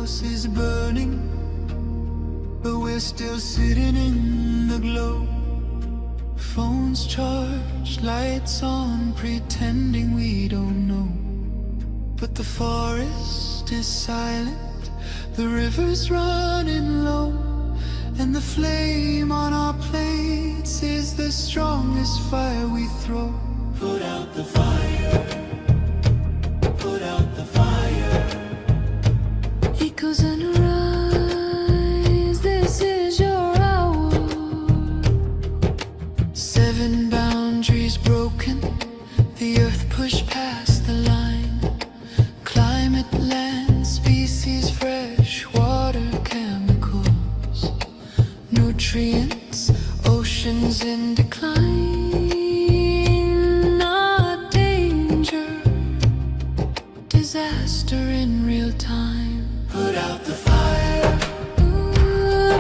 house is burning, but we're still sitting in the glow. Phones charged, lights on, pretending we don't know. But the forest is silent, the river's running low, and the flame on our plates is the strongest fire we throw. Put out the fire, put out the fire. Echoes and rise, this is your hour. 7 boundaries broken, the earth pushed past the line. Climate, land, species, fresh water, chemicals, nutrients, oceans in decline. Not danger, disaster in real time. Put out the fire,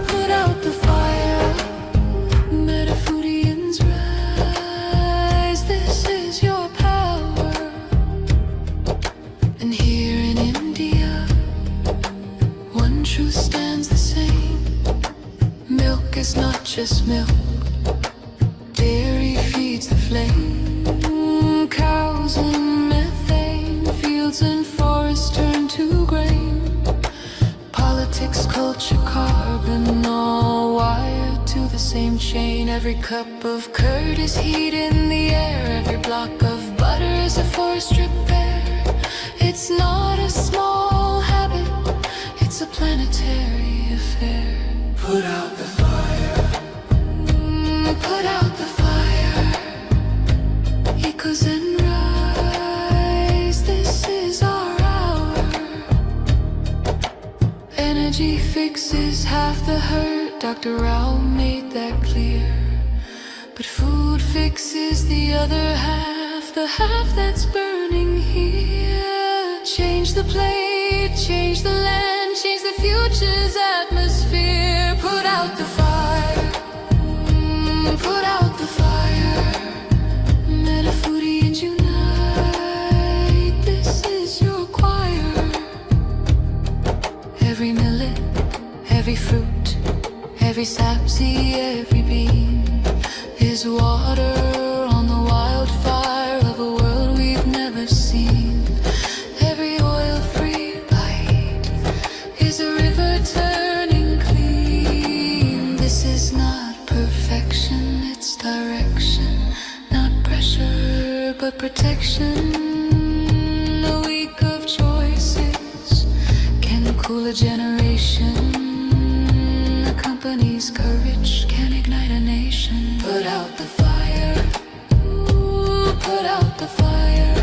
put out the fire. Metaphorians rise, this is your power. And here in India, one truth stands the same. Milk is not just milk, dairy feeds the flame. Cows and methane, fields and forests turn to grain. Politics, culture, carbon, all wired to the same chain. Every cup of curd is heat in the air, every block of butter is a forest repair. It's not a small habit, it's a planetary affair. Put out the fire, put out the fire. Echoes and rise, this is our hour. Energy fixes half the hurt, Dr. Rao made that clear. But food fixes the other half, the half that's burning here. Change the plate, change the land, change the future's atmosphere. Put out the fire, put out the fire. Metaphorians unite, this is your choir. Every millet, every fruit, every sapseed, every bean is water on the wildfire of a world we've never seen. Every oil-free bite is a river turning clean. This is not perfection, it's direction. Not pressure, but protection. A week of choices can cool a generation. A company's courage can ignite a nation. Put out the fire, put out the fire.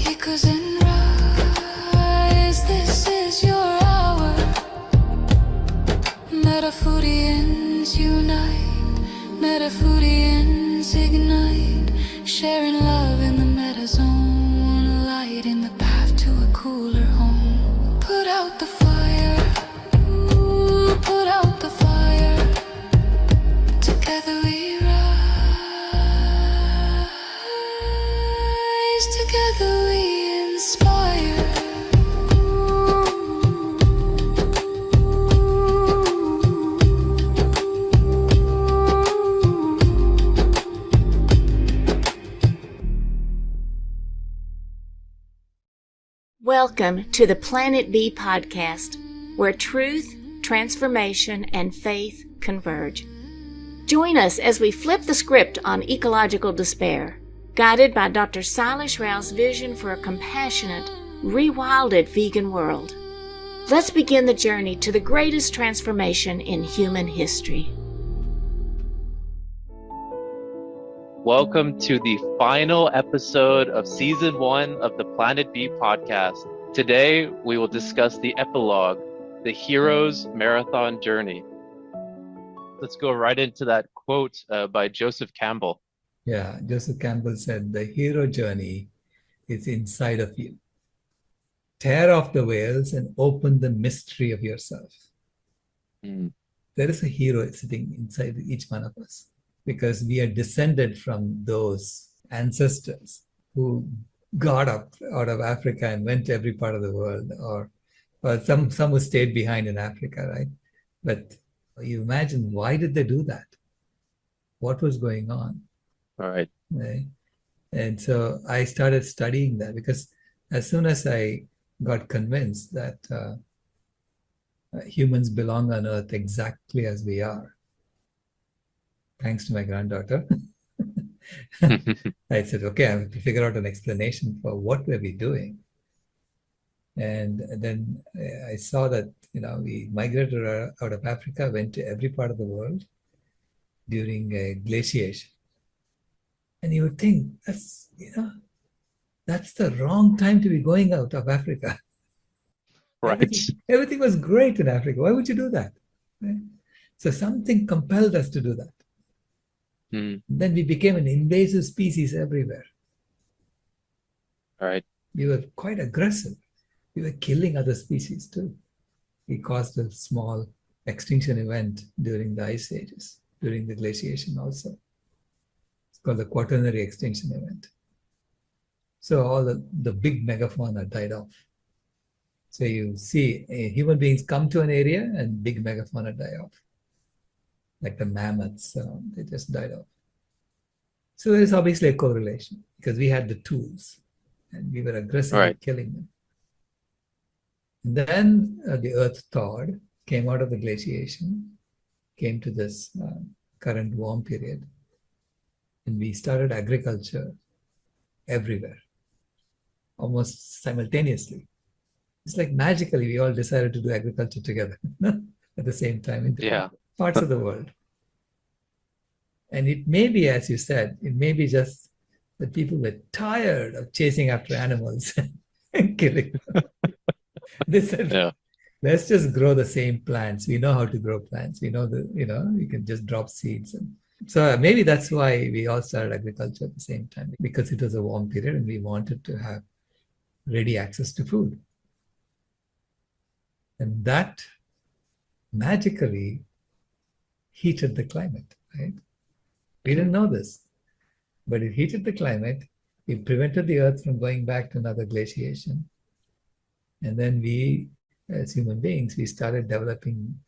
Echoes and rise, this is your hour. Metaphorians unite, Metaphorians ignite, sharing love in the metazone, light in the path to a cooler home. Put out the fire, put out the fire. Together we rise, together we inspire. Welcome to the Planet B podcast, where truth, transformation, and faith converge. Join us as we flip the script on ecological despair, guided by Dr. Sailesh Rao's vision for a compassionate, rewilded vegan world. Let's begin the journey to the greatest transformation in human history. Welcome to the final episode of Season 1 of the Planet B podcast. Today, we will discuss the epilogue, the hero's marathon journey. Let's go right into that quote by Joseph Campbell. Yeah, Joseph Campbell said, the hero journey is inside of you. Tear off the veils and open the mystery of yourself. There is a hero sitting inside each one of us, because we are descended from those ancestors who got up out of Africa and went to every part of the world, or Well, some who stayed behind in Africa, right? But you imagine, why did they do that? What was going on? Right. Right? And so I started studying that, because as soon as I got convinced that humans belong on Earth exactly as we are, thanks to my granddaughter, I said, okay, I have to figure out an explanation for what were we doing. And then I saw that, we migrated out of Africa, went to every part of the world during glaciation. And you would think that's the wrong time to be going out of Africa. Right. Everything was great in Africa. Why would you do that? Right? So something compelled us to do that. Mm. Then we became an invasive species everywhere. Right. We were quite aggressive. We were killing other species too. We caused a small extinction event during the ice ages, during the glaciation also. It's called the Quaternary extinction event. So all the big megafauna died off. So you see human beings come to an area and big megafauna die off. Like the mammoths, they just died off. So there's obviously a correlation, because we had the tools and we were aggressively killing them. And then the earth thawed, came out of the glaciation, came to this current warm period, and we started agriculture everywhere, almost simultaneously. It's like magically we all decided to do agriculture together at the same time in different parts of the world. And it may be, as you said, it may be just that people were tired of chasing after animals and killing them. They said, let's just grow the same plants. We know how to grow plants. We know that, you can just drop seeds. And so maybe that's why we all started agriculture at the same time, because it was a warm period and we wanted to have ready access to food. And that magically heated the climate, right? We didn't know this, but it heated the climate. It prevented the Earth from going back to another glaciation. And then we, as human beings, we started developing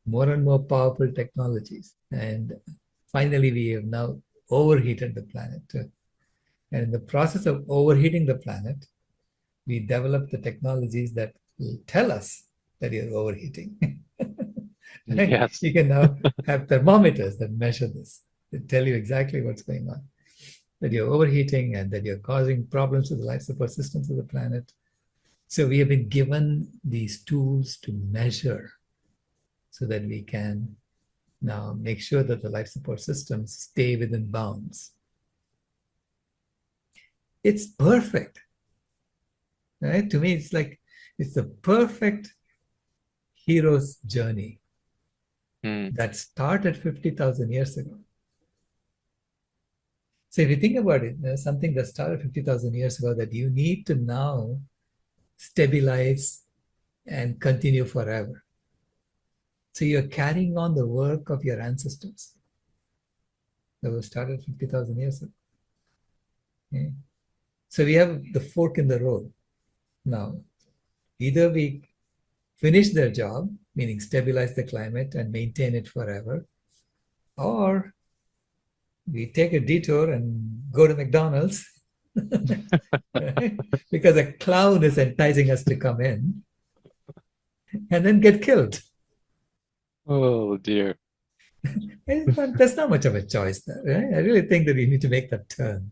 more and more powerful technologies. And finally, we have now overheated the planet. And in the process of overheating the planet, we developed the technologies that will tell us that you're overheating. Right? Yes. You can now have thermometers that measure this. They tell you exactly what's going on, that you're overheating and that you're causing problems to the life support systems of the planet. So we have been given these tools to measure so that we can now make sure that the life support systems stay within bounds. It's perfect. Right? To me, it's like it's the perfect hero's journey that started 50,000 years ago. So if you think about it, there's something that started 50,000 years ago that you need to now stabilize and continue forever. So you're carrying on the work of your ancestors that was started 50,000 years ago. Okay? So we have the fork in the road now. Either we finish their job, meaning stabilize the climate and maintain it forever, or we take a detour and go to McDonald's right? Because a clown is enticing us to come in and then get killed. Oh, dear. There's not much of a choice there. Right? I really think that we need to make that turn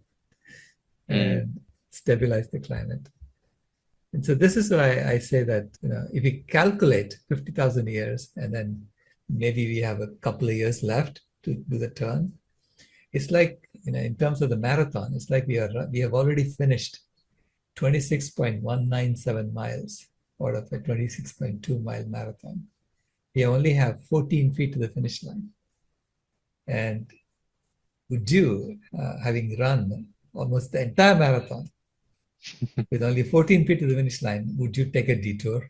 and stabilize the climate. And so this is why I say that, if we calculate 50,000 years and then maybe we have a couple of years left to do the turn, it's like, in terms of the marathon, it's like we have already finished 26.197 miles out of a 26.2 mile marathon. We only have 14 feet to the finish line. And would you, having run almost the entire marathon with only 14 feet to the finish line, would you take a detour?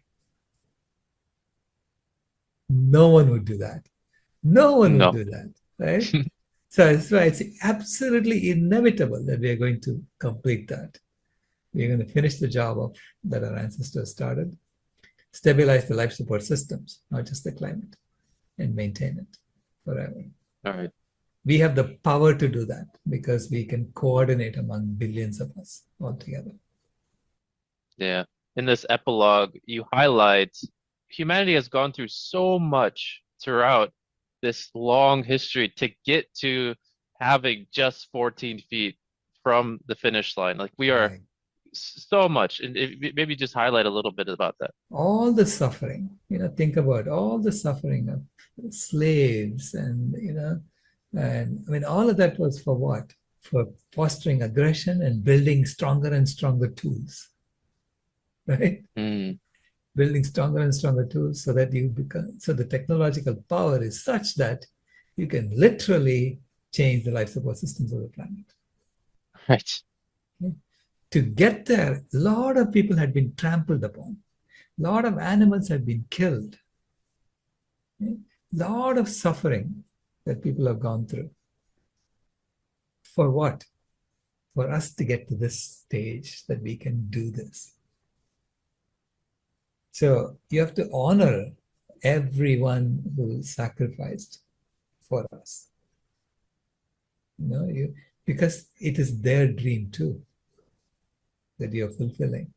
No one would do that. No one would do that, right? So that's why it's absolutely inevitable that we are going to complete that. We're going to finish the job that our ancestors started. stabilize the life support systems, not just the climate, and maintain it forever. All right. We have the power to do that because we can coordinate among billions of us all together. Yeah. In this epilogue, you highlight humanity has gone through so much throughout this long history to get to having just 14 feet from the finish line. Like we are Right. so much. And maybe just highlight a little bit about that. All the suffering, think about all the suffering of slaves and, and I mean, all of that was for what? For fostering aggression and building stronger and stronger tools, right? Mm, Building stronger and stronger tools so that so the technological power is such that you can literally change the life support systems of the planet. right. Okay? To get there, a lot of people had been trampled upon. A lot of animals had been killed. Okay? A lot of suffering that people have gone through. For what? For us to get to this stage that we can do this. So you have to honor everyone who sacrificed for us. Because it is their dream too that you're fulfilling.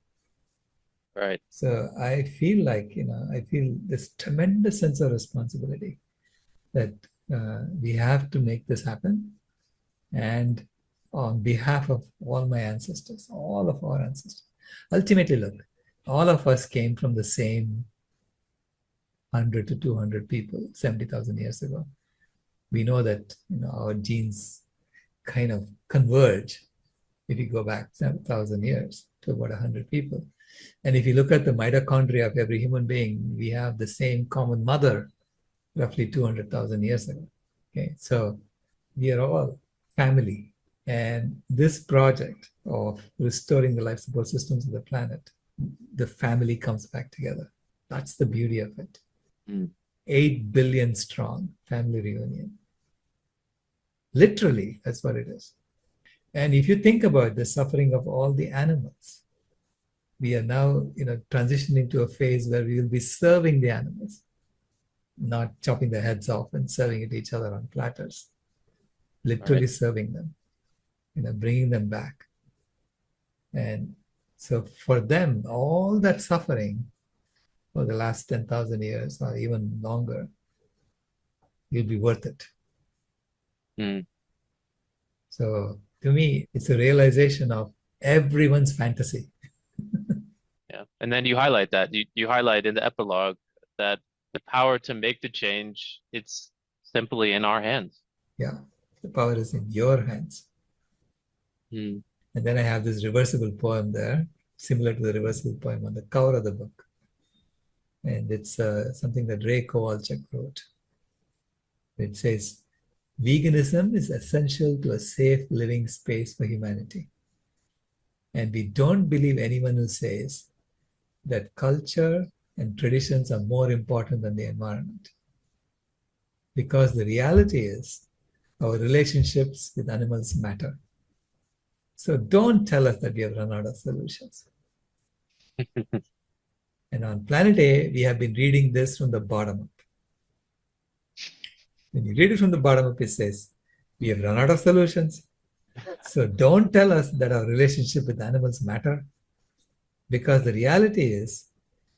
Right. So I feel like, I feel this tremendous sense of responsibility that we have to make this happen. And on behalf of all my ancestors, all of our ancestors, ultimately, look, all of us came from the same 100 to 200 people 70,000 years ago. We know that our genes kind of converge if you go back 7,000 years to about 100 people. And if you look at the mitochondria of every human being, we have the same common mother roughly 200,000 years ago. Okay, so we are all family. And this project of restoring the life support systems of the planet, the family comes back together. That's the beauty of it. 8 billion strong family reunion. Literally, that's what it is. And if you think about the suffering of all the animals, we are now, transitioning to a phase where we will be serving the animals, not chopping their heads off and serving it to each other on platters. Literally serving them, bringing them back. And so for them, all that suffering for the last 10,000 years or even longer will be worth it. So to me, it's a realization of everyone's fantasy. Yeah. And then you highlight that. You highlight in the epilogue that the power to make the change, it's simply in our hands. Yeah, the power is in your hands. And then I have this reversible poem there, similar to the reversible poem on the cover of the book. And it's something that Ray Kowalczyk wrote. It says, veganism is essential to a safe living space for humanity. And we don't believe anyone who says that culture and traditions are more important than the environment. Because the reality is, our relationships with animals matter. So don't tell us that we have run out of solutions. And on Planet A, we have been reading this from the bottom up. When you read it from the bottom up, it says, we have run out of solutions. So don't tell us that our relationship with animals matter. Because the reality is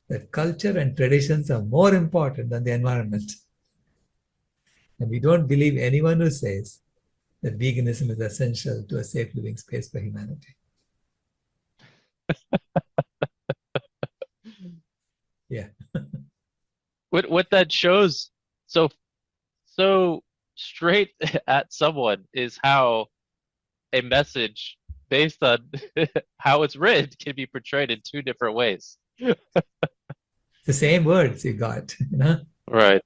that culture and traditions are more important than the environment. And we don't believe anyone who says that veganism is essential to a safe living space for humanity. Yeah. What that shows so straight at someone is how a message based on how it's written can be portrayed in two different ways. The same words you got, Right.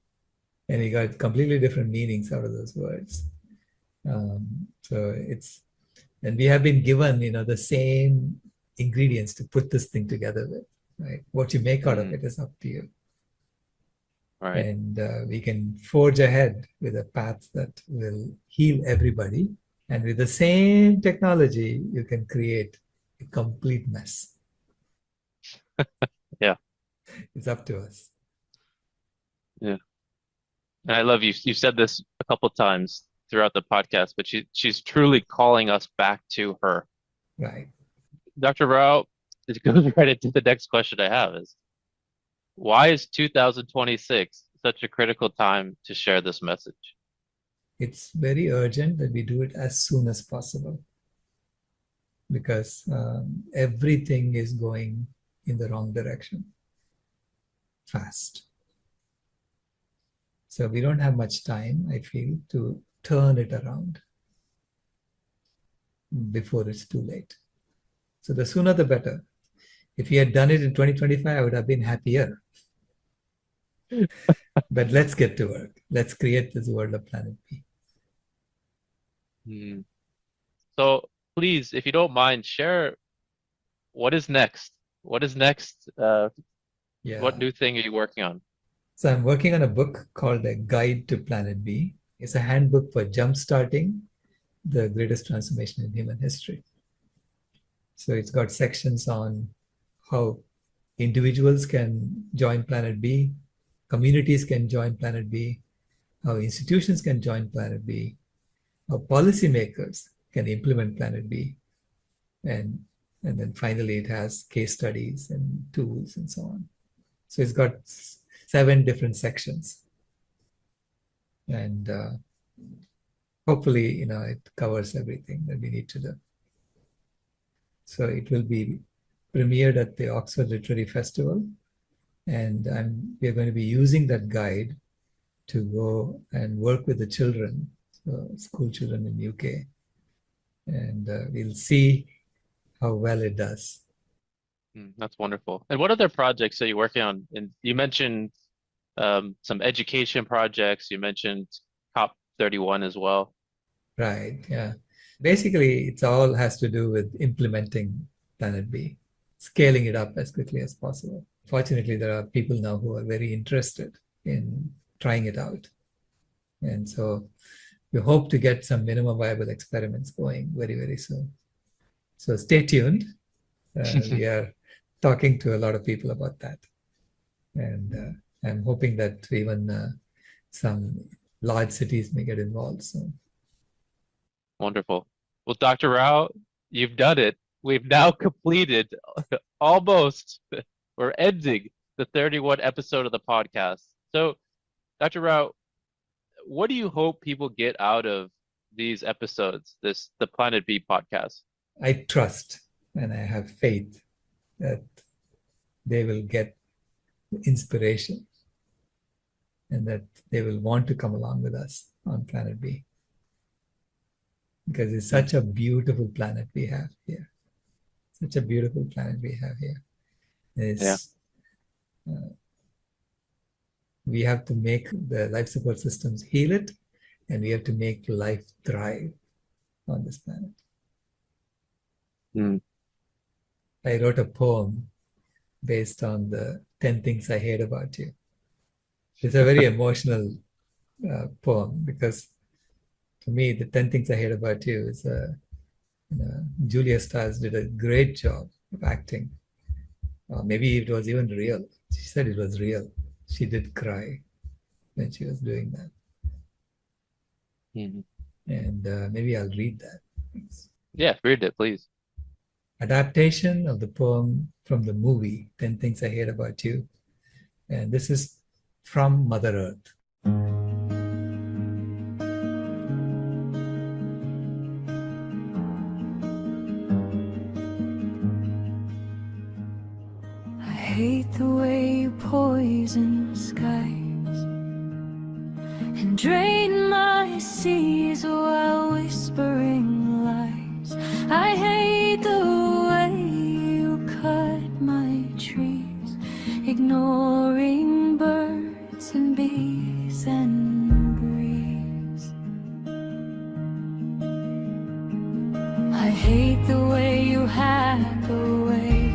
And you got completely different meanings out of those words. And we have been given, the same ingredients to put this thing together with, right? What you make out of it is up to you. Right. And we can forge ahead with a path that will heal everybody. And with the same technology, you can create a complete mess. Yeah. It's up to us. Yeah. And I love you. You've said this a couple times throughout the podcast, but she's truly calling us back to her. Right. Dr. Rao, it goes right into the next question I have is, why is 2026 such a critical time to share this message? It's very urgent that we do it as soon as possible, because everything is going in the wrong direction fast. So we don't have much time, I feel, to turn it around before it's too late. So the sooner the better. If he had done it in 2025, I would have been happier. But let's get to work. Let's create this world of Planet B. So please, if you don't mind, share what is next. What is next? What new thing are you working on? So I'm working on a book called A Guide to Planet B. It's a handbook for jumpstarting the greatest transformation in human history. So it's got sections on how individuals can join Planet B, communities can join Planet B, how institutions can join Planet B, how policymakers can implement Planet B, and then finally it has case studies and tools and so on. So it's got 7 different sections, and hopefully, it covers everything that we need to do. So it will be premiered at the Oxford Literary Festival, and we are going to be using that guide to go and work with the children, so school children in UK, and we'll see how well it does. That's wonderful. And what other projects are you working on? And you mentioned some education projects. You mentioned COP31 as well. Right, yeah. Basically, it all has to do with implementing Planet B, scaling it up as quickly as possible. Fortunately, there are people now who are very interested in trying it out. And so we hope to get some minimum viable experiments going very, very soon. So stay tuned. We are talking to a lot of people about that. And I'm hoping that even some large cities may get involved soon. Wonderful. Well, Dr. Rao, you've done it. We've now completed almost, we're ending the 31 episode of the podcast. So, Dr. Rao, what do you hope people get out of these episodes, the Planet B podcast? I trust and I have faith that they will get inspiration and that they will want to come along with us on Planet B. Because it's such a beautiful planet we have here. Such a beautiful planet we have here. We have to make the life support systems heal it, and we have to make life thrive on this planet. I wrote a poem based on the 10 things I hate about you. It's a very emotional poem, because to me, the 10 things I hate about you is Julia Stiles did a great job of acting. Maybe it was even real. She said it was real. She did cry when she was doing that. And maybe I'll read that. Thanks. Yeah, read it, please. Adaptation of the poem from the movie 10 Things I Hate About You. And this is from Mother Earth. I hate the way you poison skies and drain my seas while whispering lies. I hate the way you cut my trees, ignoring birds and bees and breeze. I hate the way you hack away,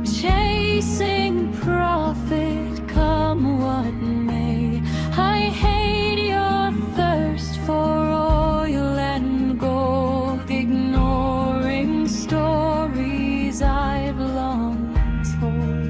chasing profit come what may. I hate your thirst for oil and gold, ignoring stories I've long told.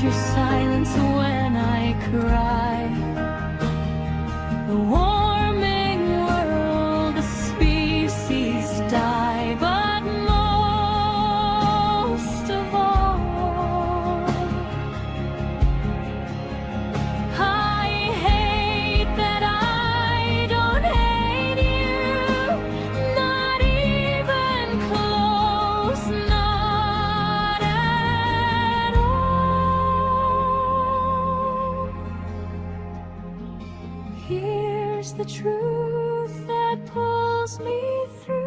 your silence when I cry. The warming world, the species die, but most of all, I hate that I don't hate you, not even close, not at all. Here's the truth that pulls me through.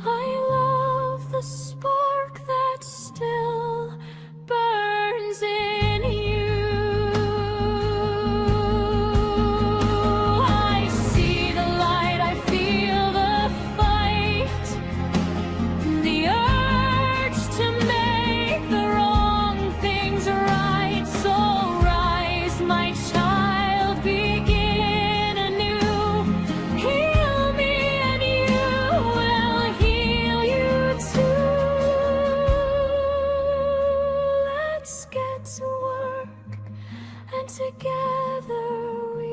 I love the spark that still burns in you. I see the light, I feel the fight, the urge to make the wrong things right. So rise, my child, begin anew. Heal me and you will heal you too. Let's get to work, and together we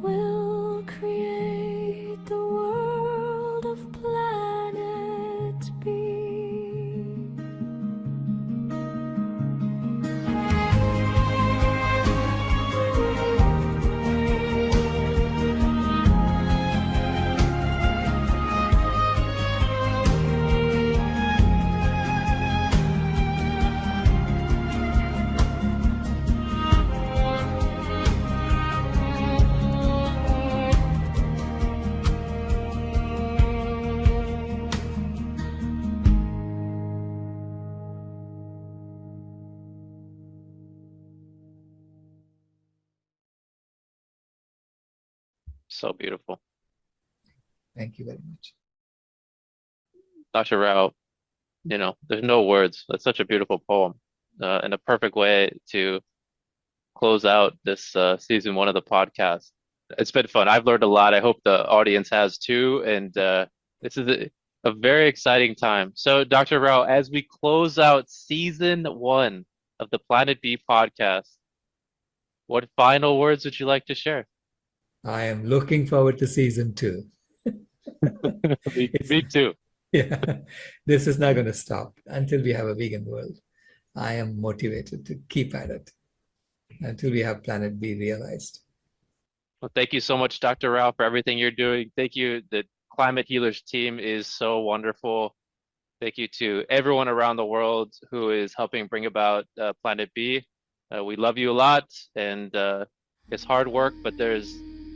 will create the world of planet B. So beautiful. Thank you very much. Dr. Rao, there's no words. That's such a beautiful poem, and a perfect way to close out this season one of the podcast. It's been fun. I've learned a lot. I hope the audience has too. And this is a very exciting time. So, Dr. Rao, as we close out season one of the Planet B podcast, what final words would you like to share? I am looking forward to season 2. Me too. Yeah, this is not going to stop until we have a vegan world. I am motivated to keep at it until we have Planet B realized. Well, thank you so much, Dr. Rao, for everything you're doing. Thank you. The Climate Healers team is so wonderful. Thank you to everyone around the world who is helping bring about Planet B. We love you a lot, and it's hard work, but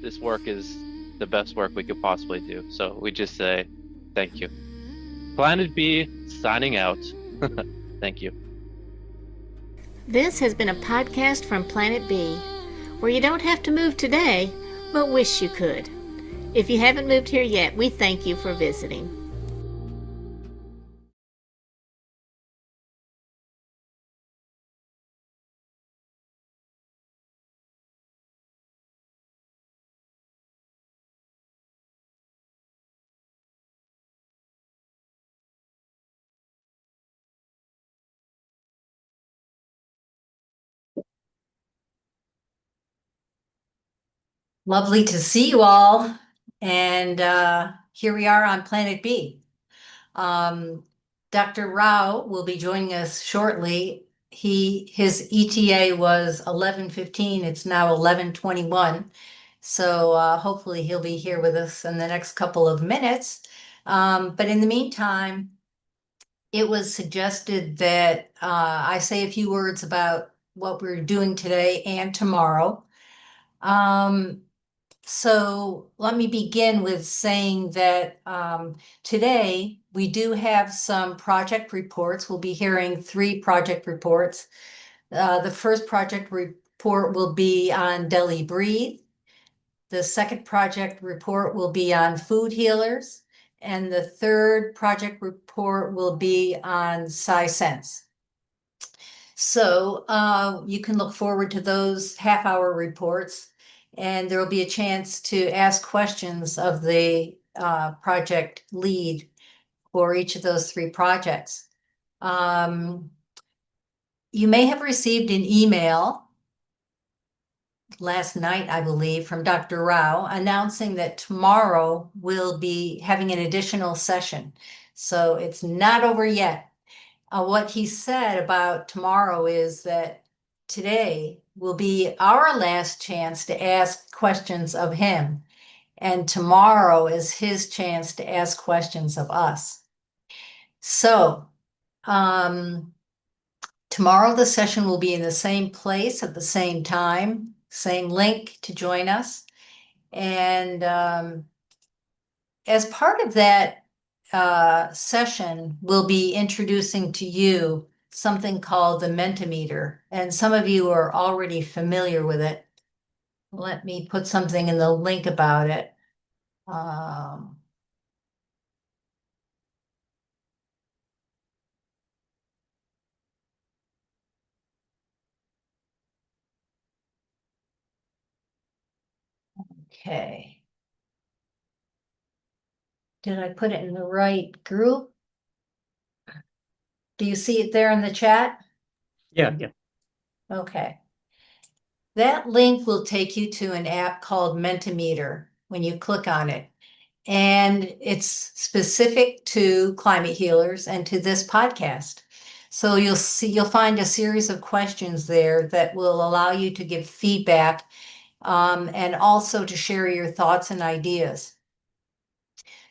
this work is the best work we could possibly do. So we just say thank you. Planet B signing out. Thank you. This has been a podcast from Planet B, where you don't have to move today, but wish you could. If you haven't moved here yet, we thank you for visiting. Lovely to see you all. And here we are on Planet B. Dr. Rao will be joining us shortly. His ETA was 11:15. It's now 11:21. So hopefully he'll be here with us in the next couple of minutes. But in the meantime, it was suggested that I say a few words about what we're doing today and tomorrow. So let me begin with saying that today we do have some project reports. We'll be hearing 3 project reports. The first project report will be on Delhi Breathe. The second project report will be on food healers. And the third project report will be on SciSense. So you can look forward to those half-hour reports. And there will be a chance to ask questions of the project lead for each of those three projects. You may have received an email last night, I believe, from Dr. Rao announcing that tomorrow we'll be having an additional session. So it's not over yet. What he said about tomorrow is that today will be our last chance to ask questions of him, and tomorrow is his chance to ask questions of us. So, tomorrow the session will be in the same place at the same time, same link to join us. And as part of that session, we'll be introducing to you something called the Mentimeter. And some of you are already familiar with it. Let me put something in the link about it. Okay. Did I put it in the right group? Do you see it there in the chat? Yeah. Okay. That link will take you to an app called Mentimeter when you click on it. And it's specific to climate healers and to this podcast. So you'll find a series of questions there that will allow you to give feedback, and also to share your thoughts and ideas.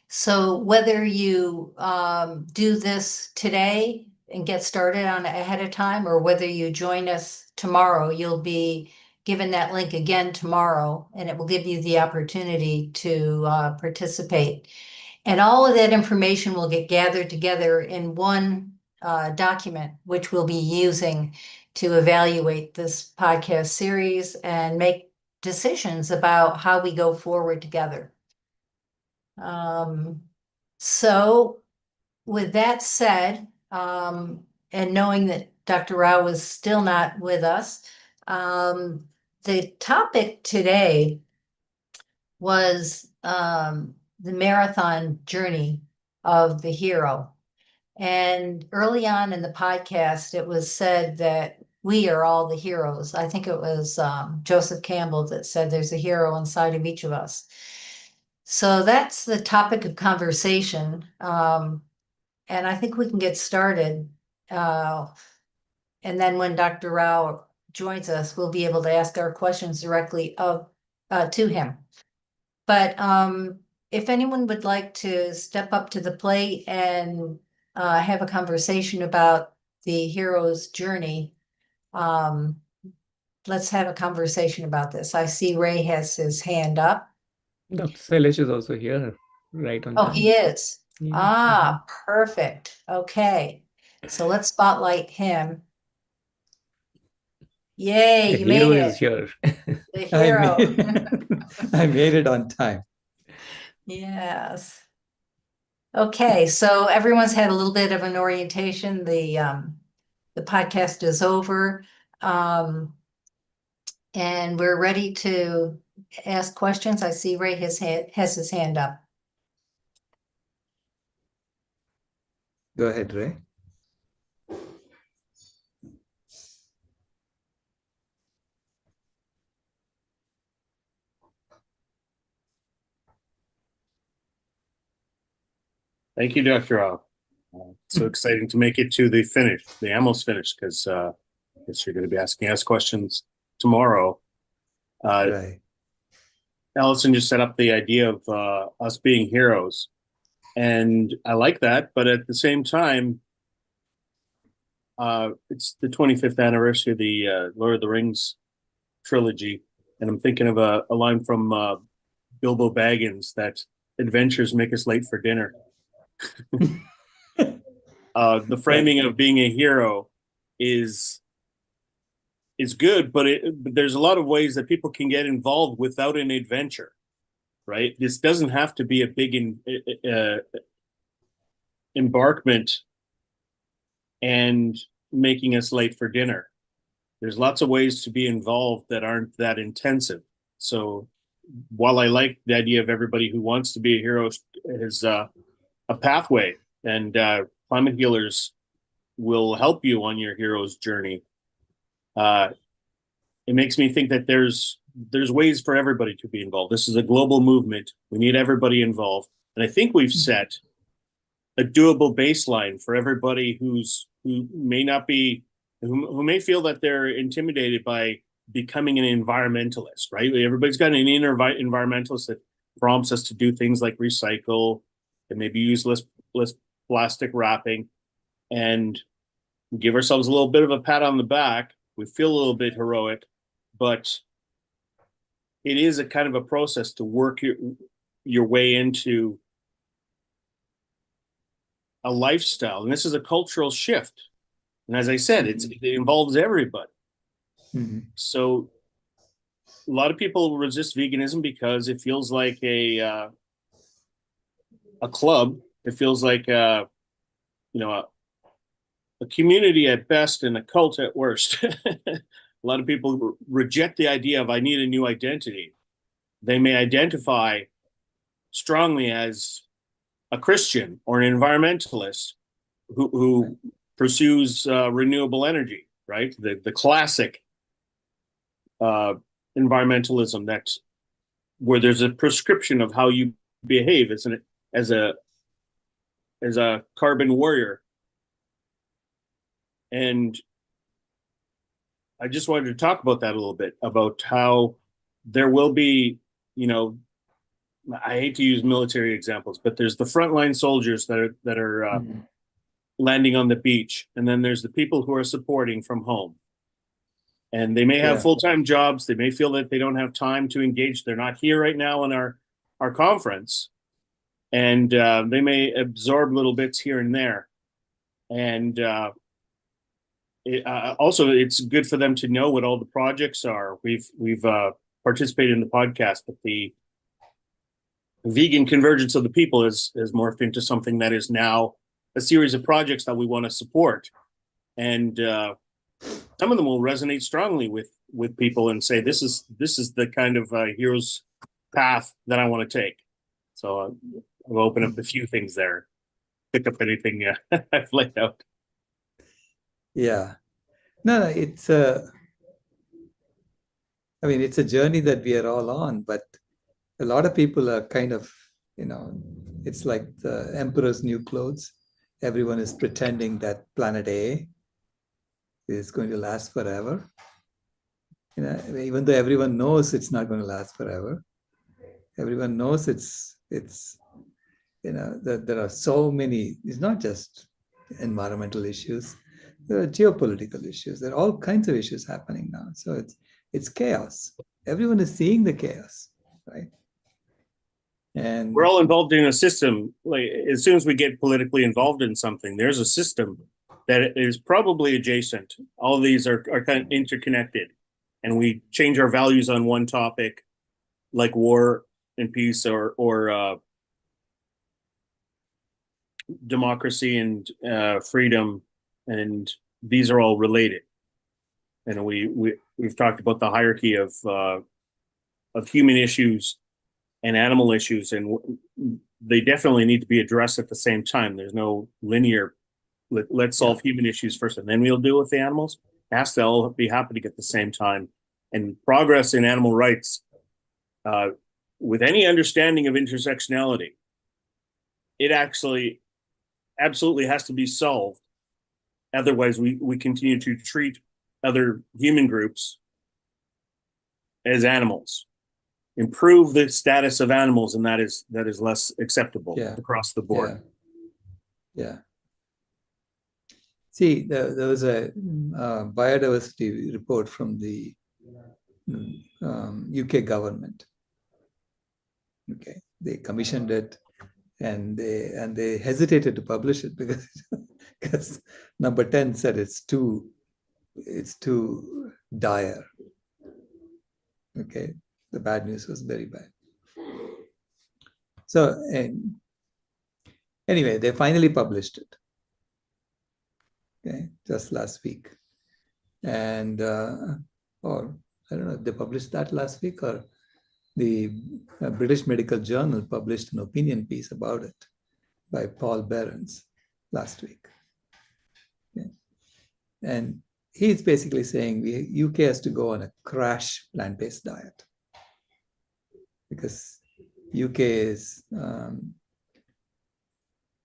So whether you do this today and get started on it ahead of time, or whether you join us tomorrow, you'll be given that link again tomorrow, and it will give you the opportunity to participate. And all of that information will get gathered together in one document, which we'll be using to evaluate this podcast series and make decisions about how we go forward together. So with that said, and knowing that Dr. Rao is still not with us, the topic today was the marathon journey of the hero. And early on in the podcast, it was said that we are all the heroes. I think it was Joseph Campbell that said there's a hero inside of each of us. So that's the topic of conversation. And I think we can get started. And then when Dr. Rao joins us, we'll be able to ask our questions directly to him. But if anyone would like to step up to the plate and have a conversation about the hero's journey, let's have a conversation about this. I see Ray has his hand up. Dr. Sailesh is also here, right on Oh, time. he is. Yeah. Ah, perfect. Okay. So let's spotlight him. Yay, The you hero made is it. here. The hero. I made it on time. Yes. Okay, so everyone's had a little bit of an orientation. The podcast is over. And we're ready to ask questions. I see Ray has his hand up. Go ahead, Ray. Thank you, Dr. Rao. So exciting to make it to the finish, the almost finished, because I guess you're going to be asking us questions tomorrow. Right. Allison just set up the idea of us being heroes. And I like that. But at the same time, it's the 25th anniversary of the Lord of the Rings trilogy. And I'm thinking of a line from Bilbo Baggins that adventures make us late for dinner. The framing of being a hero is good, but there's a lot of ways that people can get involved without an adventure, right? This doesn't have to be a big embarkment and making us late for dinner. There's lots of ways to be involved that aren't that intensive. So while I like the idea of everybody who wants to be a hero is a pathway and climate healers will help you on your hero's journey. It makes me think that there's ways for everybody to be involved. This is a global movement. We need everybody involved, and I think we've set a doable baseline for everybody who may feel that they're intimidated by becoming an environmentalist, right? Everybody's got an inner environmentalist that prompts us to do things like recycle and maybe use less plastic wrapping, and give ourselves a little bit of a pat on the back. We feel a little bit heroic, but it is a kind of a process to work your way into a lifestyle. And this is a cultural shift. And as I said, it involves everybody. Mm-hmm. So a lot of people resist veganism because it feels like a club. It feels like a community at best and a cult at worst. A lot of people reject the idea of I need a new identity. They may identify strongly as a Christian or an environmentalist who pursues renewable energy, right? The classic environmentalism that's where there's a prescription of how you behave as a carbon warrior. And I just wanted to talk about that a little bit, about how there will be, I hate to use military examples, but there's the frontline soldiers that are landing on the beach, and then there's the people who are supporting from home. And they may have full-time jobs. They may feel that they don't have time to engage. They're not here right now in our conference, and they may absorb little bits here and there. And also, it's good for them to know what all the projects are. We've participated in the podcast, but the vegan convergence of the people has morphed into something that is now a series of projects that we want to support. And some of them will resonate strongly with people and say, this is the kind of hero's path that I want to take. So I'll open up a few things there. Pick up anything I've laid out. Yeah. No, it's a journey that we are all on, but a lot of people are kind of, it's like the emperor's new clothes. Everyone is pretending that planet A is going to last forever. Even though everyone knows it's not going to last forever. Everyone knows that there are so many, it's not just environmental issues. There are geopolitical issues. There are all kinds of issues happening now. So it's chaos. Everyone is seeing the chaos, right? And we're all involved in a system. Like, as soon as we get politically involved in something, there's a system that is probably adjacent. All of these are kind of interconnected, and we change our values on one topic, like war and peace, or democracy and freedom, and these are all related. And we've talked about the hierarchy of human issues and animal issues, and they definitely need to be addressed at the same time. There's no linear, let's solve human issues first and then we'll deal with the animals. It has to all be happening at the same time. And progress in animal rights, with any understanding of intersectionality, it actually absolutely has to be solved. Otherwise, we continue to treat other human groups as animals. Improve the status of animals, and that is less acceptable across the board. Yeah. See, there was a biodiversity report from the UK government. Okay, they commissioned it, and they hesitated to publish it because number 10 said it's too dire. Okay. The bad news was very bad. So anyway, they finally published it. Okay, just last week. And or I don't know if they published that last week, or the British Medical Journal published an opinion piece about it by Paul Behrens. last week. Okay. And he's basically saying UK has to go on a crash plant-based diet because UK is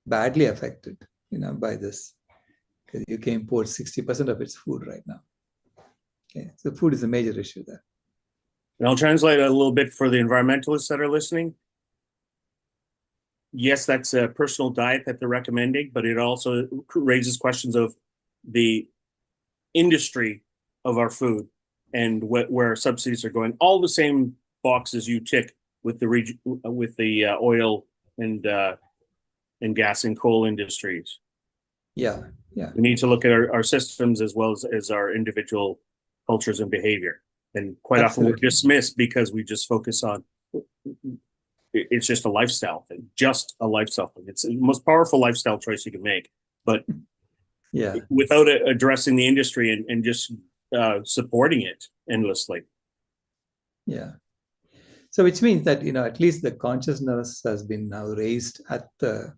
badly affected, by this. Because UK imports 60% of its food right now. Okay, so food is a major issue there. And I'll translate a little bit for the environmentalists that are listening. Yes, that's a personal diet that they're recommending, but it also raises questions of the industry of our food and where subsidies are going. All the same boxes you tick with the oil and gas and coal industries. Yeah. We need to look at our systems as well as our individual cultures and behavior. And quite often we're dismissed because we just focus on it's just a lifestyle thing, It's the most powerful lifestyle choice you can make. But without addressing the industry and just supporting it endlessly. Yeah. So which means that, at least the consciousness has been now raised at the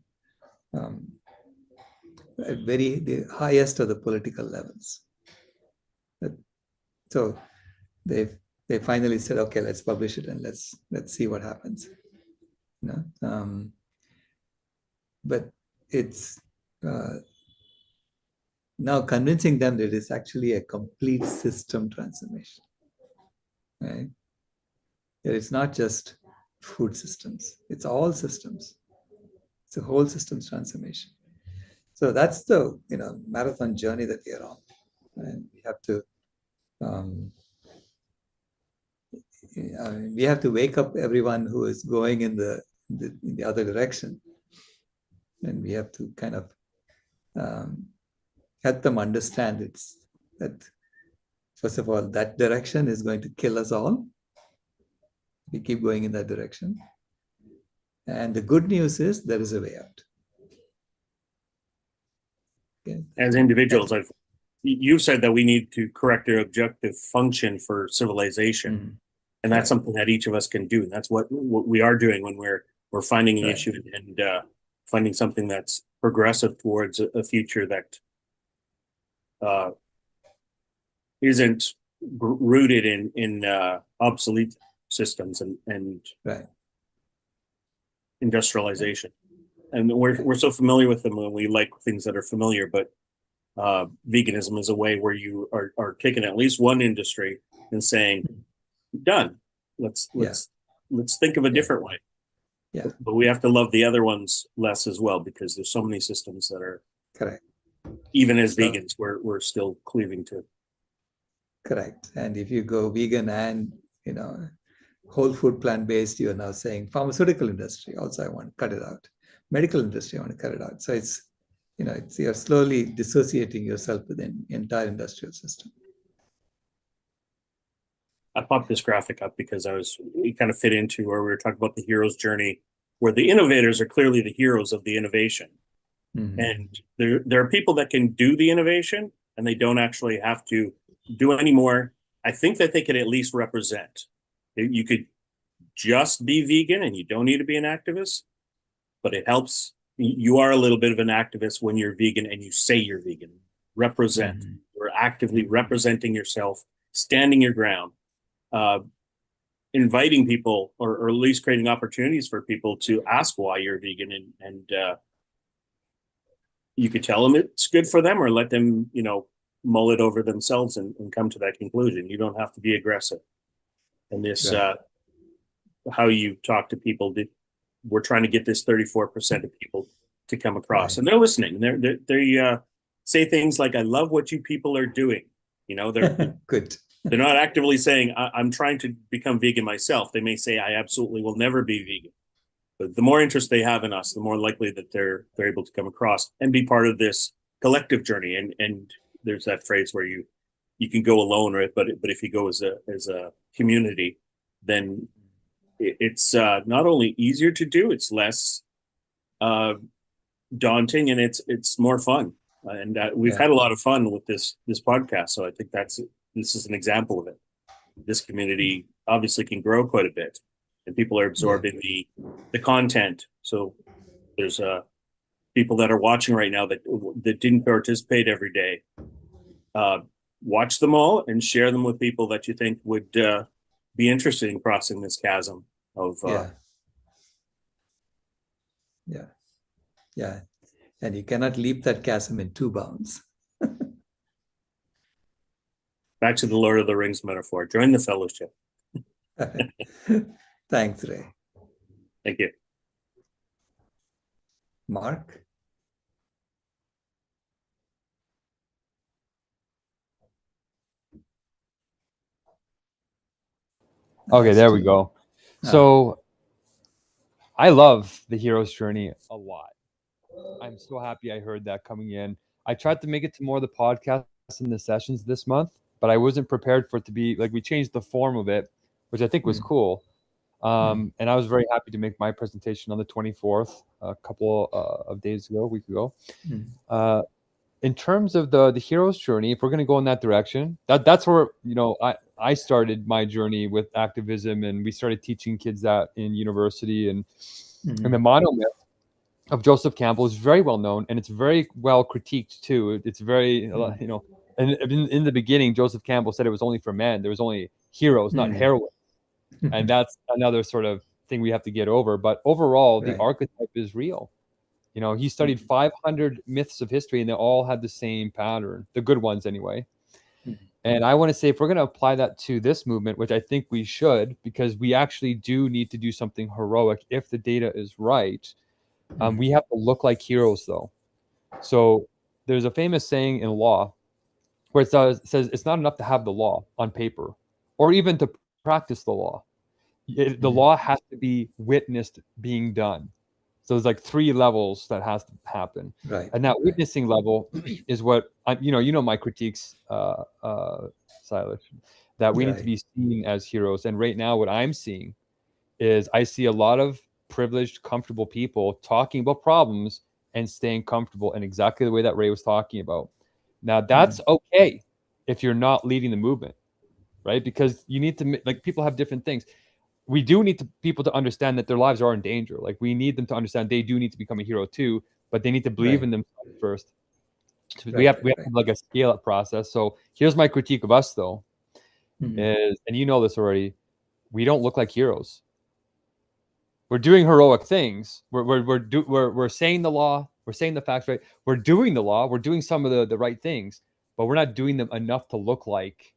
the highest of the political levels. So they finally said, okay, let's publish it and let's see what happens. But it's now convincing them that it's actually a complete system transformation, right? That it's not just food systems; it's all systems. It's a whole systems transformation. So that's the marathon journey that we are on, and we have to wake up everyone who is going in the other direction, and we have to kind of help them understand that first of all, that direction is going to kill us all. We keep going in that direction, and the good news is there is a way out. Okay. As individuals, you've said that we need to correct their objective function for civilization. Mm-hmm. And that's something that each of us can do. And that's what we are doing when we're finding an issue and finding something that's progressive towards a future that isn't rooted in obsolete systems and industrialization. And we're so familiar with them when we like things that are familiar, but veganism is a way where you are taking at least one industry and saying, done. Let's think of a different way. Yeah. But we have to love the other ones less as well, because there's so many systems that are correct. Even as vegans, we're still cleaving to. Correct. And if you go vegan and whole food plant-based, you're now saying pharmaceutical industry also I want to cut it out. Medical industry I want to cut it out. So it's you're slowly dissociating yourself within the entire industrial system. I popped this graphic up because it kind of fit into where we were talking about the hero's journey, where the innovators are clearly the heroes of the innovation. Mm-hmm. And there are people that can do the innovation and they don't actually have to do any more. I think that they could at least represent. You could just be vegan and you don't need to be an activist, but it helps. You are a little bit of an activist when you're vegan and you say you're vegan. Represent. Mm-hmm. You're actively representing yourself, standing your ground. Inviting people or at least creating opportunities for people to ask why you're vegan and you could tell them it's good for them or let them, mull it over themselves and come to that conclusion. You don't have to be aggressive. And this, how you talk to people, we're trying to get this 34% of people to come across and they're listening. They say things like, I love what you people are doing. They're good. They're not actively saying, I'm trying to become vegan myself. They may say, I absolutely will never be vegan. But the more interest they have in us, the more likely that they're able to come across and be part of this collective journey. And there's that phrase where you can go alone, right? But if you go as a community, then it's not only easier to do, it's less daunting and it's more fun. And we've had a lot of fun with this podcast. So I think this is an example of it. This community obviously can grow quite a bit and people are absorbing the content. So there's people that are watching right now that didn't participate every day. Watch them all and share them with people that you think would be interested in crossing this chasm of yeah. And you cannot leap that chasm in 2 bounds. Back to the Lord of the Rings metaphor. Join the fellowship. Thanks, Ray. Thank you. Mark? Okay, there we go. So I love the hero's journey a lot. I'm so happy I heard that coming in. I tried to make it to more of the podcasts and the sessions this month, but I wasn't prepared for it to be like we changed the form of it, which I think was cool. And I was very happy to make my presentation on the 24th, a couple of days ago, a week ago. In terms of the hero's journey, if we're going to go in that direction, that's where, I started my journey with activism, and we started teaching kids that in university. And the monomyth of Joseph Campbell is very well known, and it's very well critiqued too. It's very, and in the beginning, Joseph Campbell said it was only for men. There was only heroes, not heroines. And that's another sort of thing we have to get over. But overall, the archetype is real. He studied 500 myths of history, and they all had the same pattern, the good ones anyway. And I want to say, if we're going to apply that to this movement, which I think we should, because we actually do need to do something heroic if the data is right, we have to look like heroes, though. So there's a famous saying in law where it says it's not enough to have the law on paper or even to practice the law. The law has to be witnessed being done. So there's like 3 levels that has to happen. Right. And that witnessing level is what, my critiques, Sailesh, that we need to be seen as heroes. And right now what I'm seeing is I see a lot of privileged, comfortable people talking about problems and staying comfortable in exactly the way that Ray was talking about. Now that's okay if you're not leading the movement, right? Because you need to, people have different things. We do need people to understand that their lives are in danger. Like, we need them to understand they do need to become a hero too, but they need to believe in themselves first. So we have like a scale up process. So here's my critique of us though, is, and you know this already, we don't look like heroes. We're doing heroic things. We're saying the law. We're saying the facts right. We're doing the law. We're doing some of the right things, but we're not doing them enough to look like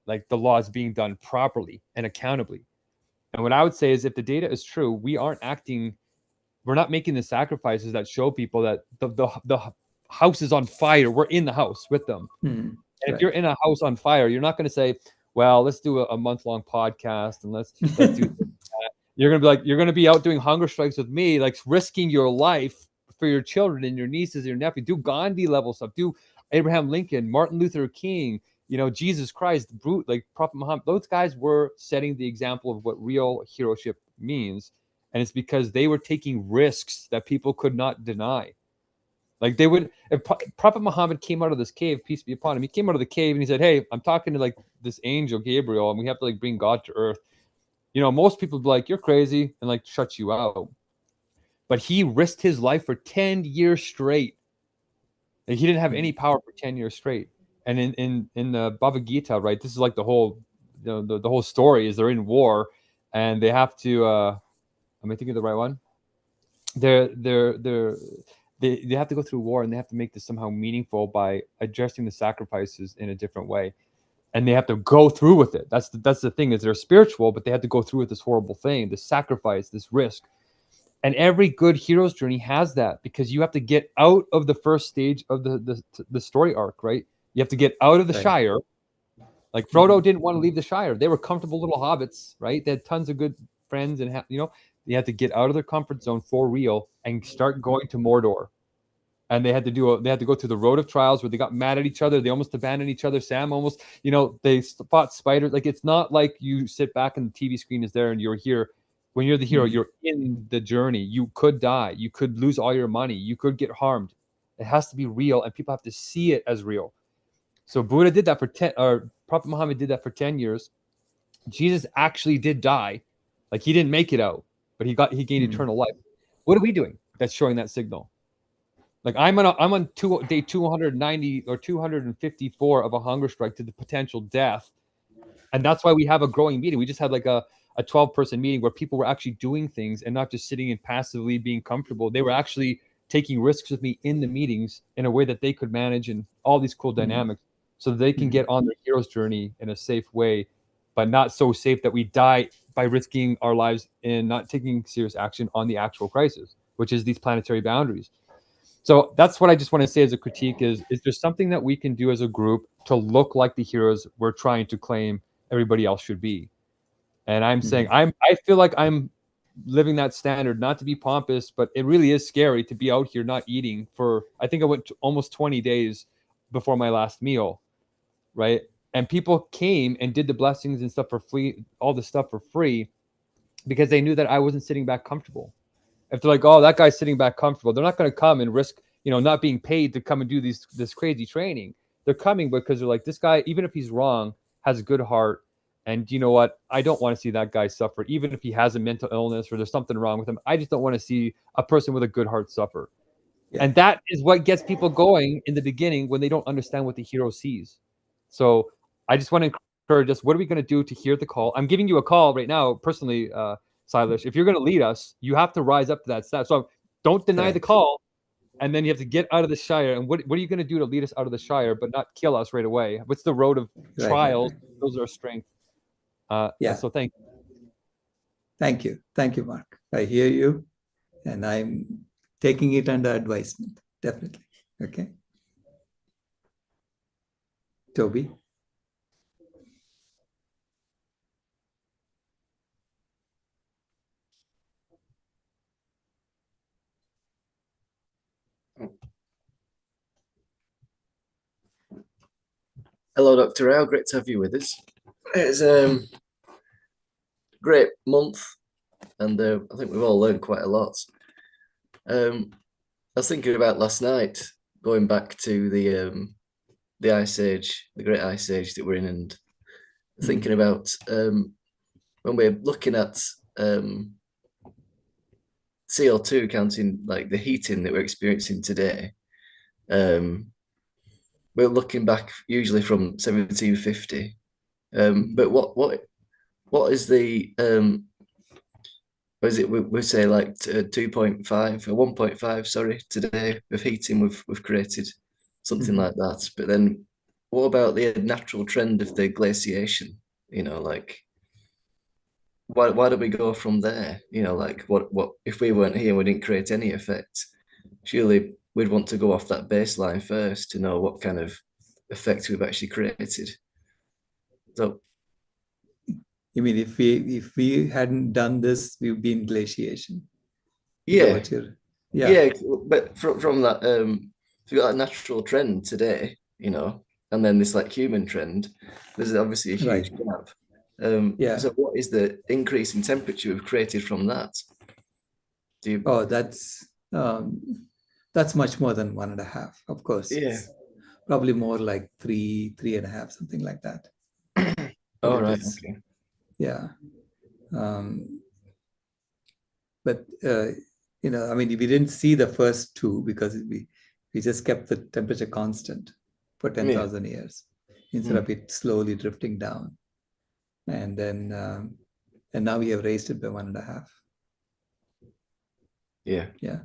the law is being done properly and accountably. And what I would say is, if the data is true, we're not making the sacrifices that show people that the house is on fire. We're in the house with them. And if you're in a house on fire, you're not going to say, well, let's do a month-long podcast and let's do that. You're going to be like, you're going to be out doing hunger strikes with me, like risking your life for your children and your nieces and your nephew. Do Gandhi level stuff. Do Abraham Lincoln, Martin Luther King, Jesus Christ, like Prophet Muhammad. Those guys were setting the example of what real heroship means. And it's because they were taking risks that people could not deny. Like, they would, if Prophet Muhammad came out of this cave, peace be upon him, he came out of the cave and he said, hey, I'm talking to this angel Gabriel, and we have to bring God to earth. Most people would be like, you're crazy, and shut you out. But he risked his life for 10 years straight. He didn't have any power for 10 years straight. And in the Bhagavad Gita, right, this is the whole the whole story is they're in war, and they have to am I thinking of the right one? They have to go through war, and they have to make this somehow meaningful by addressing the sacrifices in a different way. And they have to go through with it. That's the thing, is they're spiritual, but they have to go through with this horrible thing, this sacrifice, this risk. And every good hero's journey has that, because you have to get out of the first stage of the story arc, right? You have to get out of the Shire. Like, Frodo didn't want to leave the Shire. They were comfortable little hobbits, right? They had tons of good friends, and they had to get out of their comfort zone for real and start going to Mordor. And they had to go through the road of trials where they got mad at each other. They almost abandoned each other. Sam almost, they fought spiders. Like, it's not like you sit back and the TV screen is there and you're here. When you're the hero, you're in the journey. You could die. You could lose all your money. You could get harmed. It has to be real, and people have to see it as real. So Buddha did that or Prophet Muhammad did that for 10 years. Jesus actually did die. Like, he didn't make it out, but he gained eternal life. What are we doing that's showing that signal? Like I'm on day 290 or 254 of a hunger strike to the potential death. And that's why we have a growing meeting. We just had like a 12-person meeting where people were actually doing things and not just sitting and passively being comfortable. They were actually taking risks with me in the meetings in a way that they could manage, and all these cool dynamics, so that they can get on their hero's journey in a safe way, but not so safe that we die by risking our lives and not taking serious action on the actual crisis, which is these planetary boundaries. So that's what I just want to say as a critique is there something that we can do as a group to look like the heroes we're trying to claim everybody else should be? And I'm saying I feel like I'm living that standard, not to be pompous, but it really is scary to be out here not eating for, I think I went almost 20 days before my last meal, right? And people came and did the blessings and stuff for free, all the stuff for free, because they knew that I wasn't sitting back comfortable. If they're like, oh, that guy's sitting back comfortable, they're not going to come and risk, not being paid to come and do this crazy training. They're coming because they're like, this guy, even if he's wrong, has a good heart. And you know what? I don't want to see that guy suffer, even if he has a mental illness or there's something wrong with him. I just don't want to see a person with a good heart suffer. Yeah. And that is what gets people going in the beginning when they don't understand what the hero sees. So I just want to encourage us. What are we going to do to hear the call? I'm giving you a call right now, personally, Sailesh. If you're going to lead us, you have to rise up to that step. So don't deny the call. And then you have to get out of the Shire. And what are you going to do to lead us out of the Shire, but not kill us right away? What's the road of trials? Those are our strength. So thank you. Thank you, Mark. I hear you, and I'm taking it under advisement, definitely. Okay. Toby. Hello, Dr. Rao. Great to have you with us. It's a great month, and I think we've all learned quite a lot. I was thinking about last night, going back to the Ice Age, the Great Ice Age that we're in, and thinking about when we're looking at CO2, counting like the heating that we're experiencing today. We're looking back usually from 1750, but what is the what is it? We say like 2.5 or 1.5, sorry, today of heating we've created something like that. But then what about the natural trend of the glaciation? Like why do we go from there? Like what if we weren't here, we didn't create any effect? Surely we'd want to go off that baseline first to know what kind of effect we've actually created. So, you mean if we hadn't done this, we'd be in glaciation? Yeah, but from that, if you got a natural trend today, and then this like human trend, there's obviously a huge gap. So what is the increase in temperature we've created from that? That's much more than 1.5, of course. Yeah. Probably more like 3.5, something like that. Oh, right. Okay. Yeah. But, I mean, we didn't see the first two because we just kept the temperature constant for 10,000 years instead of it slowly drifting down. And then, and now we have raised it by 1.5. Yeah. Yeah.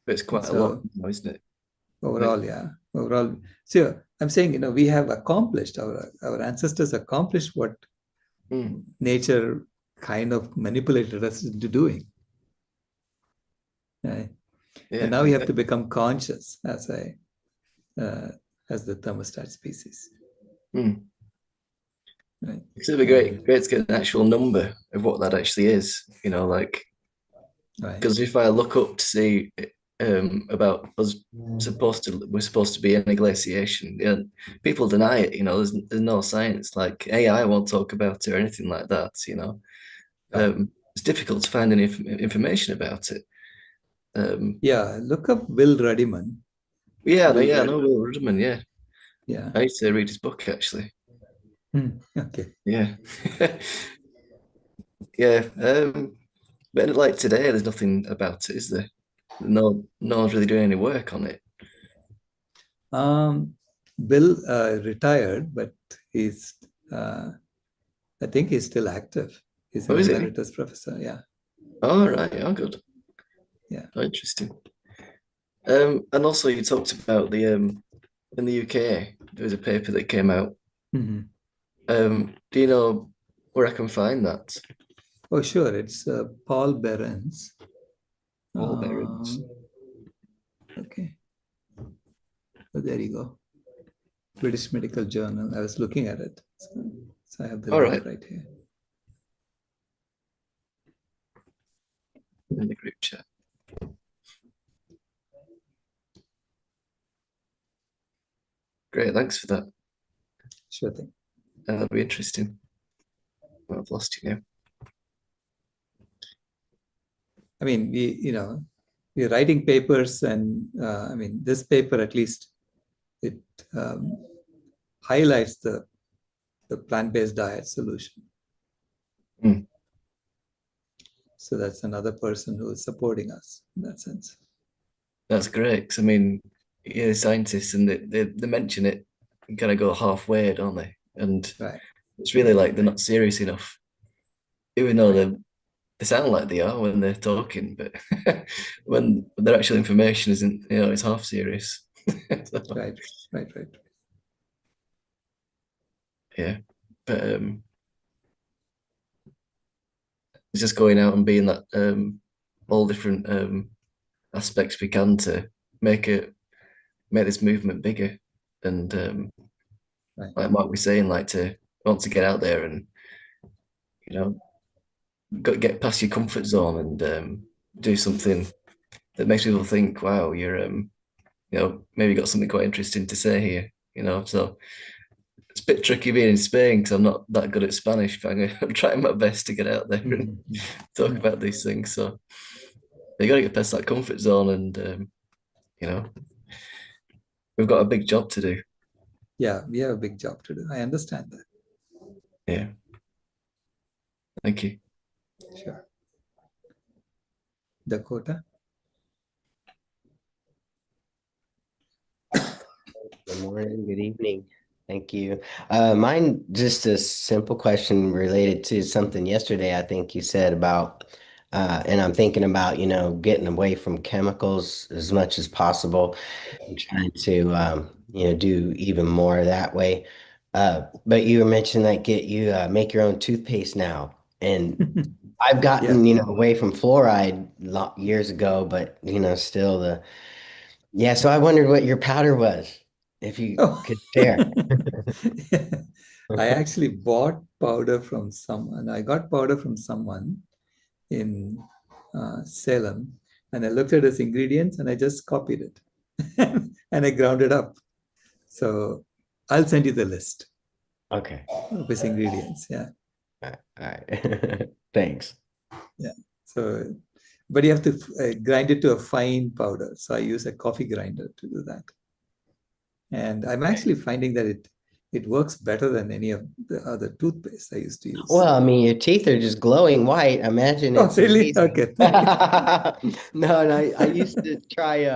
But it's quite a lot, isn't it? Overall, overall. So I'm saying, we have accomplished, our ancestors accomplished what nature kind of manipulated us into doing. Right? And now we have to become conscious as the thermostat species. Right. It's gonna be great to get an actual number of what that actually is, because if I look up to see about us we're supposed to be in a glaciation, people deny it. There's no science, like AI won't talk about it or anything like that. It's difficult to find any information about it. Look up Will Ruddiman. I know Will Ruddiman. I used to read his book actually. Okay. But like today, there's nothing about it, is there? No one's really doing any work on it. Bill retired, but he's, I think he's still active. He's an Oh, is he? emeritus professor. Yeah. Oh, right. Oh, good. Yeah. Oh, interesting. And also you talked about the in the UK, there was a paper that came out. Mhm. Do you know where I can find that? Oh, sure. It's Paul Behrens. Paul Behrens. Okay. So there you go. British Medical Journal. I was looking at it. So I have the All link right. right here. In the group chat. Great, thanks for that. Sure thing. That'll be interesting. Well, I've lost you now. I mean, we're writing papers, and I mean, this paper at least it highlights the plant-based diet solution. Mm. So that's another person who is supporting us in that sense. That's great, because I mean, you're scientists and they mention it and kind of go halfway, don't they? And Right. it's really like they're not serious enough, even though they sound like they are when they're talking, but when their actual information isn't, it's half serious. So, Right. yeah, but it's just going out and being that all different aspects we can to make this movement bigger, and Right. like Mark was saying, like to want to get out there and get past your comfort zone and do something that makes people think, wow, you're maybe got something quite interesting to say here, so it's a bit tricky being in Spain because I'm not that good at Spanish, but I'm trying my best to get out there and talk about these things. So you got to get past that comfort zone, and we've got a big job to do. Yeah, we have a big job to do. I understand that. Yeah. Thank you. Sure. Dakota? Good morning, good evening. Thank you. Mine just a simple question related to something yesterday I think you said about, and I'm thinking about, getting away from chemicals as much as possible and trying to, do even more that way. But you were mentioning that make your own toothpaste now. And I've gotten, away from fluoride years ago, but, still yeah, so I wondered what your powder was, if you Oh. could share. I actually bought powder from someone. I got powder from someone in Salem, and I looked at his ingredients and I just copied it and I ground it up. So I'll send you the list Okay. of his ingredients. Yeah. All right. Thanks. Yeah. So, but you have to grind it to a fine powder. So I use a coffee grinder to do that. And I'm actually finding that it works better than any of the other toothpaste I used to use. Well, I mean, your teeth are just glowing white. Imagine Oh, it's really? amazing. Okay. No, and I used to try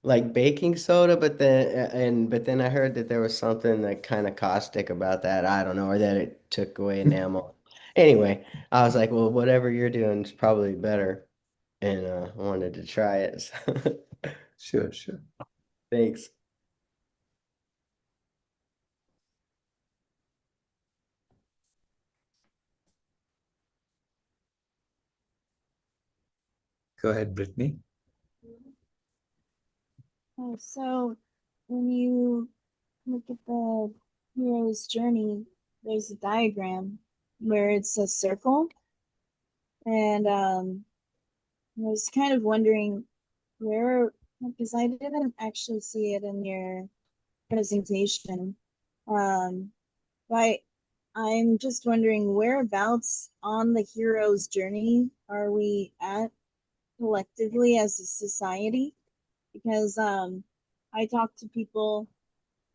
like baking soda, but then I heard that there was something like kind of caustic about that. I don't know, or that it took away enamel. Anyway, I was like, well, whatever you're doing is probably better, and I wanted to try it. Sure. Thanks. Go ahead, Brittany. So when you look at the hero's journey, there's a diagram where it's a circle. And I was kind of wondering because I didn't actually see it in your presentation. But I'm just wondering whereabouts on the hero's journey are we at collectively as a society? Because I talk to people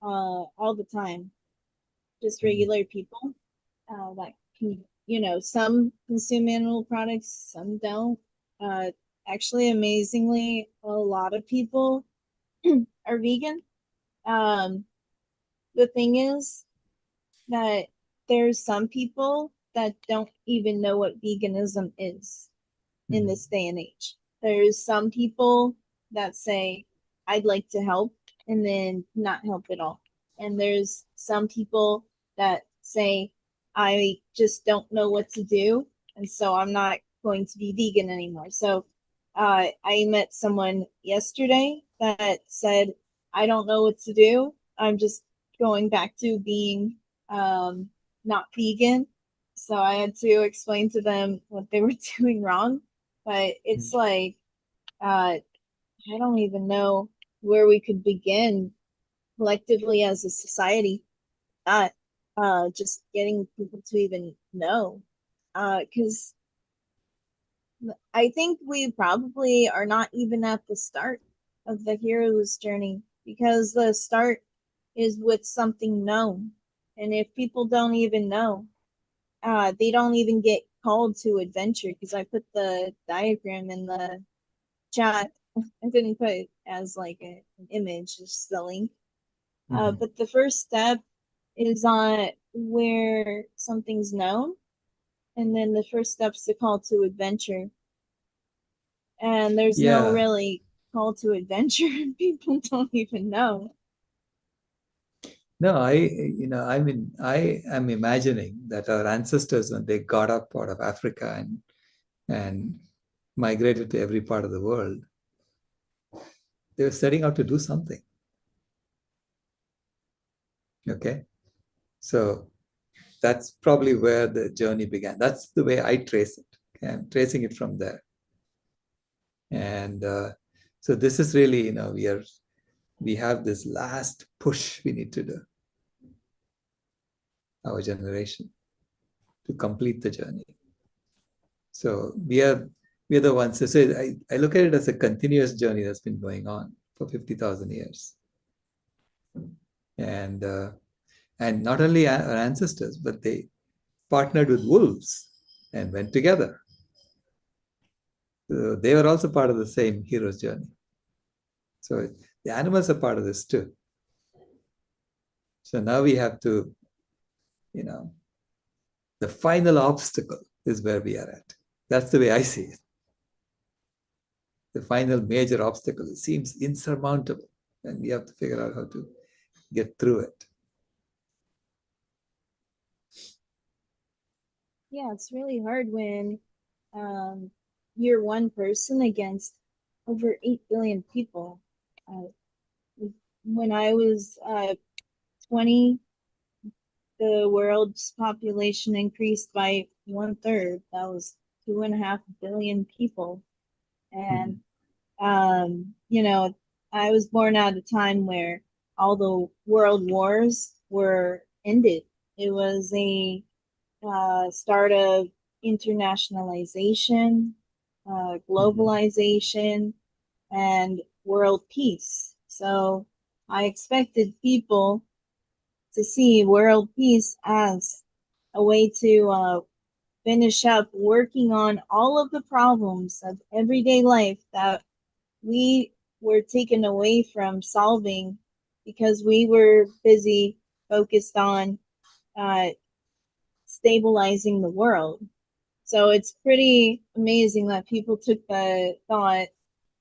all the time, just regular people that can, some consume animal products, some don't. Actually, amazingly, a lot of people are vegan. The thing is that there's some people that don't even know what veganism is in this day and age. There's some people that say, I'd like to help, and then not help at all. And there's some people that say, I just don't know what to do, and so I'm not going to be vegan anymore. So I met someone yesterday that said, I don't know what to do. I'm just going back to being not vegan. So I had to explain to them what they were doing wrong. But it's like, I don't even know where we could begin collectively as a society, not just getting people to even know. Because I think we probably are not even at the start of the hero's journey, because the start is with something known. And if people don't even know, they don't even get called to adventure, because I put the diagram in the chat. I didn't put it as like an image, just the link. But the first step is on where something's known, and then the first step's the call to adventure. And there's no really call to adventure. People don't even know. No, I mean, I am imagining that our ancestors, when they got up out of Africa and migrated to every part of the world, they were setting out to do something. Okay. So that's probably where the journey began. That's the way I trace it. Okay? I'm tracing it from there. And so this is really, we have this last push we need to do, our generation, to complete the journey. So we are the ones. So I look at it as a continuous journey that's been going on for 50,000 years. And not only our ancestors, but they partnered with wolves and went together. So they were also part of the same hero's journey. So the animals are part of this too. So now we have to, the final obstacle is where we are at. That's the way I see it. The final major obstacle seems insurmountable, and we have to figure out how to get through it. Yeah, it's really hard when you're one person against over 8 billion people. When I was 20, the world's population increased by 1/3. That was 2.5 billion people. And, I was born at a time where all the world wars were ended. It was a start of internationalization, globalization, and world peace. So I expected people to see world peace as a way to finish up working on all of the problems of everyday life that we were taken away from solving because we were busy focused on stabilizing the world. So it's pretty amazing that people took the thought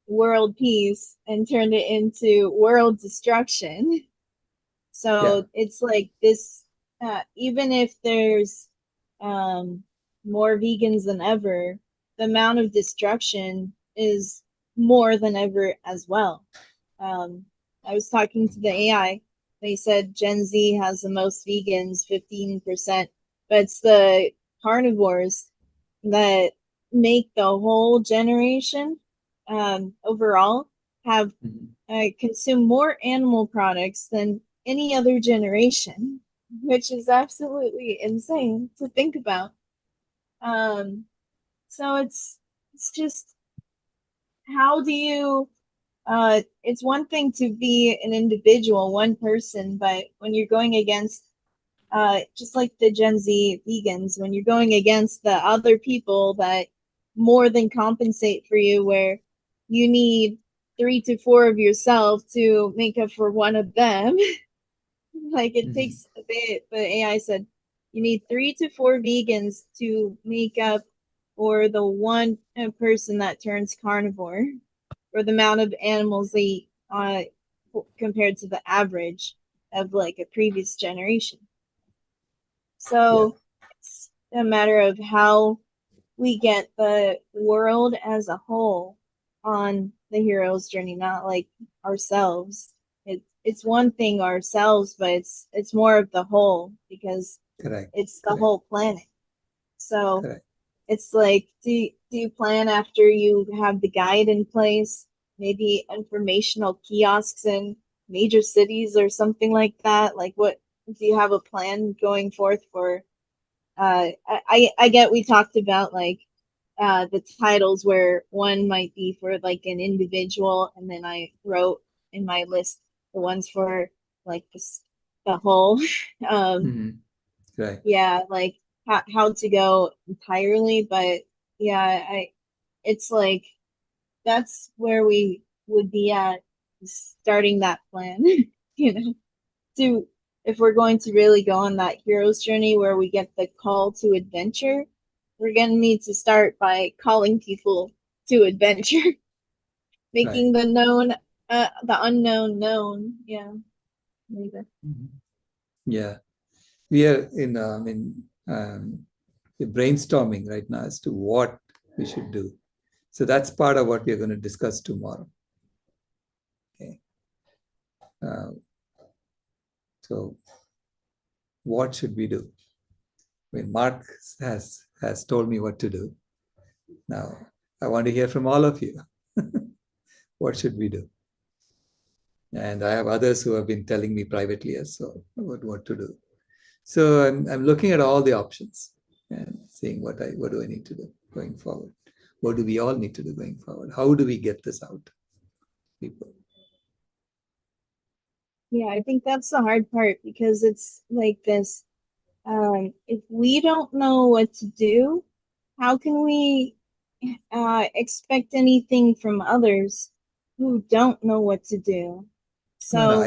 world peace and turned it into world destruction. So it's like this, even if there's more vegans than ever, the amount of destruction is more than ever as well. I was talking to the AI. They said Gen Z has the most vegans, 15%, but it's the carnivores that make the whole generation overall have consume more animal products than any other generation, which is absolutely insane to think about. So it's just, how do you it's one thing to be an individual, one person, but when you're going against just like the Gen Z vegans, when you're going against the other people that more than compensate for you, where you need 3 to 4 of yourself to make up for one of them. Like it takes a bit, but AI said you need 3 to 4 vegans to make up for the one person that turns carnivore, or the amount of animals they eat compared to the average of like a previous generation. So it's a matter of how we get the world as a whole on the hero's journey, not like ourselves. It's one thing ourselves, but it's more of the whole, because it's the whole planet. So it's like, do you plan after you have the guide in place, maybe informational kiosks in major cities or something like that? Like, what do you have a plan going forth for? I get we talked about like the titles where one might be for like an individual, and then I wrote in my list the ones for like the whole. Yeah, like how to go entirely, but yeah, it's like that's where we would be at, starting that plan. You know, to if we're going to really go on that hero's journey where we get the call to adventure, we're going to need to start by calling people to adventure, making the known, the unknown known. Yeah. Maybe. Yeah. We are brainstorming right now as to what we should do. So that's part of what we're going to discuss tomorrow. Okay. So what should we do? I mean, Mark has told me what to do. Now, I want to hear from all of you. What should we do? And I have others who have been telling me privately as well about what to do. So I'm looking at all the options and seeing what do I need to do going forward. What do we all need to do going forward? How do we get this out to people? Yeah, I think that's the hard part, because it's like this. If we don't know what to do, how can we expect anything from others who don't know what to do? So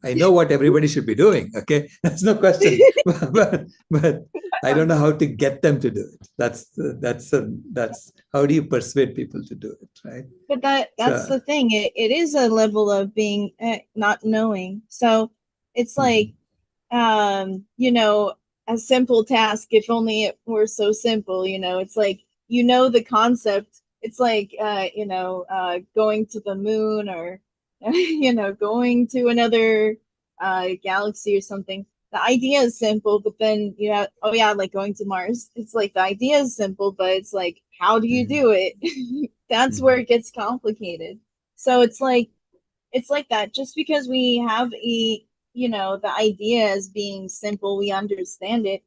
I know what everybody should be doing. Okay, that's no question. but I don't know how to get them to do it. That's how do you persuade people to do it, right? But that's the thing. It is a level of being not knowing. So it's like, a simple task, if only it were so simple. It's like, the concept. It's like going to the moon, or going to another galaxy or something. The idea is simple, but then oh yeah, like going to Mars. It's like the idea is simple, but it's like, how do you do it? That's where it gets complicated. So it's like that. Just because we have the idea as being simple, we understand it.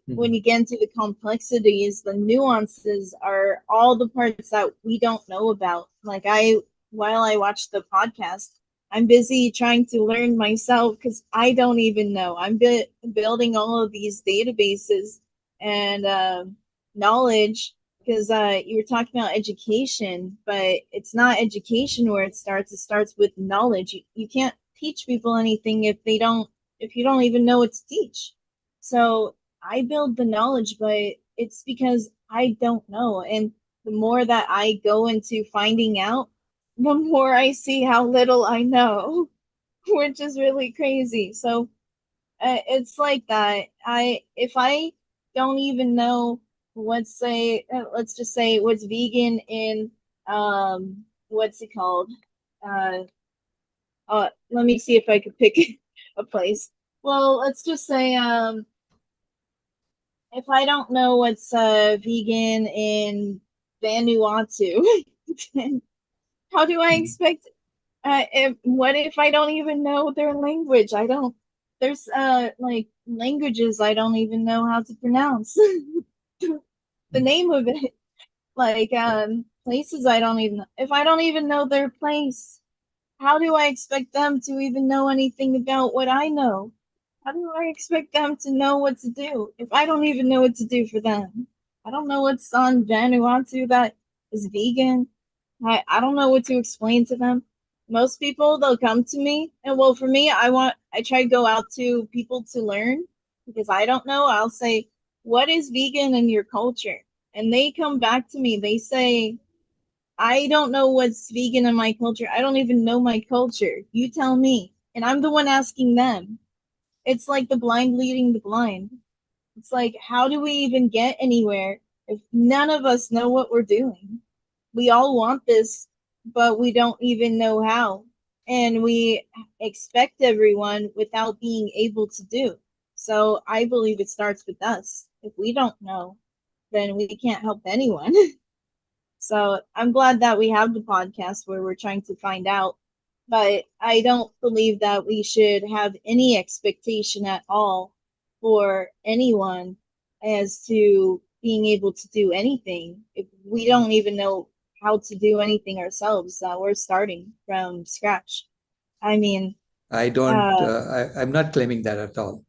When you get into the complexities, the nuances are all the parts that we don't know about. Like while I watch the podcast, I'm busy trying to learn myself, because I don't even know. I'm building all of these databases and knowledge, because you were talking about education, but it's not education where it starts. It starts with knowledge. You can't teach people anything if you don't even know what to teach. So I build the knowledge, but it's because I don't know. And the more that I go into finding out, the more I see how little I know, which is really crazy. So it's like that. If I don't even know let's just say what's vegan in what's it called? Let me see if I could pick a place. Well, let's just say if I don't know what's vegan in Vanuatu, how do I expect? What if I don't even know their language? There's like languages I don't even know how to pronounce the name of it. Like places I don't even know. If I don't even know their place, how do I expect them to even know anything about what I know? How do I expect them to know what to do if I don't even know what to do for them? I don't know what's on Vanuatu that is vegan. I don't know what to explain to them. Most people, they'll come to me, and well, for me, I try to go out to people to learn, because I don't know. I'll say, what is vegan in your culture? And they come back to me. They say, I don't know what's vegan in my culture. I don't even know my culture. You tell me. And I'm the one asking them. It's like the blind leading the blind. It's like, how do we even get anywhere if none of us know what we're doing? We all want this, but we don't even know how. And we expect everyone without being able to do. So I believe it starts with us. If we don't know, then we can't help anyone. So I'm glad that we have the podcast where we're trying to find out. But I don't believe that we should have any expectation at all for anyone as to being able to do anything. If we don't even know how to do anything ourselves, we're starting from scratch. I mean, I'm not claiming that at all.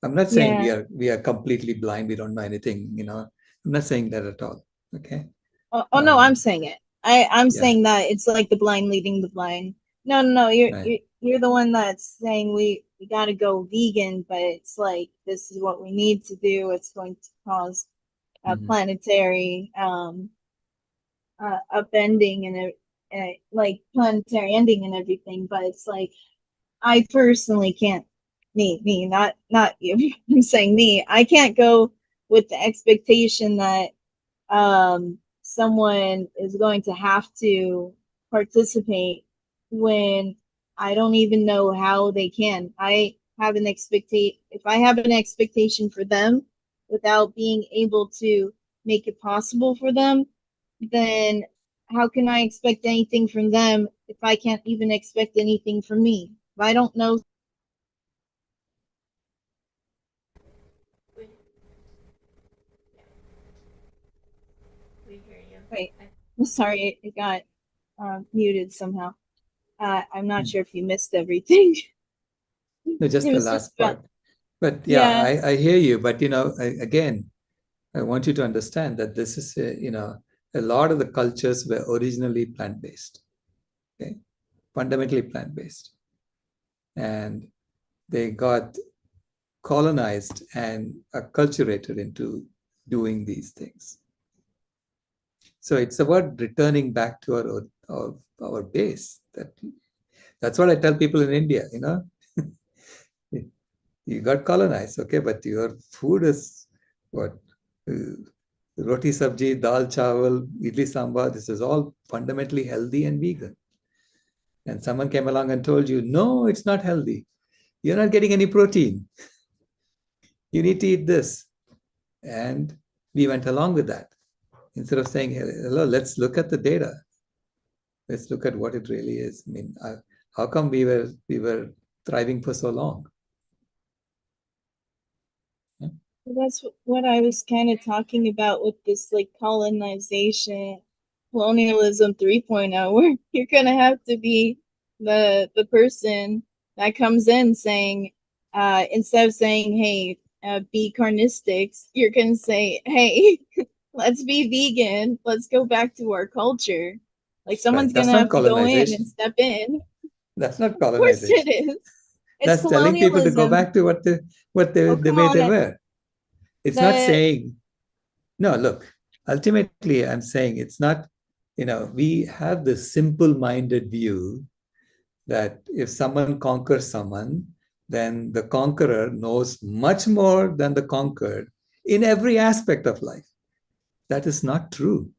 I'm not saying yeah. we are completely blind, we don't know anything, I'm not saying that at all. Okay. Oh no, I'm saying it. I'm yeah. saying that it's like the blind leading the blind. No, Right. you're the one that's saying we got to go vegan, but it's like this is what we need to do. It's going to cause a planetary upending and like planetary ending and everything. But it's like I personally can't. Not you. I'm saying me. I can't go with the expectation that someone is going to have to participate when I don't even know how they can. If I have an expectation for them without being able to make it possible for them, then how can I expect anything from them if I can't even expect anything from me? If I don't know. Wait, I'm sorry, it got muted somehow. I'm not sure if you missed everything. No, just It the was just last about, part. But yeah. I hear you. But again, I want you to understand that this is a lot of the cultures were originally plant-based, okay, fundamentally plant-based, and they got colonized and acculturated into doing these things. So it's about returning back to our base. That's what I tell people in India. You got colonized, okay, but your food is what? Roti sabji, dal chawal, idli sambar, this is all fundamentally healthy and vegan. And someone came along and told you, no, it's not healthy. You're not getting any protein. You need to eat this. And we went along with that. Instead of saying, hello, let's look at the data. Let's look at what it really is. I mean, how come we were thriving for so long? That's what I was kind of talking about with this like colonization, colonialism 3.0, where you're gonna have to be the person that comes in saying, instead of saying, hey, be carnistics, you're gonna say, hey, let's be vegan, let's go back to our culture. Like someone's Right. That's gonna not have to go in and colonization. step in. That's not Of course it colonization. is. It's That's telling people to go colonialism. back to Oh, the come way they on. were. It's not The saying, no, look, ultimately, I'm saying it's not, we have this simple minded view that if someone conquers someone, then the conqueror knows much more than the conquered in every aspect of life. That is not true.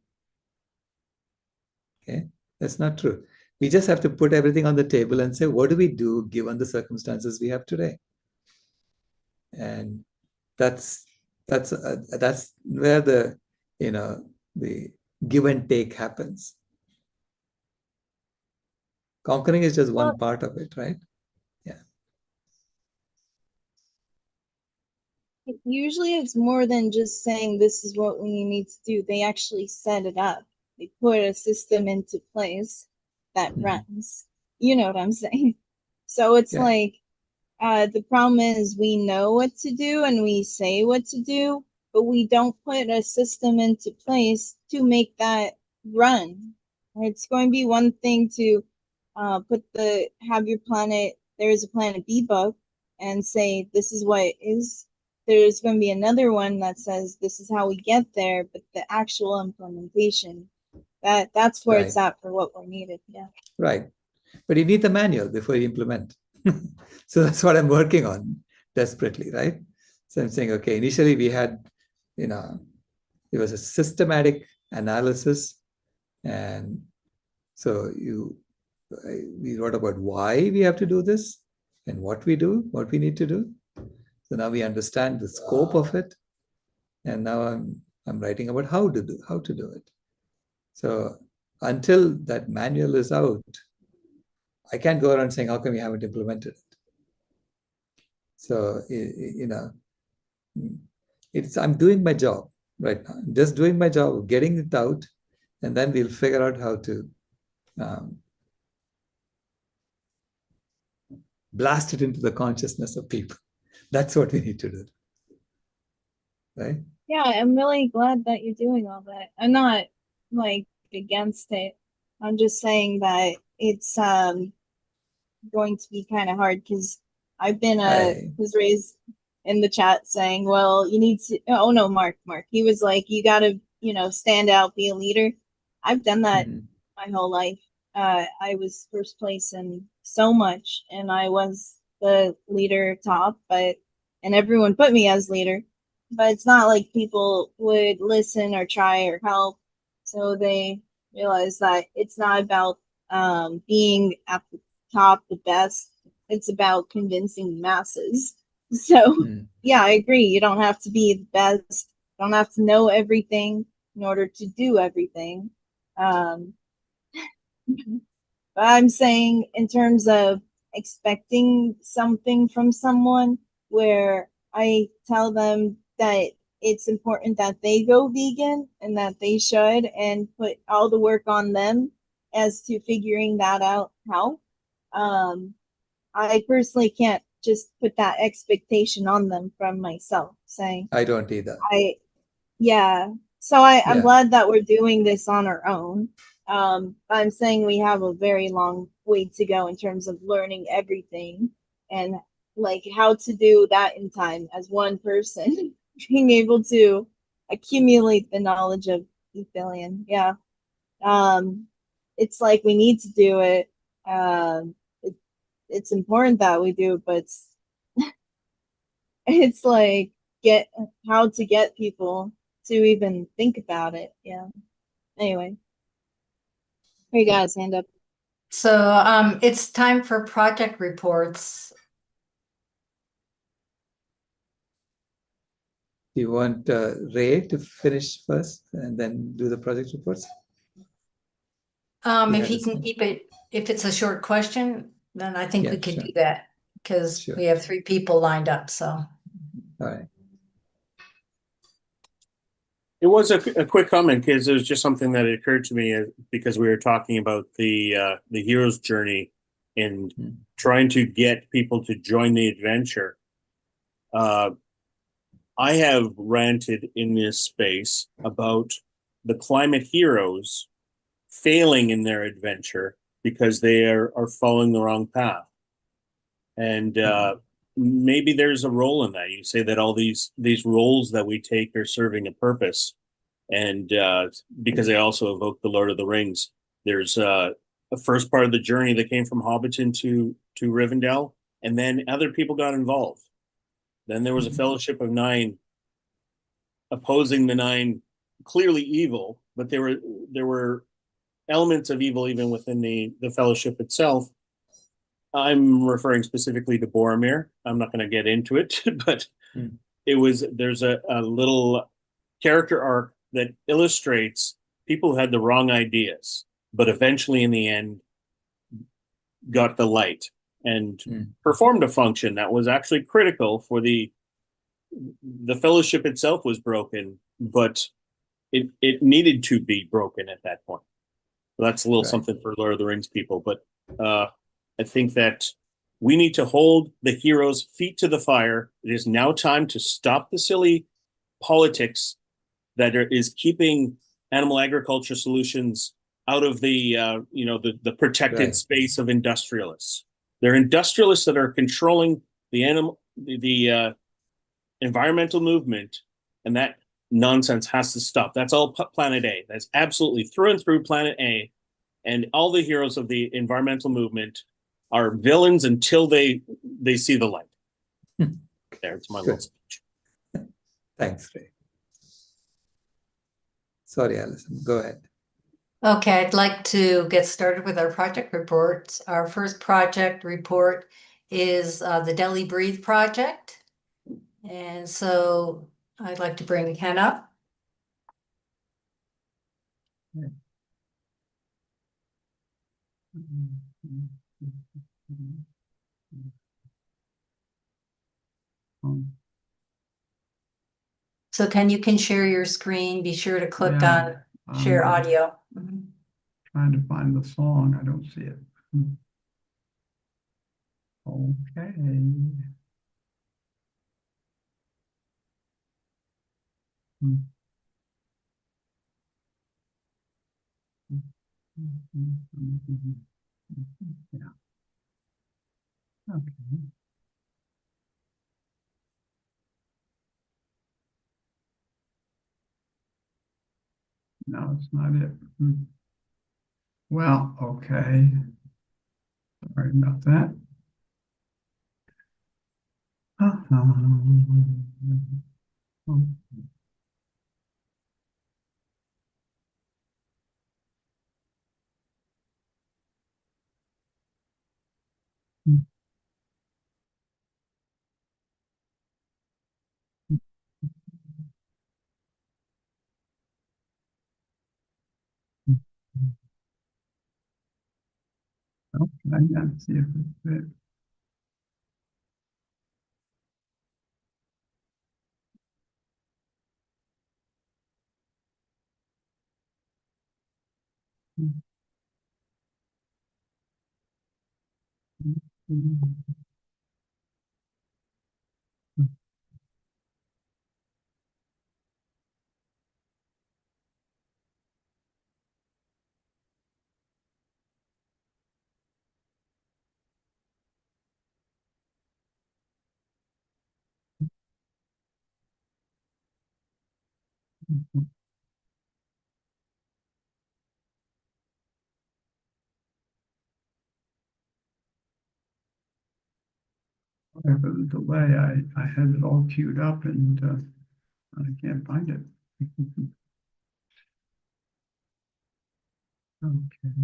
Okay, that's not true. We just have to put everything on the table and say, what do we do given the circumstances we have today? And that's where the give and take happens. Conquering is just one part of it, right? Yeah. Usually it's more than just saying this is what we need to do. They actually set it up. They put a system into place that runs. You know what I'm saying? So it's Yeah. like the problem is we know what to do and we say what to do, but we don't put a system into place to make that run. It's going to be one thing to have your planet, there's a planet B book and say, this is what it is. There's going to be another one that says, this is how we get there, but the actual implementation, that's where it's at for what we're needed. Yeah. Right. But you need the manual before you implement. So that's what I'm working on desperately, right? So I'm saying, okay, initially we had, it was a systematic analysis. And so we wrote about why we have to do this and what we do, what we need to do. So now we understand the scope of it. And now I'm writing about how to do it. So until that manual is out, I can't go around saying, how come we haven't implemented it? So, I'm doing my job right now. I'm just doing my job of getting it out, and then we'll figure out how to blast it into the consciousness of people. That's what we need to do. Right? Yeah, I'm really glad that you're doing all that. I'm not like against it. I'm just saying that it's going to be kind of hard because I've been was raised in the chat saying, well, you need to, oh no, Mark, he was like, you got to, stand out, be a leader. I've done that my whole life. I was first place in so much, and I was the leader top, and everyone put me as leader, but it's not like people would listen or try or help. So they realized that it's not about being at the top, the best. It's about convincing the masses. So yeah, I agree. You don't have to be the best. You don't have to know everything in order to do everything. But I'm saying in terms of expecting something from someone, where I tell them that it's important that they go vegan and that they should, and put all the work on them as to figuring that out how. I personally can't just put that expectation on them from myself, saying I don't either. So I'm glad that we're doing this on our own. I'm saying we have a very long way to go in terms of learning everything and like how to do that in time as one person, being able to accumulate the knowledge of ethylene. Yeah. It's like we need to do it. It's important that we do, but it's like how to get people to even think about it. Yeah. Anyway. Here you guys, hand up. So it's time for project reports. Do you want Ray to finish first and then do the project reports? If he can keep it, if it's a short question, then I think we could do that, because we have 3 people lined up. So, all right. It was a quick comment, because it was just something that occurred to me because we were talking about the hero's journey and trying to get people to join the adventure. I have ranted in this space about the climate heroes failing in their adventure because they are following the wrong path. And maybe there's a role in that. You say that all these roles that we take are serving a purpose. And because they also evoke the Lord of the Rings. There's a first part of the journey that came from Hobbiton to Rivendell, and then other people got involved. Then there was a Fellowship of 9 opposing the 9, clearly evil, but there were elements of evil even within the Fellowship itself. I'm referring specifically to Boromir. I'm not going to get into it, but there's a little character arc that illustrates people who had the wrong ideas, but eventually in the end got the light and performed a function that was actually critical for the Fellowship itself was broken, but it needed to be broken at that point. So that's a little something for Lord of the Rings people, but I think that we need to hold the heroes' feet to the fire. It is now time to stop the silly politics that is keeping animal agriculture solutions out of the the protected Right. space of industrialists. They're industrialists that are controlling the environmental movement, and that nonsense has to stop. That's all Planet A. That's absolutely through and through Planet A, and all the heroes of the environmental movement are villains until they see the light. There, it's my little speech. Thanks, Ray. Sorry, Alison, go ahead. Okay, I'd like to get started with our project reports. Our first project report is the Delhi Breathe project. And so I'd like to bring Ken up. So Ken, you can share your screen. Be sure to click on share audio. Trying to find the song. I don't see it. Okay. Yeah. Okay. No, it's not it. Well, okay. Sorry about that. Okay, I gotta see if it's it. Sorry for the delay. I had it all queued up and I can't find it. Okay.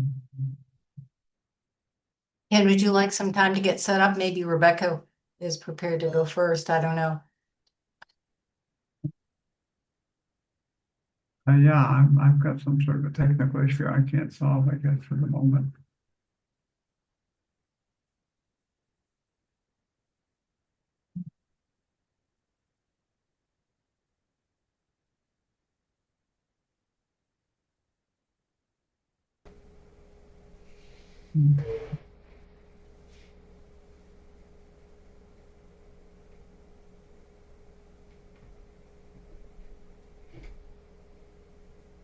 Ken, would you like some time to get set up? Maybe Rebecca is prepared to go first. I don't know. Yeah, I've got some sort of a technical issue I can't solve, I guess, for the moment.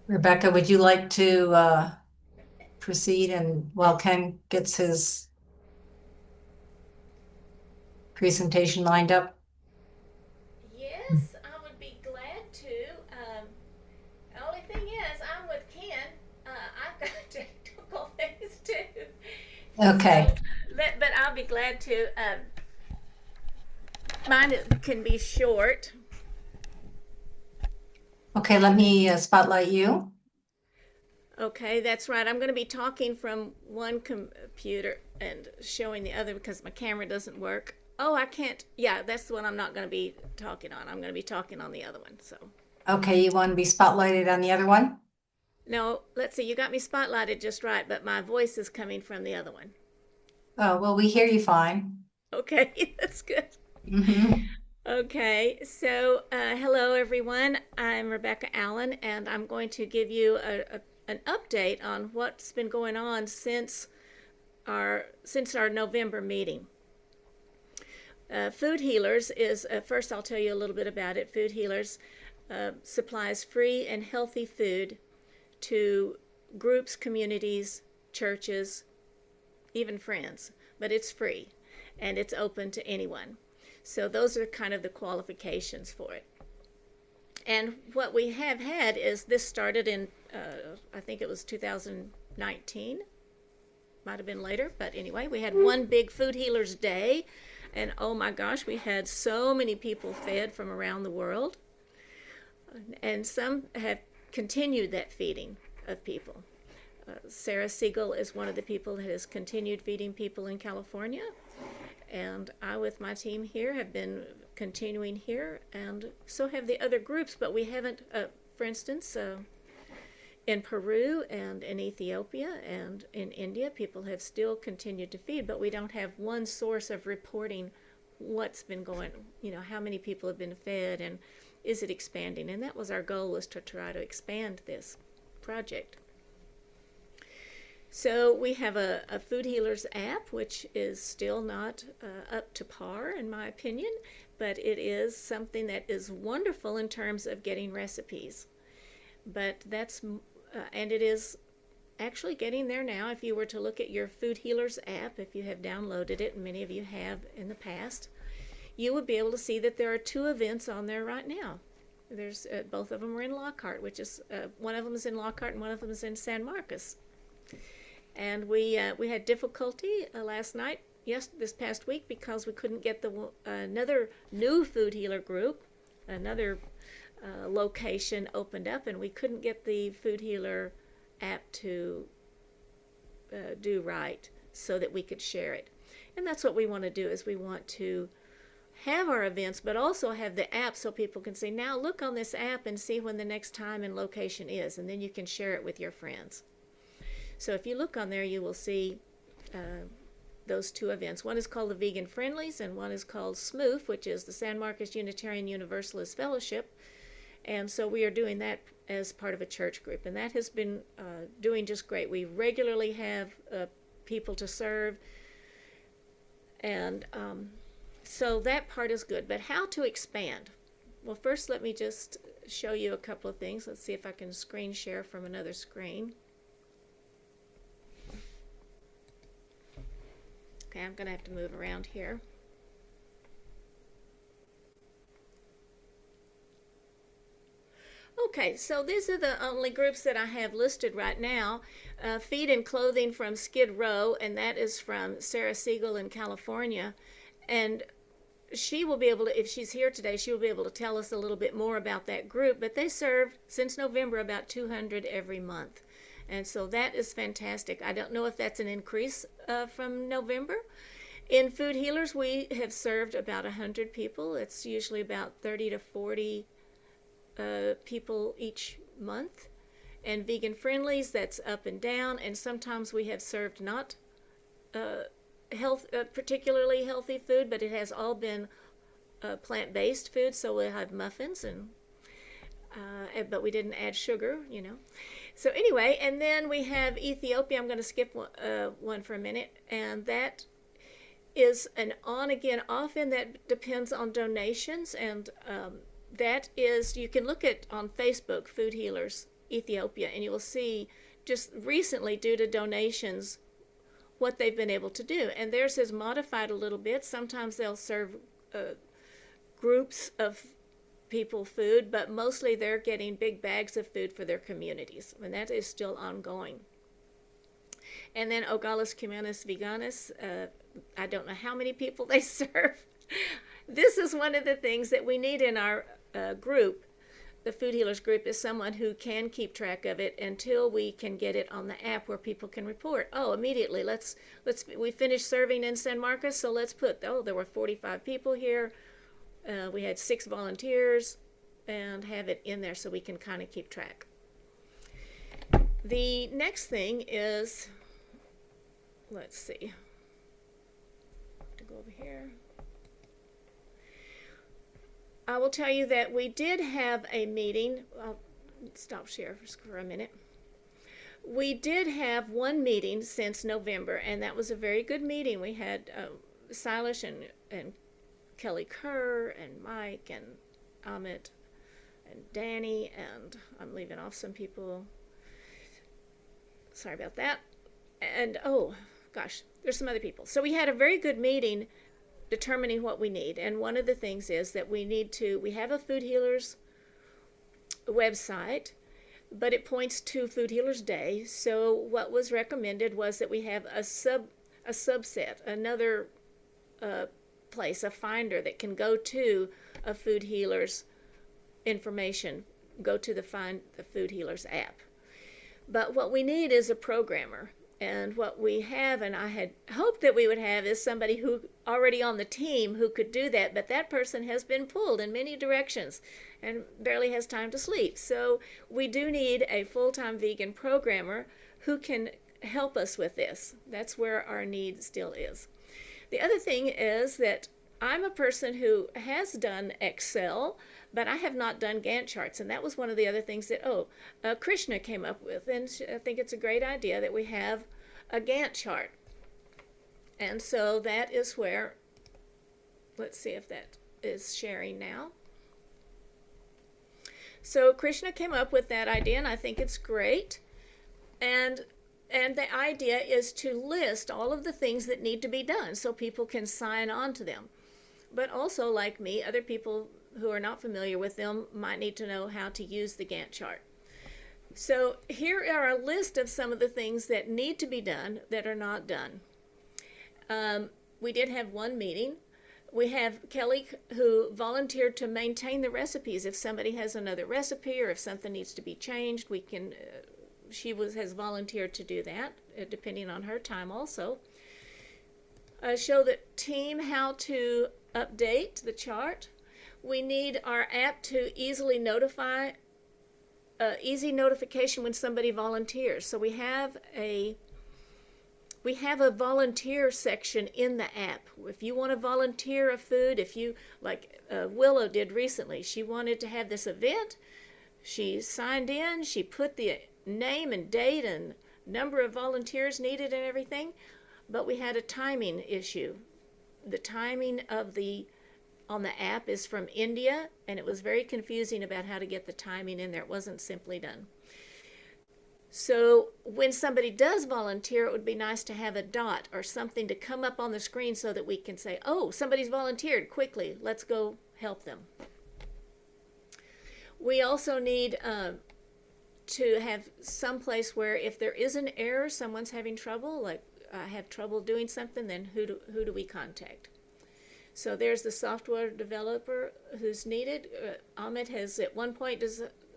Rebecca, would you like to proceed and while Ken gets his presentation lined up? Yes, I would be glad to. The only thing is, I'm with Ken. I've got technical things too. Okay. So, but I'll be glad to. Mine can be short. Okay, let me spotlight you. Okay, that's right. I'm going to be talking from one computer and showing the other because my camera doesn't work. Oh, I can't. Yeah, that's the one I'm not going to be talking on. I'm going to be talking on the other one. So. Okay, you want to be spotlighted on the other one? No, let's see. You got me spotlighted just right, but my voice is coming from the other one. Oh, well, we hear you fine. Okay, that's good. Mm-hmm. Okay, so hello everyone. I'm Rebecca Allen, and I'm going to give you an update on what's been going on since our November meeting. Food Healers is first. I'll tell you a little bit about it. Food Healers supplies free and healthy food to groups, communities, churches, even friends, but it's free and it's open to anyone. So those are kind of the qualifications for it. And what we have had is this started in, I think it was 2019, might have been later, but anyway, we had one big Food Healers Day, and oh my gosh, we had so many people fed from around the world, and some have continued that feeding of people. Sarah Siegel is one of the people that has continued feeding people in California, and I, with my team here, have been continuing here, and so have the other groups, but we haven't, for instance, in Peru and in Ethiopia and in India, people have still continued to feed, but we don't have one source of reporting what's been going, how many people have been fed and is it expanding. And that was our goal, was to try to expand this project. So we have a Food Healers app, which is still not up to par, in my opinion, but it is something that is wonderful in terms of getting recipes. But that's, and it is actually getting there now. If you were to look at your Food Healers app, if you have downloaded it, and many of you have in the past, you would be able to see that there are 2 events on there right now. There's both of them are in Lockhart, which is, one of them is in Lockhart and one of them is in San Marcos. And we had difficulty last night, this past week, because we couldn't get another new Food Healer group, another location opened up, and we couldn't get the Food Healer app to do right so that we could share it. And that's what we want to do, is we want to have our events, but also have the app so people can say, now look on this app and see when the next time and location is, and then you can share it with your friends. So if you look on there, you will see those 2 events. One is called the Vegan Friendlies, and one is called SMOOF, which is the San Marcos Unitarian Universalist Fellowship. And so we are doing that as part of a church group, and that has been doing just great. We regularly have people to serve, and so that part is good. But how to expand? Well, first let me just show you a couple of things. Let's see if I can screen share from another screen. Okay, I'm going to have to move around here. Okay, so these are the only groups that I have listed right now. Feed and Clothing from Skid Row, and that is from Sarah Siegel in California. And she will be able to, if she's here today, she will be able to tell us a little bit more about that group. But they serve, since November, about 200 every month. And so that is fantastic. I don't know if that's an increase from November. In Food Healers, we have served about 100 people. It's usually about 30 to 40 people each month. And Vegan Friendlies, that's up and down. And sometimes we have served not particularly healthy food, but it has all been plant-based food. So we'll have muffins, but we didn't add sugar, So anyway, and then we have Ethiopia. I'm going to skip one for a minute, and that is an on-again, off-in. That depends on donations, and that is, you can look at on Facebook, Food Healers Ethiopia, and you will see just recently, due to donations, what they've been able to do. And theirs has modified a little bit. Sometimes they'll serve groups of people food, but mostly they're getting big bags of food for their communities, and that is still ongoing. And then Ogalis Cumanis Veganis, I don't know how many people they serve. This is one of the things that we need in our group. The Food Healers group is someone who can keep track of it until we can get it on the app where people can report. Oh, immediately, we finished serving in San Marcos, so let's put, there were 45 people here. We had 6 volunteers, and have it in there so we can kind of keep track. The next thing is, let's see, to go over here. I will tell you that we did have a meeting. I'll stop share for a minute. We did have one meeting since November, and that was a very good meeting. We had Sailesh and Kelly Kerr and Mike and Amit and Danny, and I'm leaving off some people. sorry about that. And oh gosh, there's some other people. So we had a very good meeting determining what we need. And one of the things is that we have a Food Healers website, but it points to Food Healers Day. So what was recommended was that we have a subset, another place, a finder that can go to a Food Healers information, go to the Find the Food Healers app. But what we need is a programmer. And what we have, and I had hoped that we would have, is somebody who already on the team who could do that, but that person has been pulled in many directions and barely has time to sleep. So we do need a full-time vegan programmer who can help us with this. That's where our need still is. The other thing is that I'm a person who has done Excel, but I have not done Gantt charts, and that was one of the other things that Krishna came up with, and I think it's a great idea that we have a Gantt chart. And so that is where, let's see if that is sharing now. So Krishna came up with that idea, and I think it's great. And the idea is to list all of the things that need to be done so people can sign on to them. But also, like me, other people who are not familiar with them might need to know how to use the Gantt chart. So here are a list of some of the things that need to be done that are not done. We did have one meeting. We have Kelly, who volunteered to maintain the recipes. If somebody has another recipe or if something needs to be changed, we can. She has volunteered to do that, depending on her time also. Show the team how to update the chart. We need our app to easily notify, easy notification when somebody volunteers. So we have a volunteer section in the app. If you want to volunteer a food, if you, like Willow did recently, she wanted to have this event. She signed in, she put the name and date and number of volunteers needed and everything, but we had a timing issue. The timing on the app is from India, and it was very confusing about how to get the timing in there. It wasn't simply done. So when somebody does volunteer, it would be nice to have a dot or something to come up on the screen so that we can say, oh, somebody's volunteered, quickly, let's go help them. We also need to have some place where if there is an error, someone's having trouble, like I have trouble doing something, then who do we contact? So there's the software developer who's needed. Ahmed has at one point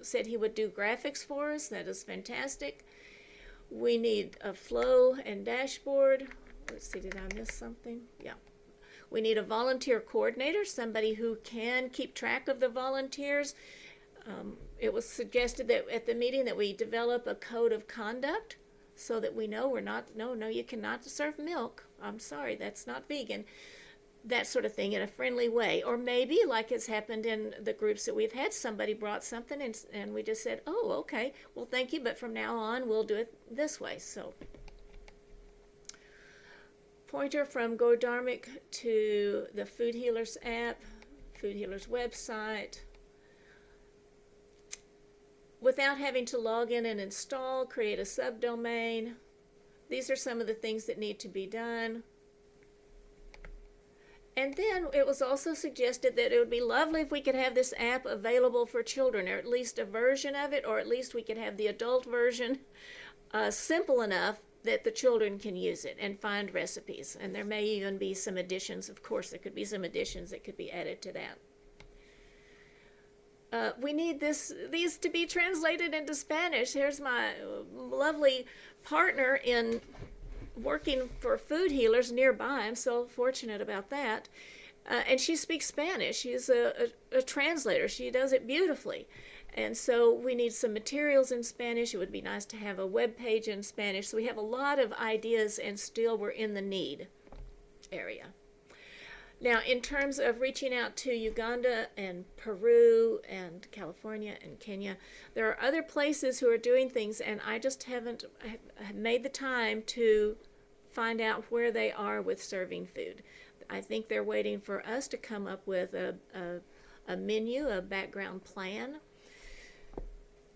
said he would do graphics for us. That is fantastic. We need a flow and dashboard. Let's see, did I miss something? Yeah. We need a volunteer coordinator, somebody who can keep track of the volunteers. It was suggested that at the meeting that we develop a code of conduct so that we know we're not, no, you cannot serve milk. I'm sorry, that's not vegan. That sort of thing in a friendly way. Or maybe, like it's happened in the groups that we've had, somebody brought something and we just said, oh, okay, well, thank you, but from now on, we'll do it this way. So, pointer from Go Dharmic to the Food Healers app, Food Healers website. Without having to log in and install, create a subdomain. These are some of the things that need to be done. And then it was also suggested that it would be lovely if we could have this app available for children, or at least a version of it, or at least we could have the adult version simple enough that the children can use it and find recipes. And there may even be some additions. Of course, there could be some additions that could be added to that. We need these to be translated into Spanish. Here's my lovely partner in working for Food Healers nearby. I'm so fortunate about that. And she speaks Spanish. She's a translator. She does it beautifully. And so we need some materials in Spanish. It would be nice to have a web page in Spanish. So we have a lot of ideas, and still we're in the need area. Now, in terms of reaching out to Uganda and Peru and California and Kenya, there are other places who are doing things, and I just haven't made the time to find out where they are with serving food. I think they're waiting for us to come up with a menu, a background plan.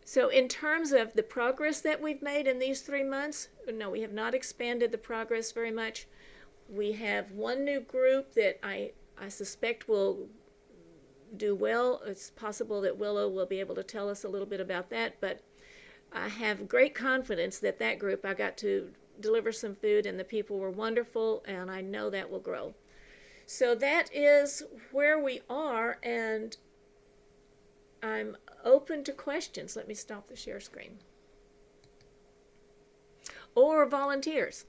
So in terms of the progress that we've made in these 3 months, no, we have not expanded the progress very much. We have one new group that I suspect will do well. It's possible that Willow will be able to tell us a little bit about that, but I have great confidence that that group, I got to deliver some food and the people were wonderful, and I know that will grow. So that is where we are, and I'm open to questions. Let me stop the share screen. Or volunteers.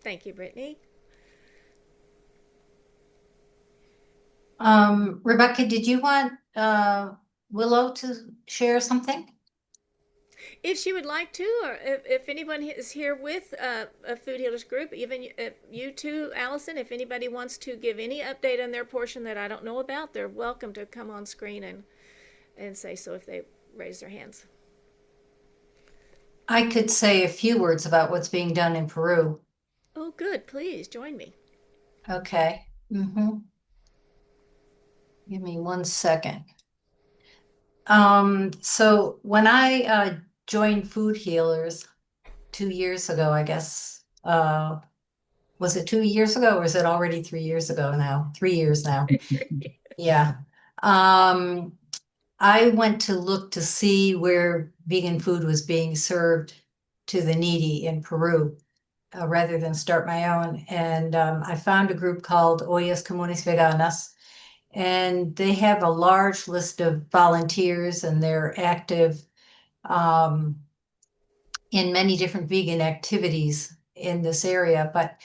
Thank you, Brittany. Rebecca, did you want Willow to share something? If she would like to, or if anyone is here with a Food Healers group, even you too, Allison, if anybody wants to give any update on their portion that I don't know about, they're welcome to come on screen and say so if they raise their hands. I could say a few words about what's being done in Peru. Oh, good. Please join me. Okay. Give me 1 second. So when I joined Food Healers 2 years ago, I guess, was it 2 years ago or is it already 3 years ago now? 3 years now. Yeah. I went to look to see where vegan food was being served to the needy in Peru, rather than start my own. And I found a group called Ollas Comunes Veganas, and they have a large list of volunteers, and they're active in many different vegan activities in this area. But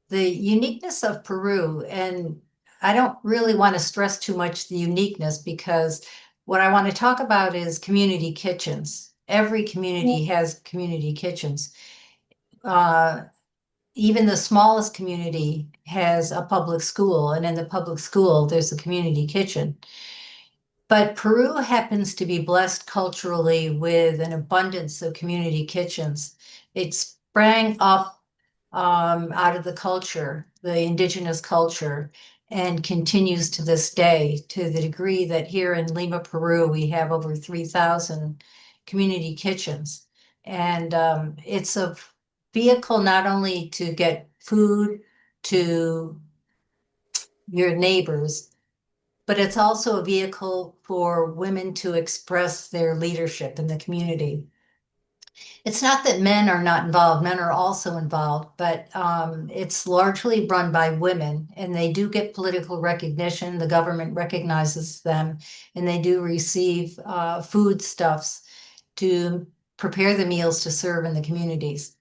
the uniqueness of Peru, and I don't really want to stress too much the uniqueness, because what I want to talk about is community kitchens. Every community has community kitchens. Even the smallest community has a public school, and in the public school, there's a community kitchen. But Peru happens to be blessed culturally with an abundance of community kitchens. It sprang up out of the culture, the indigenous culture, and continues to this day, to the degree that here in Lima, Peru, we have over 3,000 community kitchens. And it's a vehicle not only to get food to your neighbors, but it's also a vehicle for women to express their leadership in the community. It's not that men are not involved, men are also involved, but it's largely run by women, and they do get political recognition. The government recognizes them, and they do receive foodstuffs to prepare the meals to serve in the communities.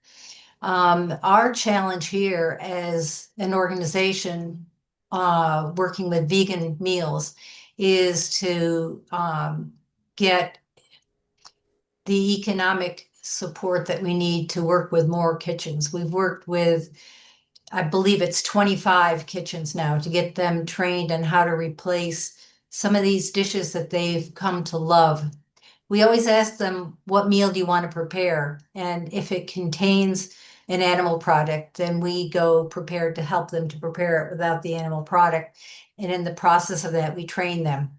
Our challenge here as an organization working with vegan meals is to get the economic support that we need to work with more kitchens. We've worked with, I believe it's 25 kitchens now, to get them trained on how to replace some of these dishes that they've come to love. We always ask them, what meal do you want to prepare? And if it contains an animal product, then we go prepared to help them to prepare it without the animal product. And in the process of that, we train them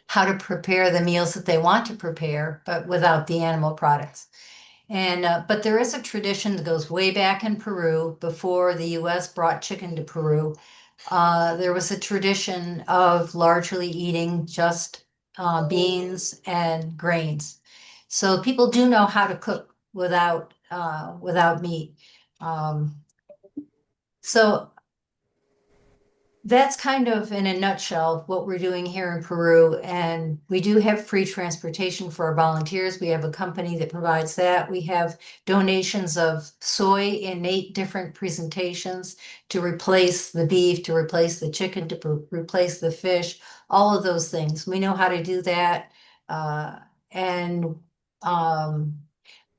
how to prepare the meals that they want to prepare, but without the animal products. And but there is a tradition that goes way back in Peru, before the US brought chicken to Peru. There was a tradition of largely eating just beans and grains. So people do know how to cook without meat. So that's kind of in a nutshell what we're doing here in Peru. And we do have free transportation for our volunteers. We have a company that provides that. We have donations of soy in 8 different presentations to replace the beef, to replace the chicken, to replace the fish, all of those things. We know how to do that.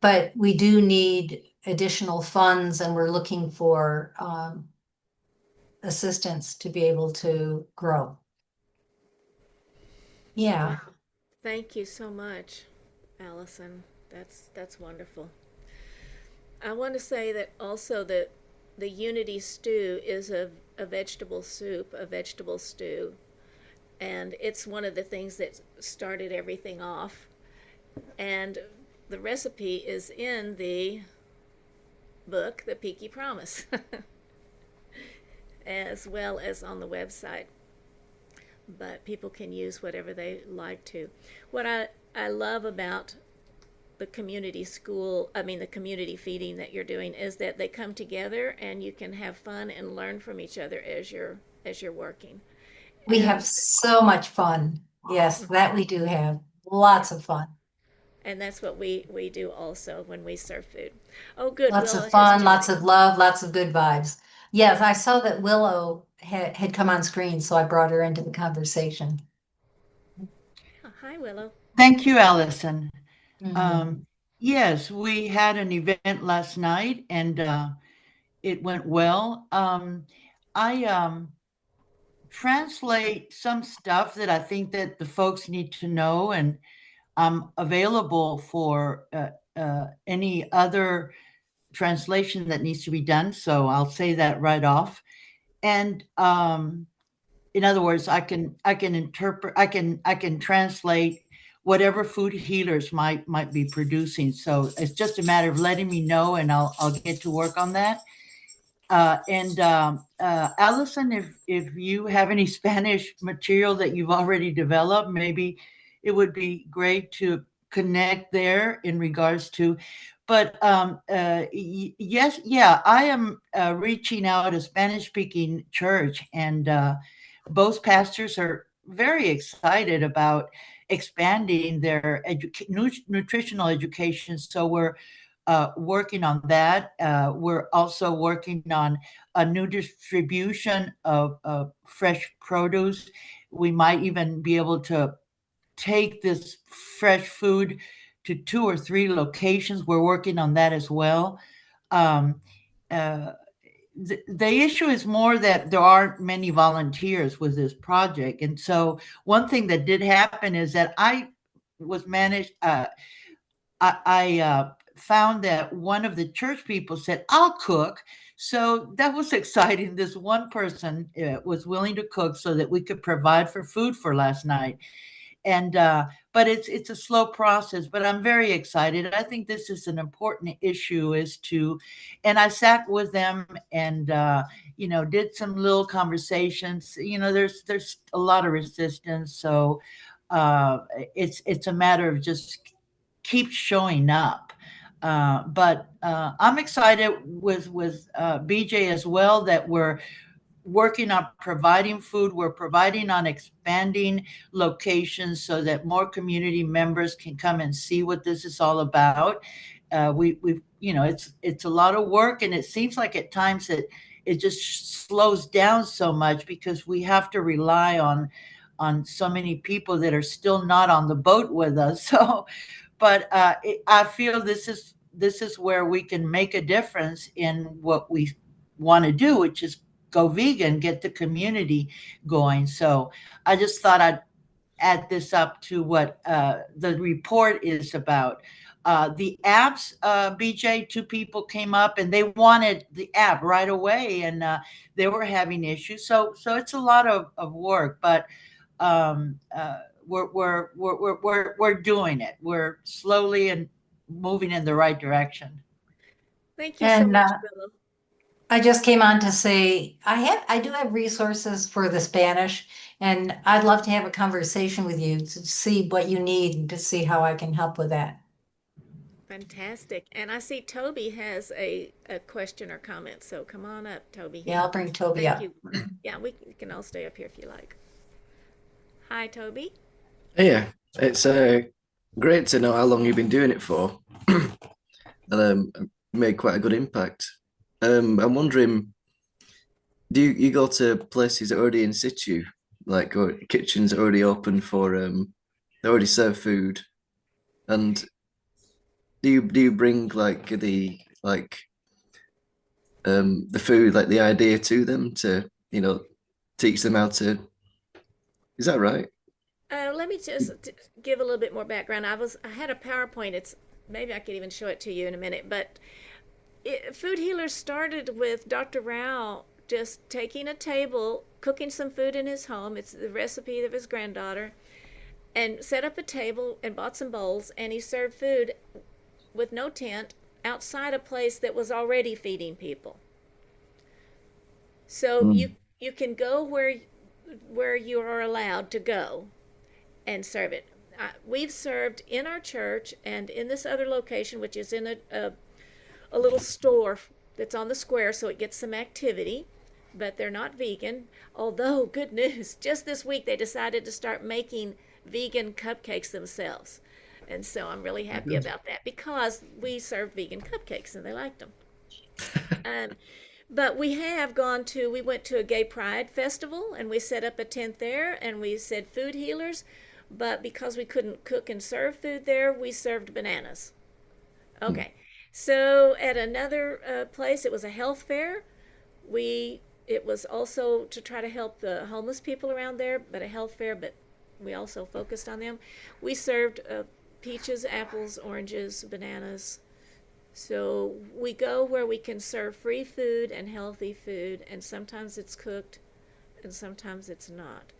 But we do need additional funds, and we're looking for assistance to be able to grow. Yeah. Thank you so much, Allison. That's wonderful. I want to say that also that the unity stew is a vegetable soup, a vegetable stew. And it's one of the things that started everything off. And the recipe is in the book, The Peaky Promise, as well as on the website. But people can use whatever they like to. What I love about the community school, the community feeding that you're doing, is that they come together and you can have fun and learn from each other as you're working. We have so much fun. Yes, that we do have. Lots of fun. And that's what we do also when we serve food. Oh, good. Lots Willow of fun, has lots joined. of love, lots of good vibes. Yes, I saw that Willow had come on screen, so I brought her into the conversation. Oh, hi, Willow. Thank you, Allison. Mhm. Yes, we had an event last night and it went well. I translate some stuff that I think that the folks need to know, and I'm available for any other translation that needs to be done. So I'll say that right off. And in other words, I can interpret, I can translate whatever food healers might be producing. So it's just a matter of letting me know, and I'll get to work on that. Allison, if you have any Spanish material that you've already developed, maybe it would be great to connect there in regards to. But yes, yeah, I am reaching out a Spanish-speaking church, and both pastors are very excited about expanding their nutritional education. So we're working on that. We're also working on a new distribution of fresh produce. We might even be able to take this fresh food to 2 or 3 locations. We're working on that as well. Um, uh, the issue is more that there aren't many volunteers with this project. And so one thing that did happen is that I was managed, I found that one of the church people said, I'll cook. So that was exciting. This one person was willing to cook so that we could provide for food for last night. And but it's a slow process, but I'm very excited. I think this is an important issue, is to, and I sat with them and did some little conversations. There's a lot of resistance, so it's a matter of just keep showing up. But I'm excited with BJ as well, that we're working on providing food. We're providing on expanding locations so that more community members can come and see what this is all about. We've it's a lot of work, and it seems like at times that it just slows down so much because we have to rely on so many people that are still not on the boat with us. So, but I feel this is where we can make a difference in what we want to do, which is go vegan, get the community going. So I just thought I'd add this up to what the report is about. The apps, BJ, 2 people came up and they wanted the app right away, and they were having issues. So it's a lot of work, but we're doing it. We're slowly and moving in the right direction. Thank you so And much, Willow. I just came on to say I do have resources for the Spanish, and I'd love to have a conversation with you to see what you need and to see how I can help with that. Fantastic. And I see Toby has a question or comment, so come on up, Toby. Yeah, I'll bring Toby Thank up. you. Yeah, we can all stay up here if you like. Hi, Toby. Yeah, it's great to know how long you've been doing it for, and made quite a good impact. I'm wondering, do you go to places that are already in situ, like, or kitchens already open for they already serve food, and do you bring the food, like the idea, to them to teach them how to? Is that right? Let me just give a little bit more background. I had a PowerPoint. Maybe I could even show it to you in a minute, but Food Healers started with Dr. Rao just taking a table, cooking some food in his home. It's the recipe of his granddaughter, and set up a table and bought some bowls, and he served food with no tent outside a place that was already feeding people. So you can go where you are allowed to go and serve it. We've served in our church and in this other location, which is in a little store that's on the square, so it gets some activity, but they're not vegan. Although, good news, just this week they decided to start making vegan cupcakes themselves. And so I'm really happy about that because we served vegan cupcakes and they liked them. But we went to a gay pride festival and we set up a tent there and we said Food Healers. But because we couldn't cook and serve food there, we served bananas. Okay. So at another place, it was a health fair. It was also to try to help the homeless people around there, but a health fair, but we also focused on them. We served peaches, apples, oranges, bananas. So we go where we can serve free food and healthy food, and sometimes it's cooked and sometimes it's not.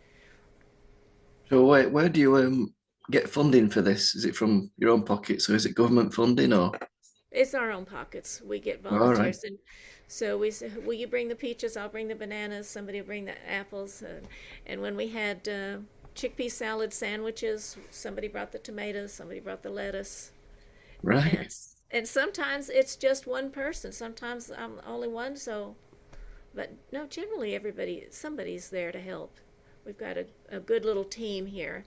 So where do you get funding for this? Is it from your own pockets or is it government funding or? It's our own pockets. We get volunteers, and so we say, "Will you bring the peaches? I'll bring the bananas. Somebody will bring the apples." And when we had chickpea salad sandwiches, somebody brought the tomatoes, somebody brought the lettuce. Right. And sometimes it's just one person. Sometimes I'm only one. But no, generally somebody's there to help. We've got a good little team here.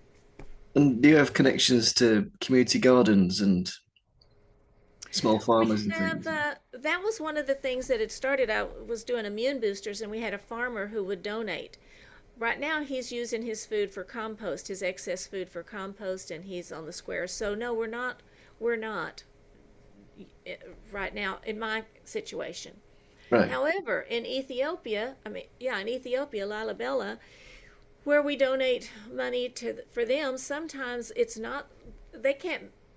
And do you have connections to community gardens and small farmers and things? That was one of the things that had started. I was doing immune boosters, and we had a farmer who would donate. Right now, he's using his food for compost, his excess food for compost, and he's on the square. So no, we're not right now in my situation. Right. However, in Ethiopia, Lalibela, where we donate money for them, sometimes it's not, they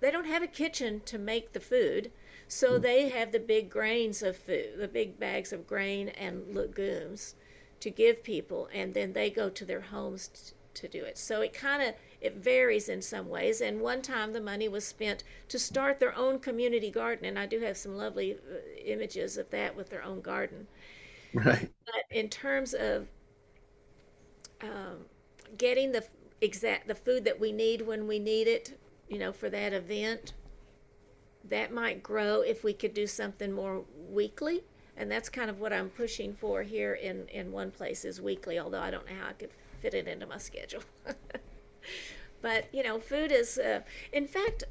don't have a kitchen to make the food, so they have the big grains of food, the big bags of grain and legumes to give people, and then they go to their homes to do it. So it varies in some ways. And one time the money was spent to start their own community garden, and I do have some lovely images of that with their own garden. Right. But in terms of getting the food that we need when we need it, for that event, that might grow if we could do something more weekly. And that's kind of what I'm pushing for here in one place is weekly, although I don't know how I could fit it into my schedule. But, food is, in fact,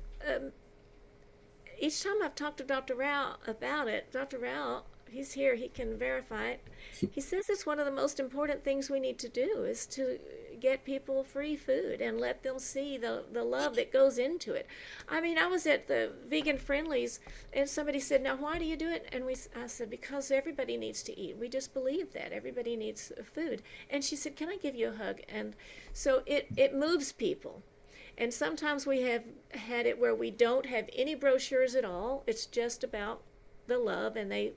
each time I've talked to Dr. Rao about it, Dr. Rao, he's here, he can verify it. He says it's one of the most important things we need to do is to get people free food and let them see the love that goes into it. I mean, I was at the Vegan Friendlies and somebody said, "Now, why do you do it?" And I said, "Because everybody needs to eat. We just believe that. Everybody needs food." And she said, "Can I give you a hug?" And so it moves people. And sometimes we have had it where we don't have any brochures at all. It's just about the love and they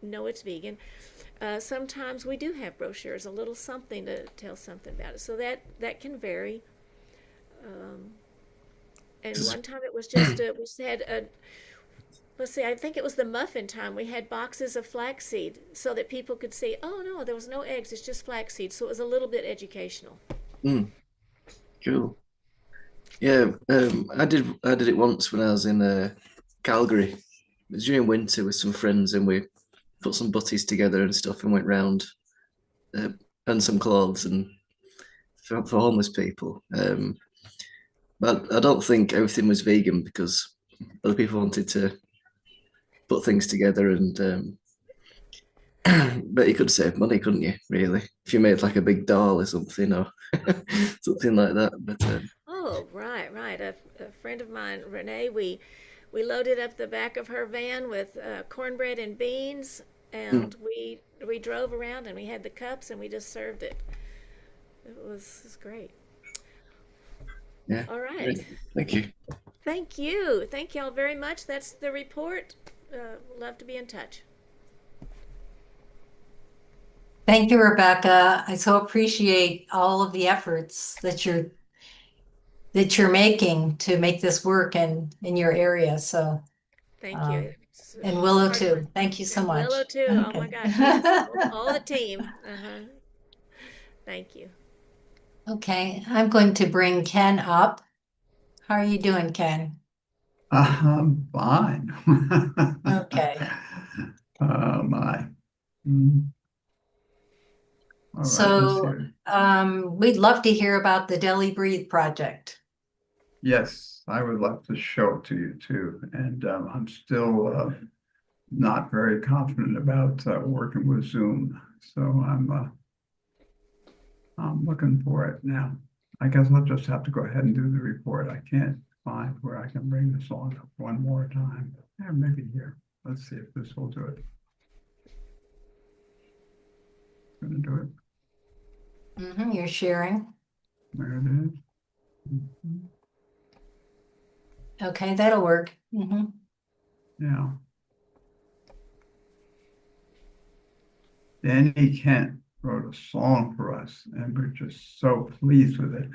know it's vegan. Sometimes we do have brochures, a little something to tell something about it. So that can vary. And one time it was just we had let's see, I think it was the muffin time. We had boxes of flaxseed so that people could see, oh no, there was no eggs, it's just flaxseed. So it was a little bit educational. Cool. Yeah, I did it once when I was in Calgary. It was during winter with some friends, and we put some butties together and stuff, and went round and some clothes and for homeless people. But I don't think everything was vegan because other people wanted to put things together, and but you could save money, couldn't you? Really, if you made like a big doll or something, or something like that. But oh, right. A friend of mine, Renee, we loaded up the back of her van with cornbread and beans, and we drove around and we had the cups and we just served it. It was great. Yeah. All right. Great. Thank you. Thank you. Thank y'all very much. That's the report. love to be in touch. Thank you, Rebecca. I so appreciate all of the efforts that you're making to make this work in your area. So Thank you. and Willow Hard too. work. Thank you so And much. Willow too. Oh my Okay. gosh, yes. All the team. Thank you. Okay, I'm going to bring Ken up. How are you doing, Ken? I'm fine. Okay. My. All right, let's So hear. we'd love to hear about the Delhi Breathe project. Yes, I would love to show it to you too. And I'm still not very confident about working with Zoom. So I'm looking for it now. I guess I'll just have to go ahead and do the report. I can't find where I can bring this on up one more time. Yeah, maybe here. Let's see if this will do it. Gonna do it. You're sharing. There it is. Okay, that'll work. Yeah. Danny Kent wrote a song for us, and we're just so pleased with it.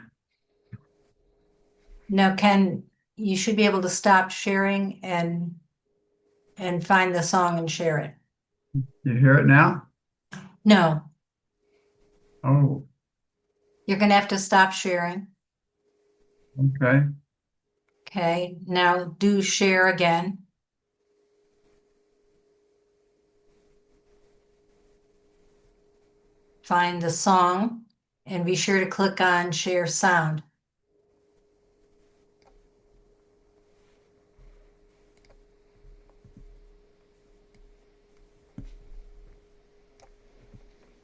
Now, Ken, you should be able to stop sharing and find the song and share it. You hear it now? No, Oh, you're going to have to stop sharing. okay. Okay, now do share again. Find the song and be sure to click on share sound.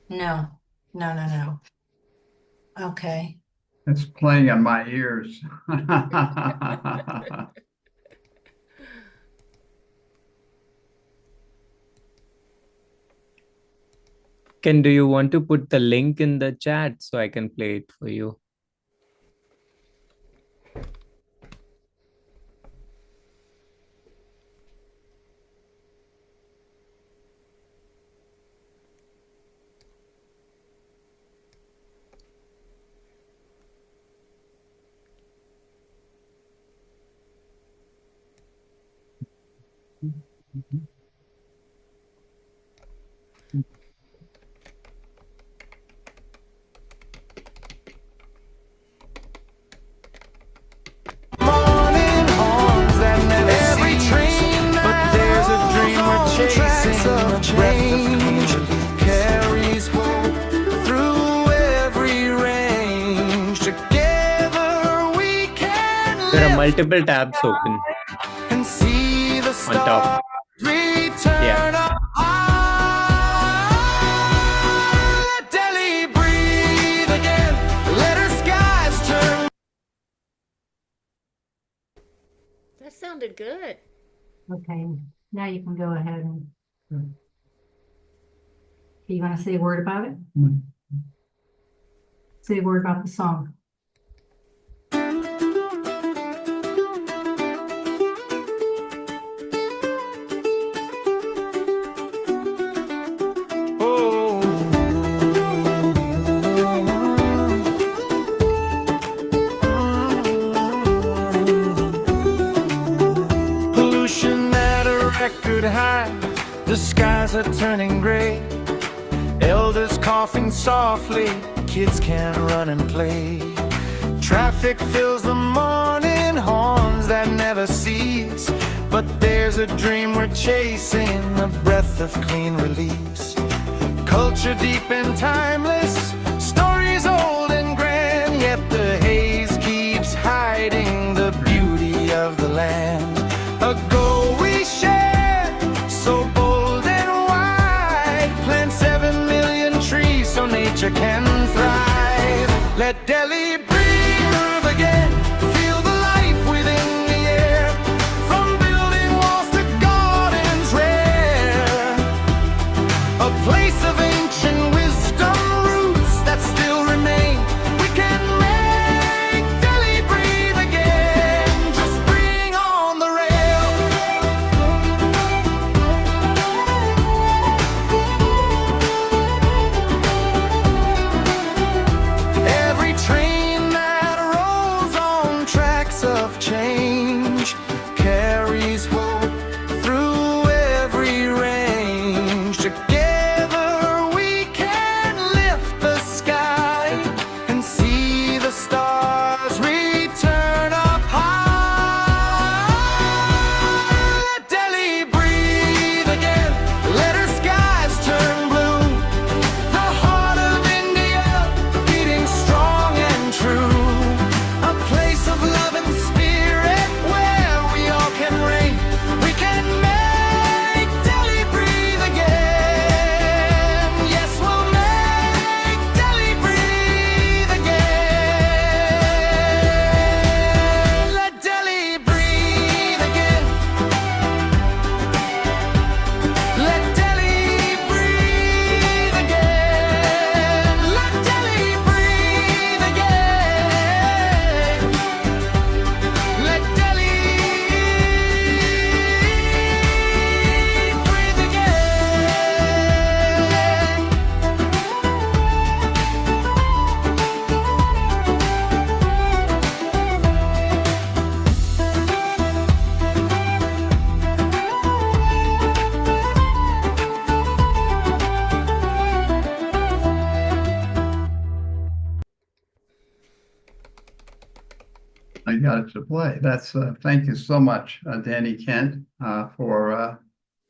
No. Okay. It's playing in my ears. Ken, do you want to put the link in the chat so I can play it for you? There are multiple tabs open on top. Yeah. That sounded good. Okay, now you can go ahead and. Do you want to say a word about it? Say a word about the song. Pollution at a record high, the skies are turning gray. Elders coughing softly, kids can't run and play. Traffic fills the morning, horns that never cease. But there's a dream we're chasing, a breath of clean release. Culture deep and timeless, stories old and grand, yet the haze keeps hiding the beauty of the land. A goal we share, so bold and wide. Plant 7 million trees so nature can thrive. Let Delhi breathe again, feel the life within the air. From building walls to gardens rare, a place of ancient wisdom, roots that still remain. We can make Delhi breathe again. Just bring on the rail. I got it to play. That's thank you so much, Danny Kent, for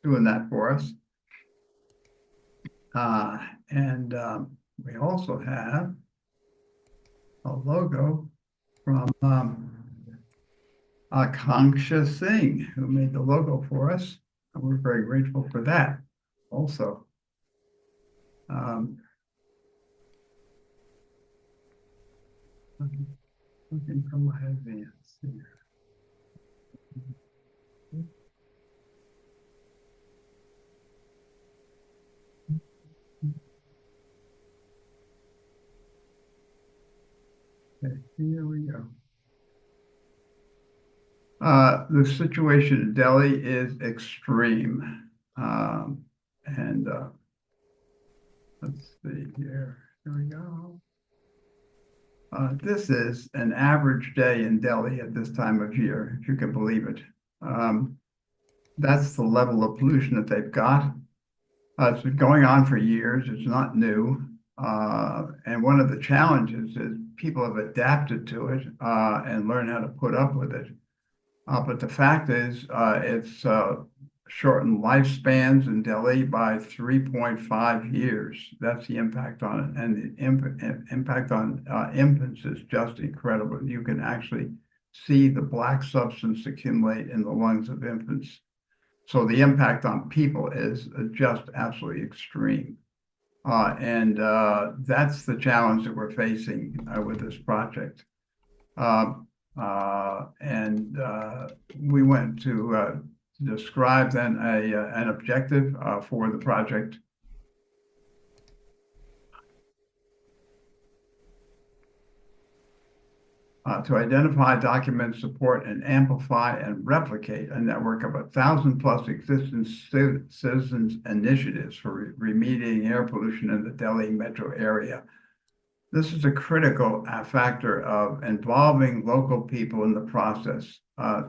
doing that for us. And we also have a logo from Akanksha Singh, who made the logo for us. And we're very grateful for that also. Looking for my advance here. Okay, here we go. The situation in Delhi is extreme. And let's see here. Here we go. This is an average day in Delhi at this time of year, if you can believe it. That's the level of pollution that they've got. It's been going on for years. It's not new. And one of the challenges is people have adapted to it and learned how to put up with it. But the fact is, it's shortened lifespans in Delhi by 3.5 years. That's the impact on it. And the impact on infants is just incredible. You can actually see the black substance accumulate in the lungs of infants. So the impact on people is just absolutely extreme. And that's the challenge that we're facing with this project. We went to describe then an objective for the project. To identify, document, support, and amplify and replicate a network of 1,000+ existing citizens initiatives for remediating air pollution in the Delhi metro area. This is a critical factor of involving local people in the process.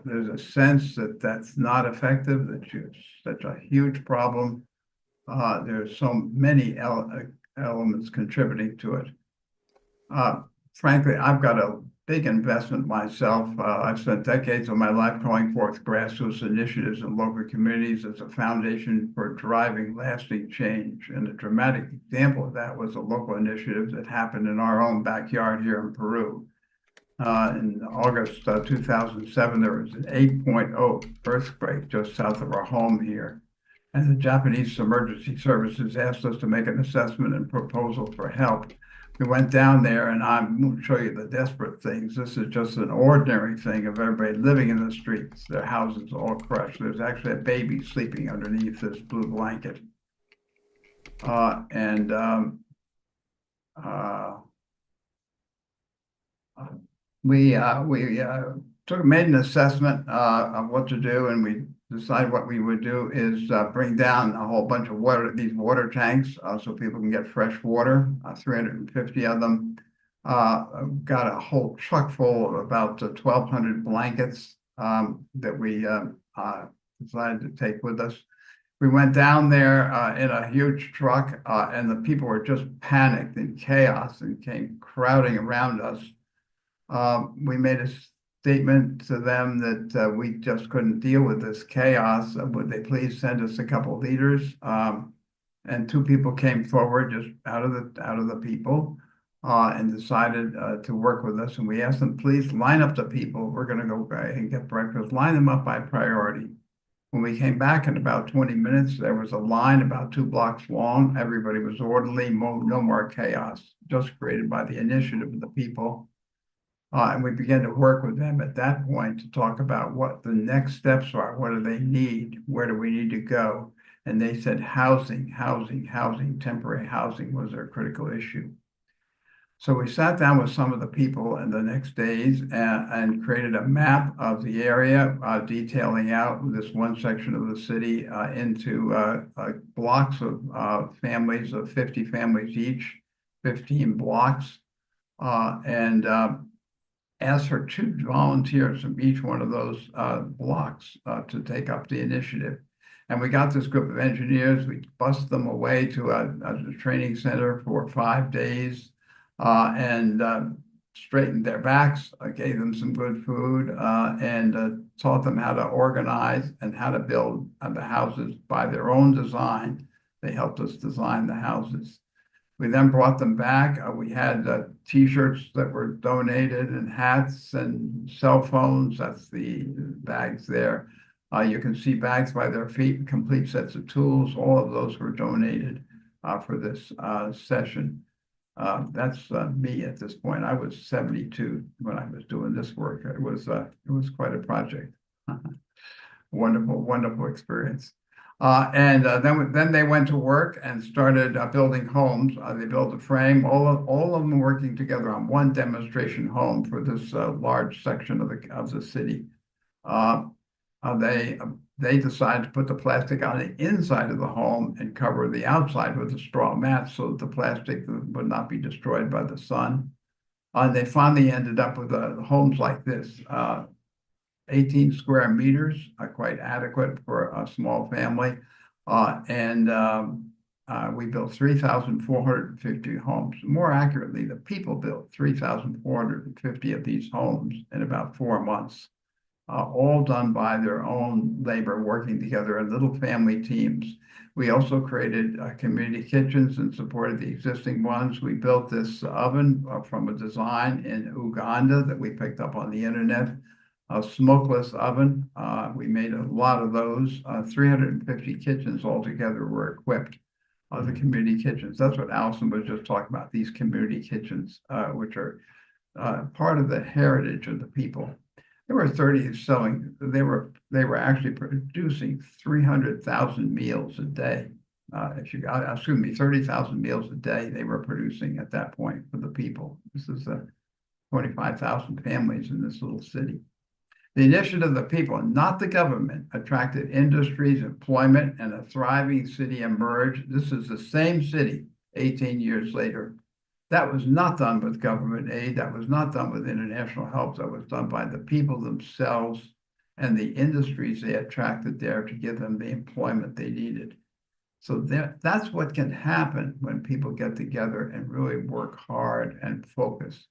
There's a sense that that's not effective, that it's such a huge problem. There's so many elements contributing to it. Frankly, I've got a big investment myself. I've spent decades of my life calling forth grassroots initiatives in local communities as a foundation for driving lasting change. And a dramatic example of that was a local initiative that happened in our own backyard here in Peru. In August 2007, there was an 8.0 earthquake just south of our home here. And the Japanese emergency services asked us to make an assessment and proposal for help. We went down there, and I won't show you the desperate things. This is just an ordinary thing of everybody living in the streets, their houses all crushed. There's actually a baby sleeping underneath this blue blanket. We made an assessment of what to do, and we decided what we would do is bring down a whole bunch of water, these water tanks, so people can get fresh water, 350 of them. Got a whole truck full of about 1,200 blankets that we decided to take with us. We went down there in a huge truck, and the people were just panicked and chaos and came crowding around us. We made a statement to them that we just couldn't deal with this chaos. Would they please send us a couple of leaders? And two people came forward just out of the people and decided to work with us. And we asked them, please line up the people. We're going to go and get breakfast. Line them up by priority. When we came back in about 20 minutes, there was a line about 2 blocks long. Everybody was orderly, no more chaos, just created by the initiative of the people. And we began to work with them at that point to talk about what the next steps are. What do they need? Where do we need to go? And they said housing, temporary housing was their critical issue. So we sat down with some of the people in the next days and created a map of the area, detailing out this one section of the city into blocks of families, of 50 families each, 15 blocks, and asked for 2 volunteers from each one of those blocks to take up the initiative. And we got this group of engineers. We bused them away to a training center for 5 days and straightened their backs, gave them some good food, and taught them how to organize and how to build the houses by their own design. They helped us design the houses. We then brought them back. We had T-shirts that were donated and hats and cell phones. That's the bags there. You can see bags by their feet, complete sets of tools. All of those were donated for this session. That's me at this point. I was 72 when I was doing this work. It was quite a project. Wonderful, wonderful experience. Then they went to work and started building homes. They built a frame. All of them working together on one demonstration home for this large section of the city. They decided to put the plastic on the inside of the home and cover the outside with a straw mat so that the plastic would not be destroyed by the sun. They finally ended up with homes like this, 18 square meters, quite adequate for a small family. We built 3,450 homes. More accurately, the people built 3,450 of these homes in about 4 months. All done by their own labor, working together in little family teams. We also created community kitchens and supported the existing ones. We built this oven from a design in Uganda that we picked up on the internet, a smokeless oven. We made a lot of those. 350 kitchens altogether were equipped, the community kitchens. That's what Allison was just talking about, these community kitchens, which are part of the heritage of the people. There were 30 selling. They were actually producing 300,000 meals a day. 30,000 meals a day they were producing at that point for the people. This is 25,000 families in this little city. The initiative of the people, not the government, attracted industries, employment, and a thriving city emerged. This is the same city 18 years later. That was not done with government aid. That was not done with international help. That was done by the people themselves and the industries they attracted there to give them the employment they needed. So that's what can happen when people get together and really work hard and focus.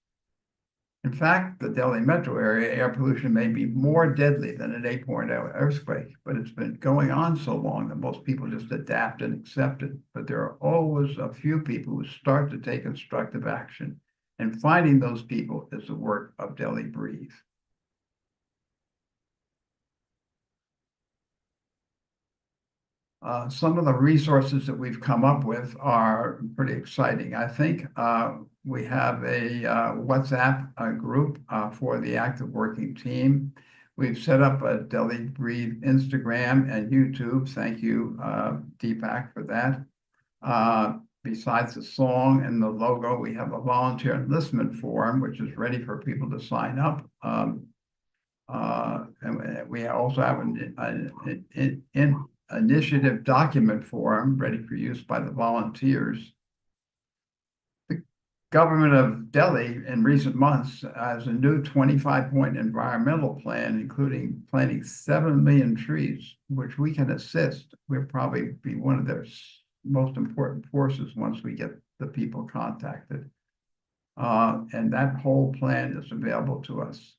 In fact, the Delhi metro area air pollution may be more deadly than an 8.0 earthquake, but it's been going on so long that most people just adapt and accept it. But there are always a few people who start to take constructive action, and finding those people is the work of Delhi Breathe. Some of the resources that we've come up with are pretty exciting. I think we have a WhatsApp group for the active working team. We've set up a Delhi Breathe Instagram and YouTube. Thank you, Deepak, for that. Besides the song and the logo, we have a volunteer enlistment form, which is ready for people to sign up. And we also have an initiative document form ready for use by the volunteers. The government of Delhi in recent months has a new 25-point environmental plan, including planting 7 million trees, which we can assist. We'll probably be one of their most important forces once we get the people contacted. And that whole plan is available to us.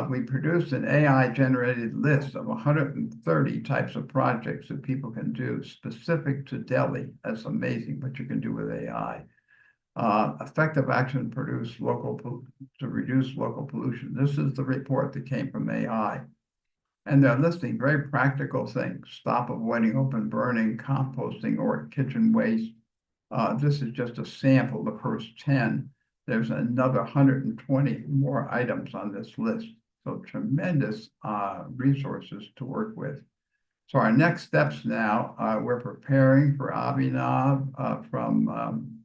We produced an AI-generated list of 130 types of projects that people can do specific to Delhi. That's amazing what you can do with AI. Effective action to reduce local pollution. This is the report that came from AI. And they're listing very practical things: stop avoiding open burning, composting, or kitchen waste. This is just a sample, the first 10. There's another 120 more items on this list. So tremendous resources to work with. So our next steps now, we're preparing for Abhinav from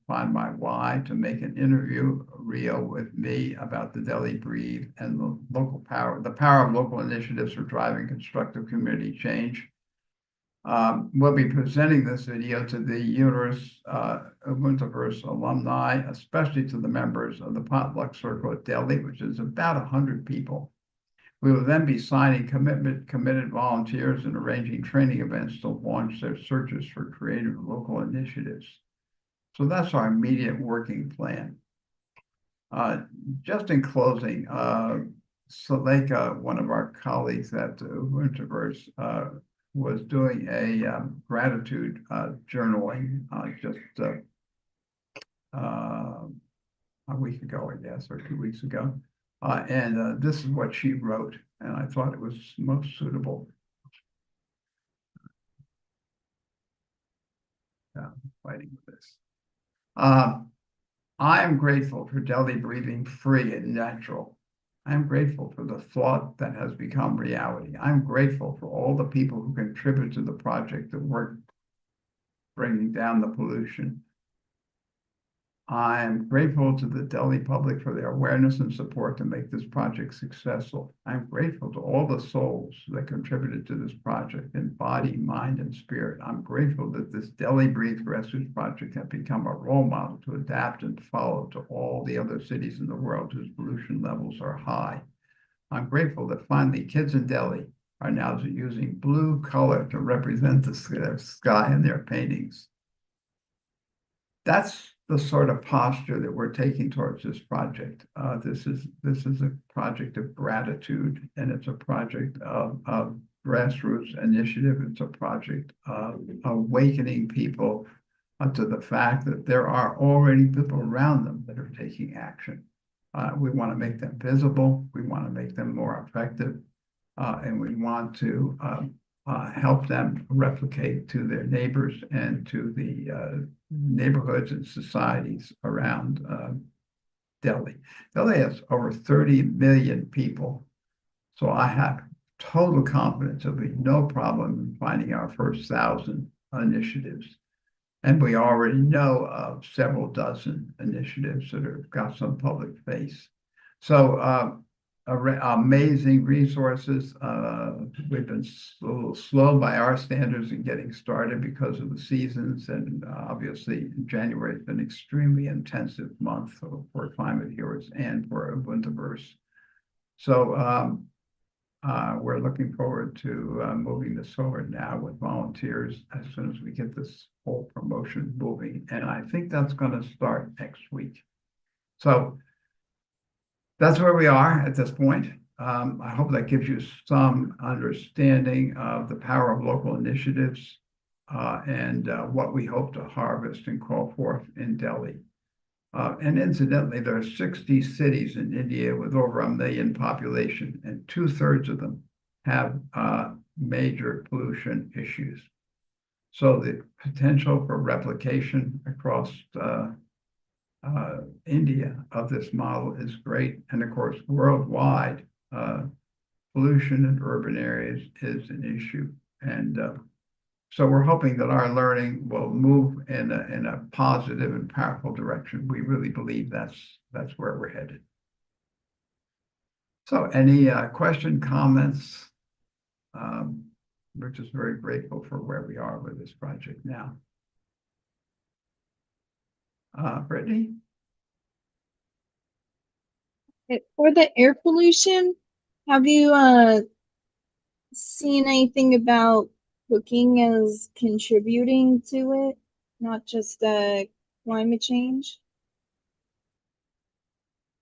Find My Why to make an interview reel with me about the Delhi Breathe and the power of local initiatives for driving constructive community change. We'll be presenting this video to the Ubuntuverse alumni, especially to the members of the Potluck Circle at Delhi, which is about 100 people. We will then be signing committed volunteers and arranging training events to launch their searches for creative local initiatives. So that's our immediate working plan. Just in closing, Suleika, one of our colleagues at Winterverse, was doing a gratitude journaling just a week ago, I guess, or 2 weeks ago. And this is what she wrote, and I thought it was most suitable. Fighting with this. I am grateful for Delhi breathing free and natural. I am grateful for the thought that has become reality. I'm grateful for all the people who contribute to the project that work bringing down the pollution. I'm grateful to the Delhi public for their awareness and support to make this project successful. I'm grateful to all the souls that contributed to this project in body, mind, and spirit. I'm grateful that this Delhi Breathe Rescue project has become a role model to adapt and follow to all the other cities in the world whose pollution levels are high. I'm grateful that finally kids in Delhi are now using blue color to represent the sky in their paintings. That's the sort of posture that we're taking towards this project. This is a project of gratitude, and it's a project of grassroots initiative. It's a project of awakening people to the fact that there are already people around them that are taking action. We want to make them visible. We want to make them more effective, and we want to help them replicate to their neighbors and to the neighborhoods and societies around Delhi. Delhi has over 30 million people, so I have total confidence there'll be no problem in finding our first 1,000 initiatives. And we already know of several dozen initiatives that have got some public face. So amazing resources. We've been a little slow by our standards in getting started because of the seasons, and obviously January has been an extremely intensive month for Climate Heroes and for Ubuntuverse. So we're looking forward to moving this forward now with volunteers as soon as we get this whole promotion moving, and I think that's going to start next week. So that's where we are at this point. I hope that gives you some understanding of the power of local initiatives and what we hope to harvest and call forth in Delhi. And incidentally, there are 60 cities in India with over 1 million population, and 2/3 of them have major pollution issues. So the potential for replication across India of this model is great. And of course, worldwide, pollution in urban areas is an issue. And so we're hoping that our learning will move in a positive and powerful direction. We really believe that's where we're headed. So any question, comments? We're just very grateful for where we are with this project now. Brittany? For the air pollution, have you seen anything about cooking as contributing to it, not just climate change?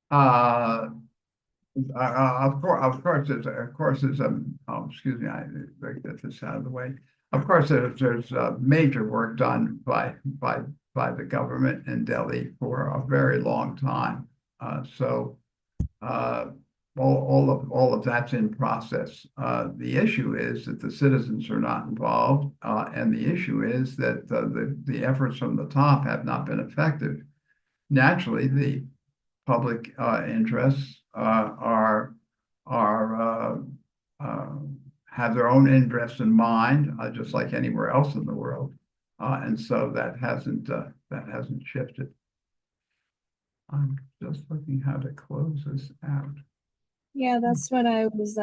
Of course, there's excuse me, I get this out of the way. Of course, there's major work done by the government in Delhi for a very long time. So all of that's in process. The issue is that the citizens are not involved, and the issue is that the efforts from the top have not been effective. Naturally, the public interests have their own interests in mind, just like anywhere else in the world, and so that hasn't shifted. I'm just looking how to close this out. Yeah, that's what I was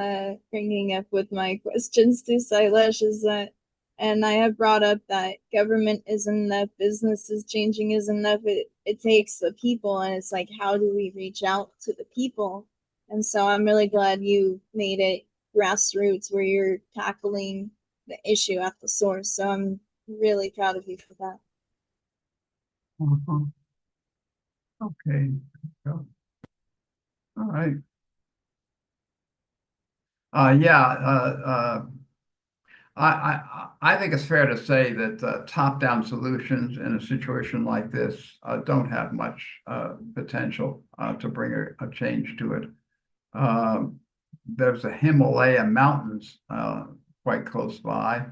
bringing up with my questions to Sailesh, is that, and I have brought up that government isn't enough, business is changing isn't enough. It takes the people, and it's like, how do we reach out to the people? And so I'm really glad you made it grassroots, where you're tackling the issue at the source. So I'm really proud of you for that. Okay. All right. Yeah. I think it's fair to say that top-down solutions in a situation like this don't have much potential to bring a change to it. There's the Himalaya mountains quite close by,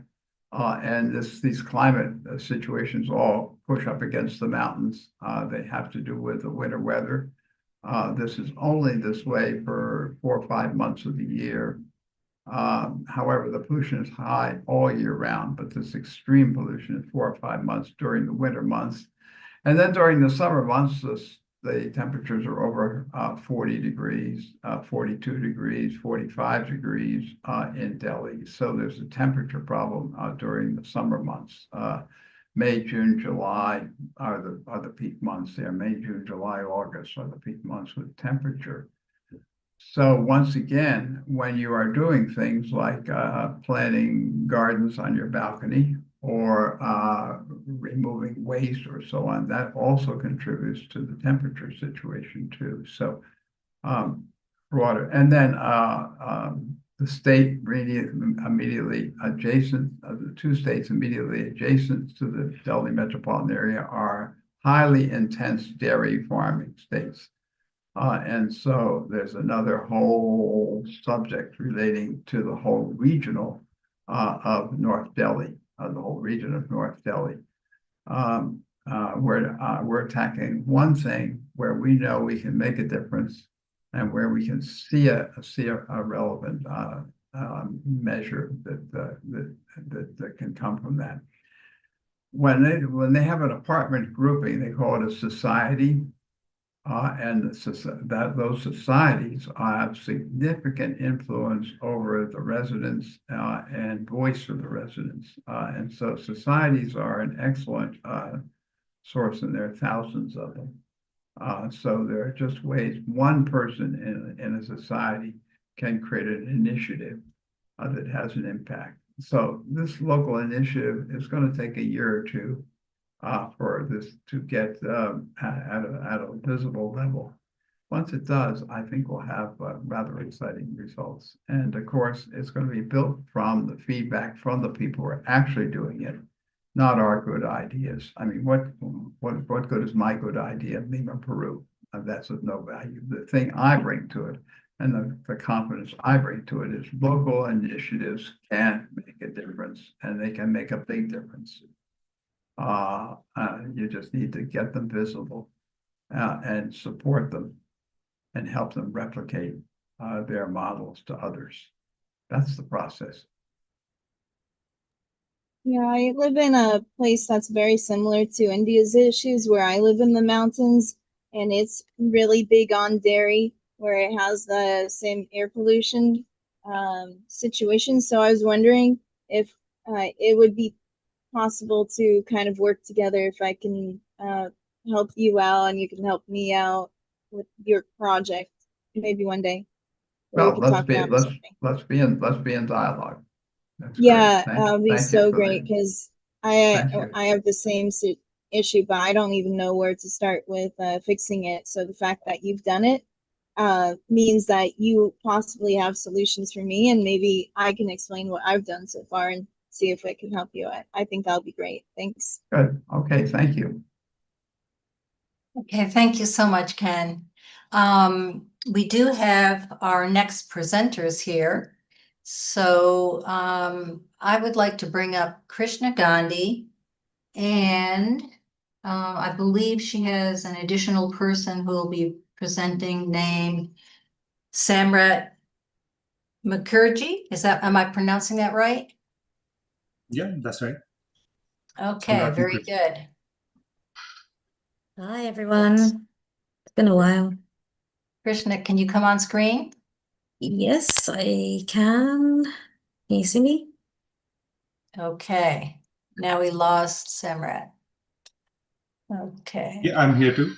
and these climate situations all push up against the mountains. They have to do with the winter weather. This is only this way for 4 or 5 months of the year. However, the pollution is high all year round, but this extreme pollution is 4 or 5 months during the winter months. And then during the summer months, the temperatures are over 40 degrees, 42 degrees, 45 degrees in Delhi. So there's a temperature problem during the summer months. May, June, July are the peak months there. May, June, July, August are the peak months with temperature. So once again, when you are doing things like planting gardens on your balcony or removing waste or so on, that also contributes to the temperature situation too. So broader. And then the state immediately adjacent, the 2 states immediately adjacent to the Delhi metropolitan area are highly intense dairy farming states. And so there's another whole subject relating to the whole regional of North Delhi, the whole region of North Delhi. We're attacking one thing where we know we can make a difference and where we can see a relevant measure that can come from that. When they have an apartment grouping, they call it a society. And those societies have significant influence over the residents and voice of the residents. And so societies are an excellent source, and there are thousands of them. So there are just ways one person in a society can create an initiative that has an impact. So this local initiative is going to take a year or two for this to get at a visible level. Once it does, I think we'll have rather exciting results. And of course, it's going to be built from the feedback from the people who are actually doing it, not our good ideas. I mean, what good is my good idea of Lima, Peru? That's of no value. The thing I bring to it and the confidence I bring to it is local initiatives can make a difference, and they can make a big difference. You just need to get them visible and support them and help them replicate their models to others. That's the process. Yeah, I live in a place that's very similar to India's issues, where I live in the mountains, and it's really big on dairy, where it has the same air pollution situation. So I was wondering if it would be possible to kind of work together, if I can help you out and you can help me out with your project maybe one day. Well, let's be in dialogue. That's yeah, great. that'll be so great, that. because I have the same issue, but I don't even know where to start with fixing it. So the fact that you've done it means that you possibly have solutions for me, and maybe I can explain what I've done so far and see if I can help you. I think that'll be great. Thanks. Good. Okay, thank you. Okay, thank you so much, Ken. We do have our next presenters here. So I would like to bring up Krishna Gandhi, and I believe she has an additional person who will be presenting named Samrat Mukherjee. Am I pronouncing that right? Yeah, that's right. Okay, very good. Hi, everyone. It's been a while. Krishna, can you come on screen? Yes, I can. Can you see me? Okay. Now we lost Samrat. Okay. Yeah, I'm here too.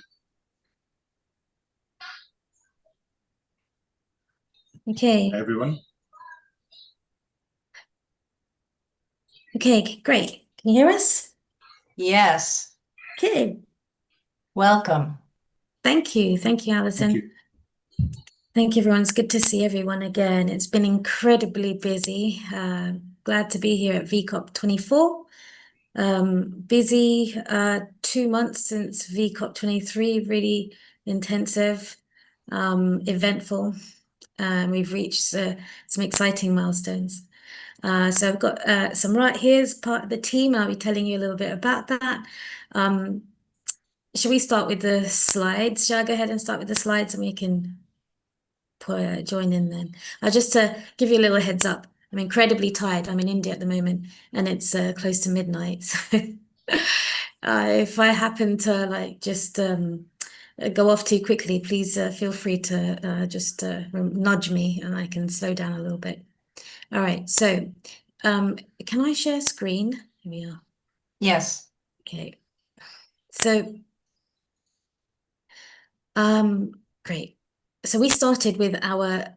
Okay. Hi, everyone. Okay, great. Can you hear us? Yes. Okay. Welcome. Thank you. Thank you, Alison. Thank you. Thank you, everyone. It's good to see everyone again. It's been incredibly busy. Glad to be here at VCOP 24. Busy 2 months since VCOP 23, really intensive, eventful. We've reached some exciting milestones. So I've got Samrat here as part of the team. I'll be telling you a little bit about that. Should we start with the slides? Shall I go ahead and start with the slides and we can join in then? Just to give you a little heads up, I'm incredibly tired. I'm in India at the moment and it's close to midnight. So if I happen to just go off too quickly, please feel free to just nudge me and I can slow down a little bit. All right, so can I share screen? Here we are. Yes. Okay. So great. So we started with our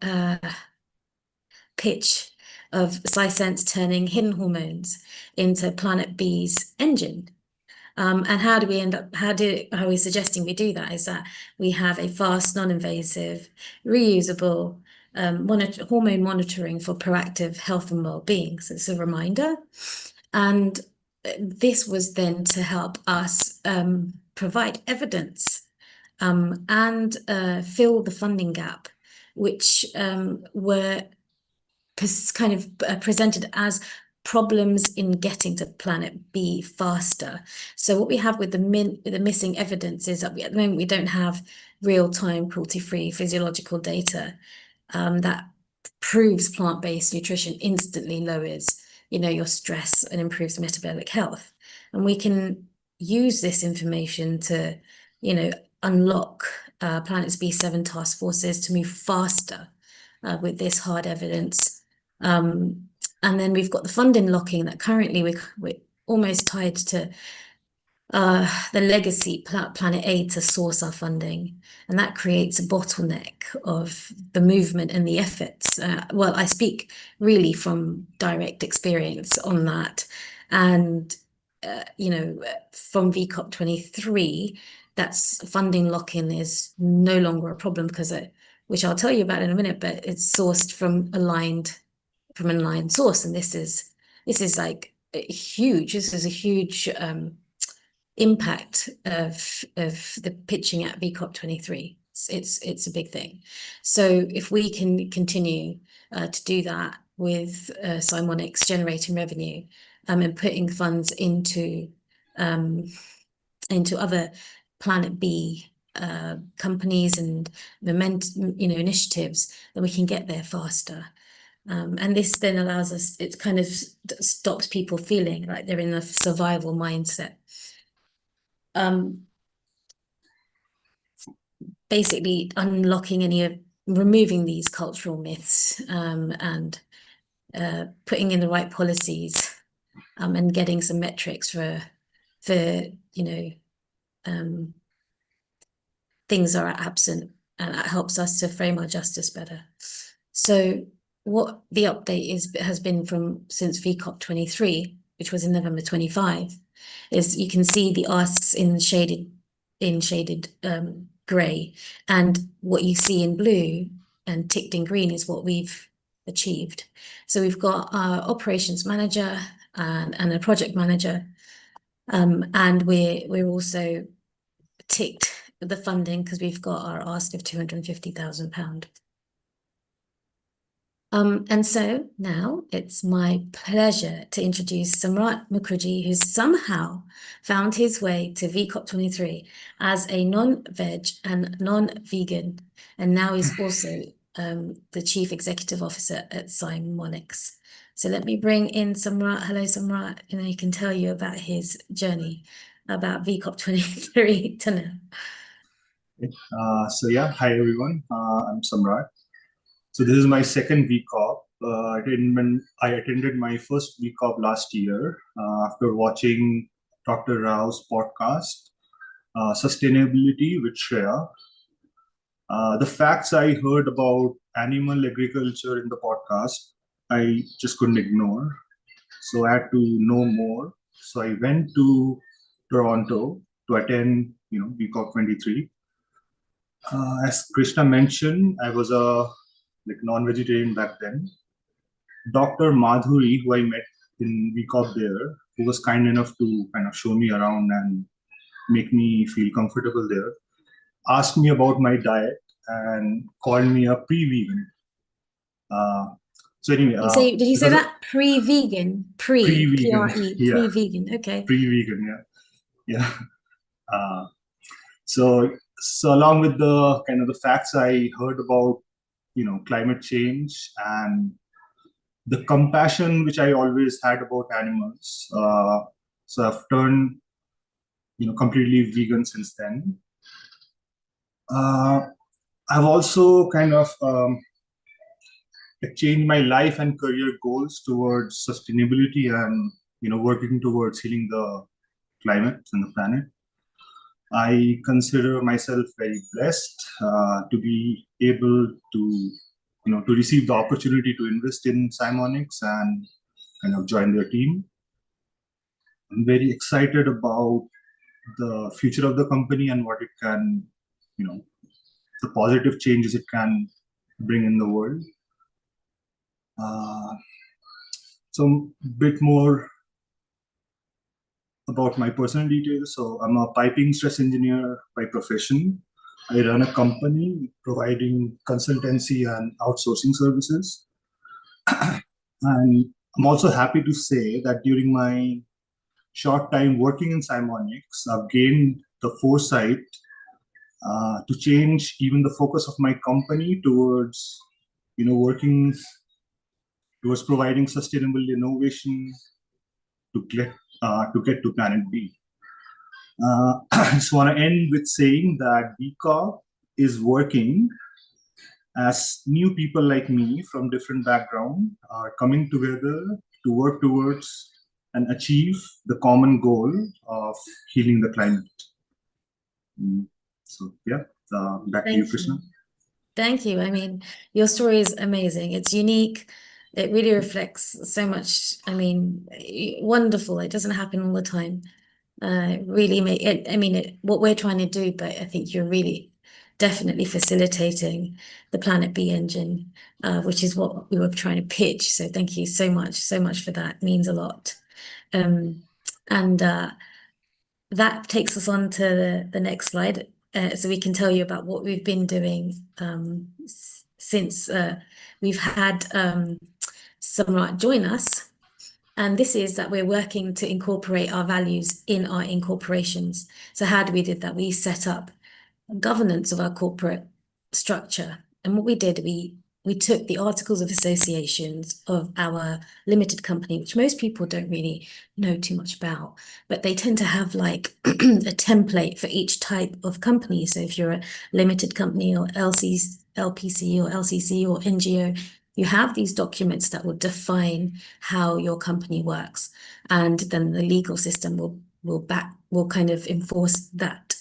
pitch of SciSense turning hidden hormones into Planet B's engine. And how do we end up, how are we suggesting we do that? Is that we have a fast, non-invasive, reusable hormone monitoring for proactive health and well-being. So it's a reminder. And this was then to help us provide evidence and fill the funding gap, which were kind of presented as problems in getting to Planet B faster. So what we have with the missing evidence is that at the moment we don't have real-time cruelty-free physiological data that proves plant-based nutrition instantly lowers, your stress and improves metabolic health. And we can use this information to, unlock Planet's B7 task forces to move faster with this hard evidence. And then we've got the funding locking that currently we're almost tied to the legacy Planet A to source our funding. And that creates a bottleneck of the movement and the efforts. Well, I speak really from direct experience on that. And, from VCOP 23, that's funding lock-in is no longer a problem because which I'll tell you about in a minute, but it's sourced from an aligned source. And this is like huge. This is a huge impact of the pitching at VCOP 23. It's a big thing. So if we can continue to do that with Simonics generating revenue and putting funds into other Planet B companies and initiatives, then we can get there faster. And this then allows us, it kind of stops people feeling like they're in a survival mindset. Basically unlocking removing these cultural myths and putting in the right policies and getting some metrics for things are absent, and that helps us to frame our justice better. So what the update has been since VCOP 23, which was in November 25, is you can see the asks in shaded grey, and what you see in blue and ticked in green is what we've achieved. So we've got our operations manager and a project manager, and we're also ticked the funding because we've got our ask of £250,000. And so now it's my pleasure to introduce Samrat Mukherjee, who's somehow found his way to VCOP 23 as a non-veg and non-vegan, and now is also the Chief Executive Officer at Simonics. So let me bring in Samrat. Hello, Samrat. He can tell you about his journey about VCOP 23 to now. Hi everyone. I'm Samrat. So this is my second VCOP. I attended my first VCOP last year after watching Dr. Rao's podcast, Sustainability with Shreya. The facts I heard about animal agriculture in the podcast, I just couldn't ignore. So I had to know more. So I went to Toronto to attend, VCOP 23. As Krishna mentioned, I was a non-vegetarian back then. Dr. Madhuri, who I met in VCOP there, who was kind enough to kind of show me around and make me feel comfortable there, asked me about my diet and called me a pre-vegan. So anyway, did you say that pre-vegan? Pre-vegan, P-R-E, yeah. pre-vegan. Okay. Pre-vegan, yeah. So along with the kind of the facts I heard about, climate change and the compassion which I always had about animals. So I've turned, completely vegan since then. I've also kind of changed my life and career goals towards sustainability and, working towards healing the climate and the planet. I consider myself very blessed to be able to, to receive the opportunity to invest in Simonics and kind of join their team. I'm very excited about the future of the company and what it can, the positive changes it can bring in the world. So a bit more about my personal details. So I'm a piping stress engineer by profession. I run a company providing consultancy and outsourcing services. And I'm also happy to say that during my short time working in Simonics, I've gained the foresight to change even the focus of my company towards, working towards providing sustainable innovation to get to Planet B. I just want to end with saying that VCOP is working as new people like me from different backgrounds are coming together to work towards and achieve the common goal of healing the climate. So yeah, back to you, Krishna. Thank you. I mean, your story is amazing. It's unique. It really reflects so much. I mean, wonderful. It doesn't happen all the time. Really make it. I mean, what we're trying to do, but I think you're really definitely facilitating the Planet B engine, which is what we were trying to pitch. So thank you so much for that. It means a lot. And that takes us on to the next slide. So we can tell you about what we've been doing since we've had Samrat join us. And this is that we're working to incorporate our values in our incorporations. So how do we do that? We set up governance of our corporate structure. And what we did, we took the articles of associations of our limited company, which most people don't really know too much about, but they tend to have like a template for each type of company. So if you're a limited company or LPC or LCC or NGO, you have these documents that will define how your company works, and then the legal system will kind of enforce that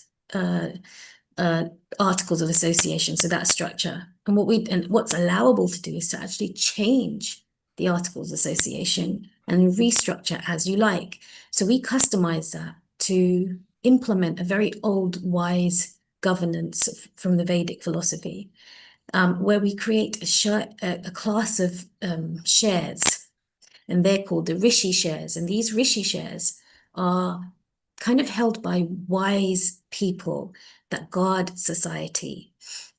articles of association, so that structure. And what's allowable to do is to actually change the articles of association and restructure as you like. So we customize that to implement a very old, wise governance from the Vedic philosophy, where we create a class of shares, and they're called the Rishi shares. And these Rishi shares are kind of held by wise people that guard society.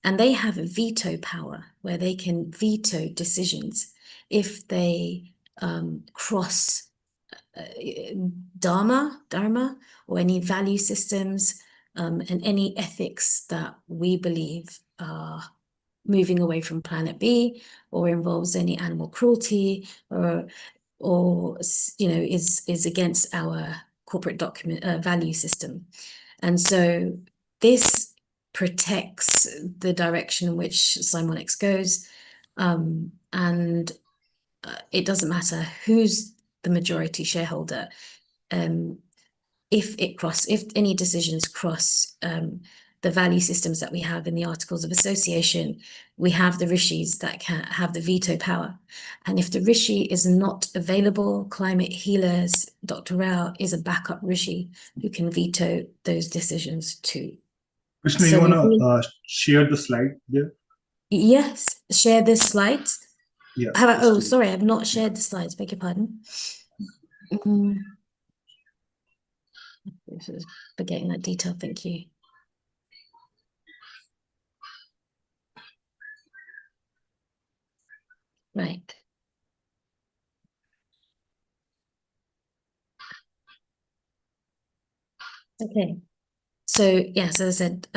And they have a veto power where they can veto decisions if they cross dharma or any value systems and any ethics that we believe are moving away from Planet B, or involves any animal cruelty, or is against our corporate document value system. And so this protects the direction in which Simonics goes, and it doesn't matter who's the majority shareholder. If any decisions cross the value systems that we have in the articles of association, we have the rishis that can have the veto power. And if the rishi is not available, climate healers, Dr. Rao is a backup rishi who can veto those decisions too. Krishna, So you we want to share the slide there? yes, share this slide. Yeah. How about, oh, sorry, I've not shared the slides, beg your pardon. This is forgetting that detail, thank you. Right. Okay. So yes, as I said,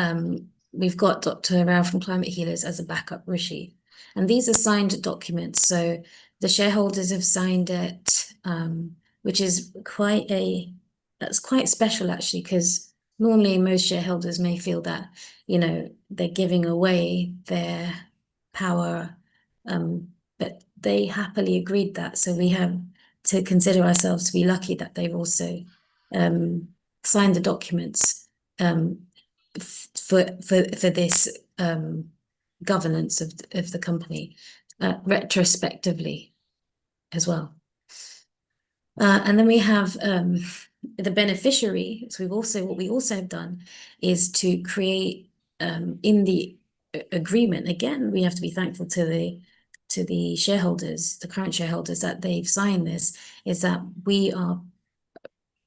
we've got Dr. Rao from Climate Healers as a backup Rishi. And these are signed documents. So the shareholders have signed it, which is that's quite special actually, because normally most shareholders may feel that, they're giving away their power, but they happily agreed that. So we have to consider ourselves to be lucky that they've also signed the documents for this governance of the company retrospectively as well. And then we have the beneficiary. So what we also have done is to create in the agreement. Again, we have to be thankful to the shareholders, the current shareholders, that they've signed this. Is that we are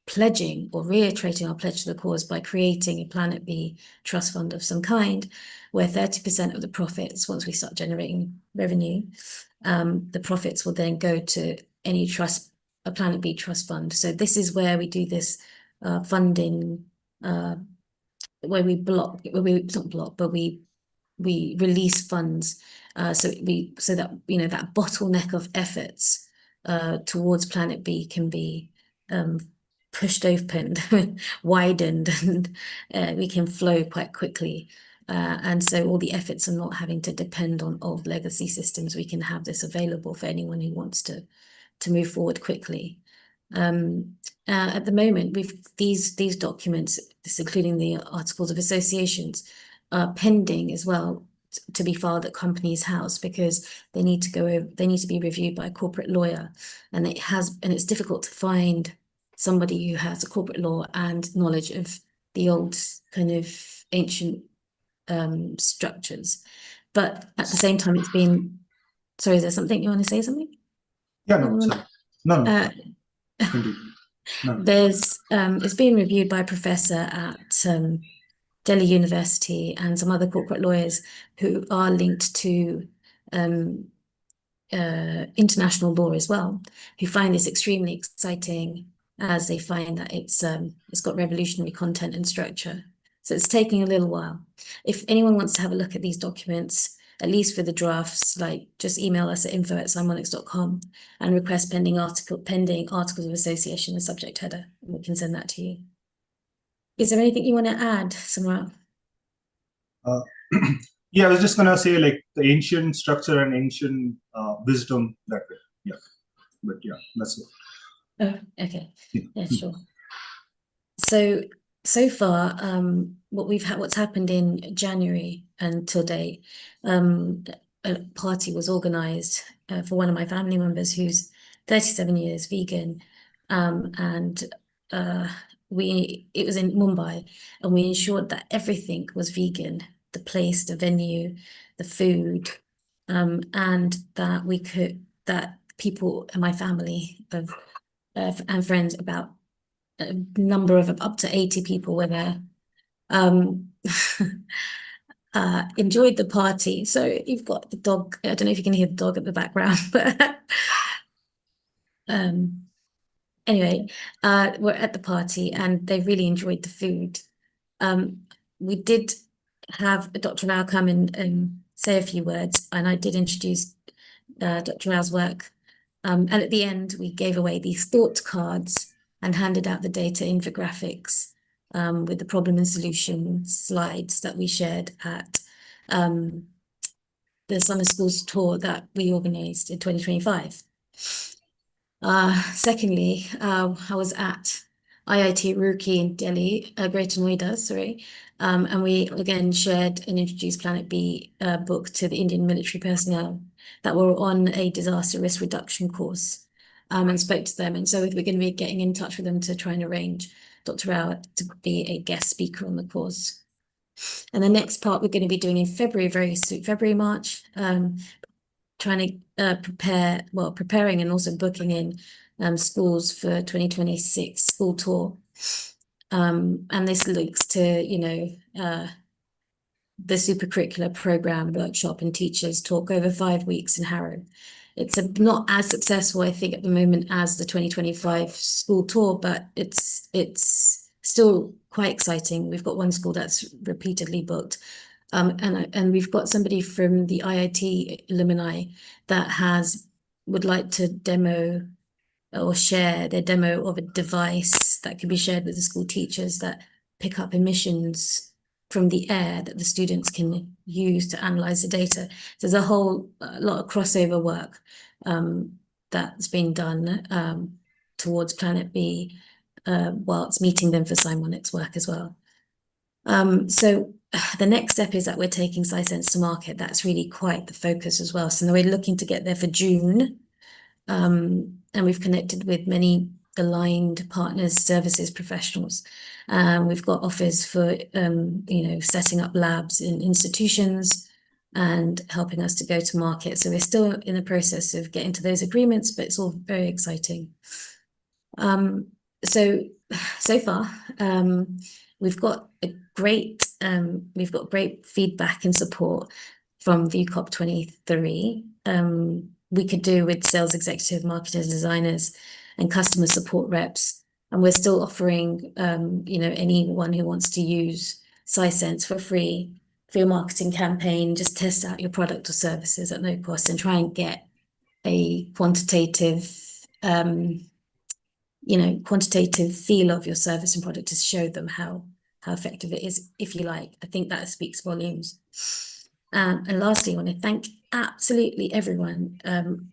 pledging or reiterating our pledge to the cause by creating a Planet B trust fund of some kind, where 30% of the profits, once we start generating revenue, the profits will then go to any a Planet B trust fund. So this is where we do this funding, where we not block, but we release funds, so that that bottleneck of efforts towards Planet B can be pushed open, widened, and we can flow quite quickly. And so all the efforts are not having to depend on old legacy systems. We can have this available for anyone who wants to move forward quickly. At the moment, these documents, this including the articles of associations, are pending as well to be filed at Companies House, because they need to be reviewed by a corporate lawyer, and it's difficult to find somebody who has a corporate law and knowledge of the old kind of ancient structures. But at the same time, sorry, is there something you want to say something? Yeah, no, sorry. No. It's being reviewed by a professor at Delhi University and some other corporate lawyers who are linked to international law as well, who find this extremely exciting, as they find that it's got revolutionary content and structure. So it's taking a little while. If anyone wants to have a look at these documents, at least for the drafts, just email us at info@simonics.com and request pending articles of association and subject header, and we can send that to you. Is there anything you want to add, Samrat? Yeah, I was just gonna say the ancient structure and ancient wisdom that way. Yeah, but yeah, that's it. Oh, okay. Yeah, sure. So far, what's happened in January until date, a party was organized for one of my family members who's 37 years vegan, and it was in Mumbai, and we ensured that everything was vegan, the place, the venue, the food, and that people in my family and friends, about a number of up to 80 people were there, enjoyed the party. So you've got the dog. I don't know if you can hear the dog at the background, but anyway, we're at the party and they really enjoyed the food. We did have Dr. Rao come and say a few words, and I did introduce Dr. Rao's work. And at the end, we gave away these thought cards and handed out the data infographics with the problem and solution slides that we shared at the summer schools tour that we organized in 2025. Secondly, I was at IIT Roorkee in Delhi, Greater Noida, sorry, and we again shared and introduced Planet B book to the Indian military personnel that were on a disaster risk reduction course, and spoke to them. And so we're going to be getting in touch with them to try and arrange Dr. Rao to be a guest speaker on the course. And the next part we're going to be doing in February, very soon, February, March, trying to preparing and also booking in schools for 2026 school tour. And this looks to, the supercurricular program workshop and teachers talk over 5 weeks in Harrow. It's not as successful, I think, at the moment as the 2025 school tour, but it's still quite exciting. We've got one school that's repeatedly booked. And we've got somebody from the IIT alumni that would like to demo or share their demo of a device that can be shared with the school teachers that pick up emissions from the air that the students can use to analyze the data. So there's a lot of crossover work that's been done towards Planet B whilst meeting them for Simonix work as well. So the next step is that we're taking SciSense to market. That's really quite the focus as well. So now we're looking to get there for June. And we've connected with many aligned partners, services, professionals. We've got offers for, setting up labs in institutions and helping us to go to market. So we're still in the process of getting to those agreements, but it's all very exciting. So far, we've got great feedback and support from VCOP 23. We could do with sales executive, marketers, designers, and customer support reps. And we're still offering, anyone who wants to use SciSense for free for your marketing campaign, just test out your product or services at no cost and try and get a quantitative feel of your service and product to show them how effective it is, if you like. I think that speaks volumes. And lastly, I want to thank absolutely everyone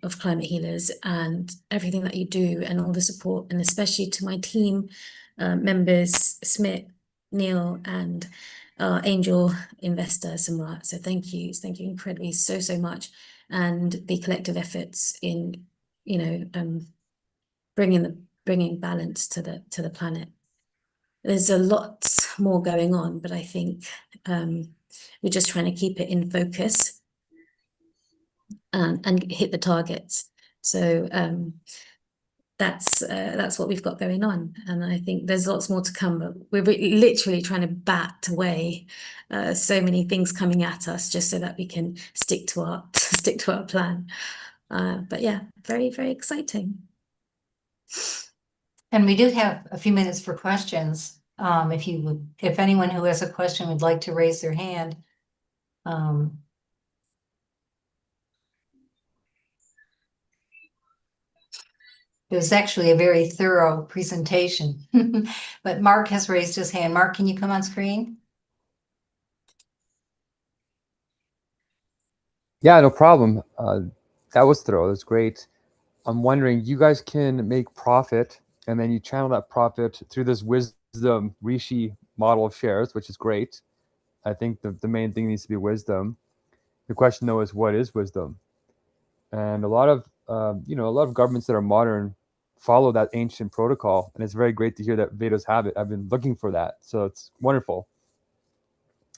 of Climate Healers and everything that you do and all the support, and especially to my team members, Smith, Neil, and our angel investor, Samrat. So thank you incredibly so much, and the collective efforts in bringing balance to the planet. There's a lot more going on, but I think we're just trying to keep it in focus and hit the targets. So that's what we've got going on, and I think there's lots more to come. But we're literally trying to bat away so many things coming at us, just so that we can stick to our plan. But yeah, very, very exciting. And we do have a few minutes for questions. If anyone who has a question would like to raise their hand. It was actually a very thorough presentation, but Mark has raised his hand. Mark, can you come on screen? Yeah, no problem. That was thorough. That's great. I'm wondering, you guys can make profit, and then you channel that profit through this wisdom Rishi model of shares, which is great. I think the main thing needs to be wisdom. The question, though, is what is wisdom? And a lot of governments that are modern follow that ancient protocol, and it's very great to hear that Vedas have it. I've been looking for that, so it's wonderful.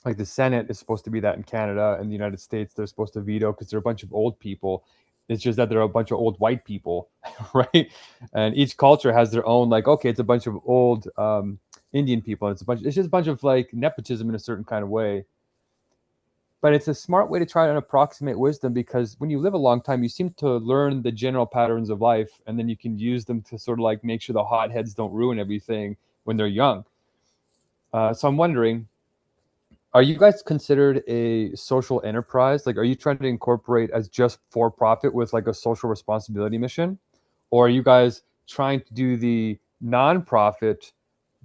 Like the Senate is supposed to be that in Canada and the United States. They're supposed to veto because they're a bunch of old people. It's just that they're a bunch of old white people, right? And each culture has their own, like, okay, it's a bunch of old Indian people. And it's just a bunch of like nepotism in a certain kind of way. But it's a smart way to try and approximate wisdom, because when you live a long time, you seem to learn the general patterns of life, and then you can use them to sort of like make sure the hotheads don't ruin everything when they're young. So I'm wondering, are you guys considered a social enterprise? Like, are you trying to incorporate as just for profit with like a social responsibility mission? Or are you guys trying to do the nonprofit,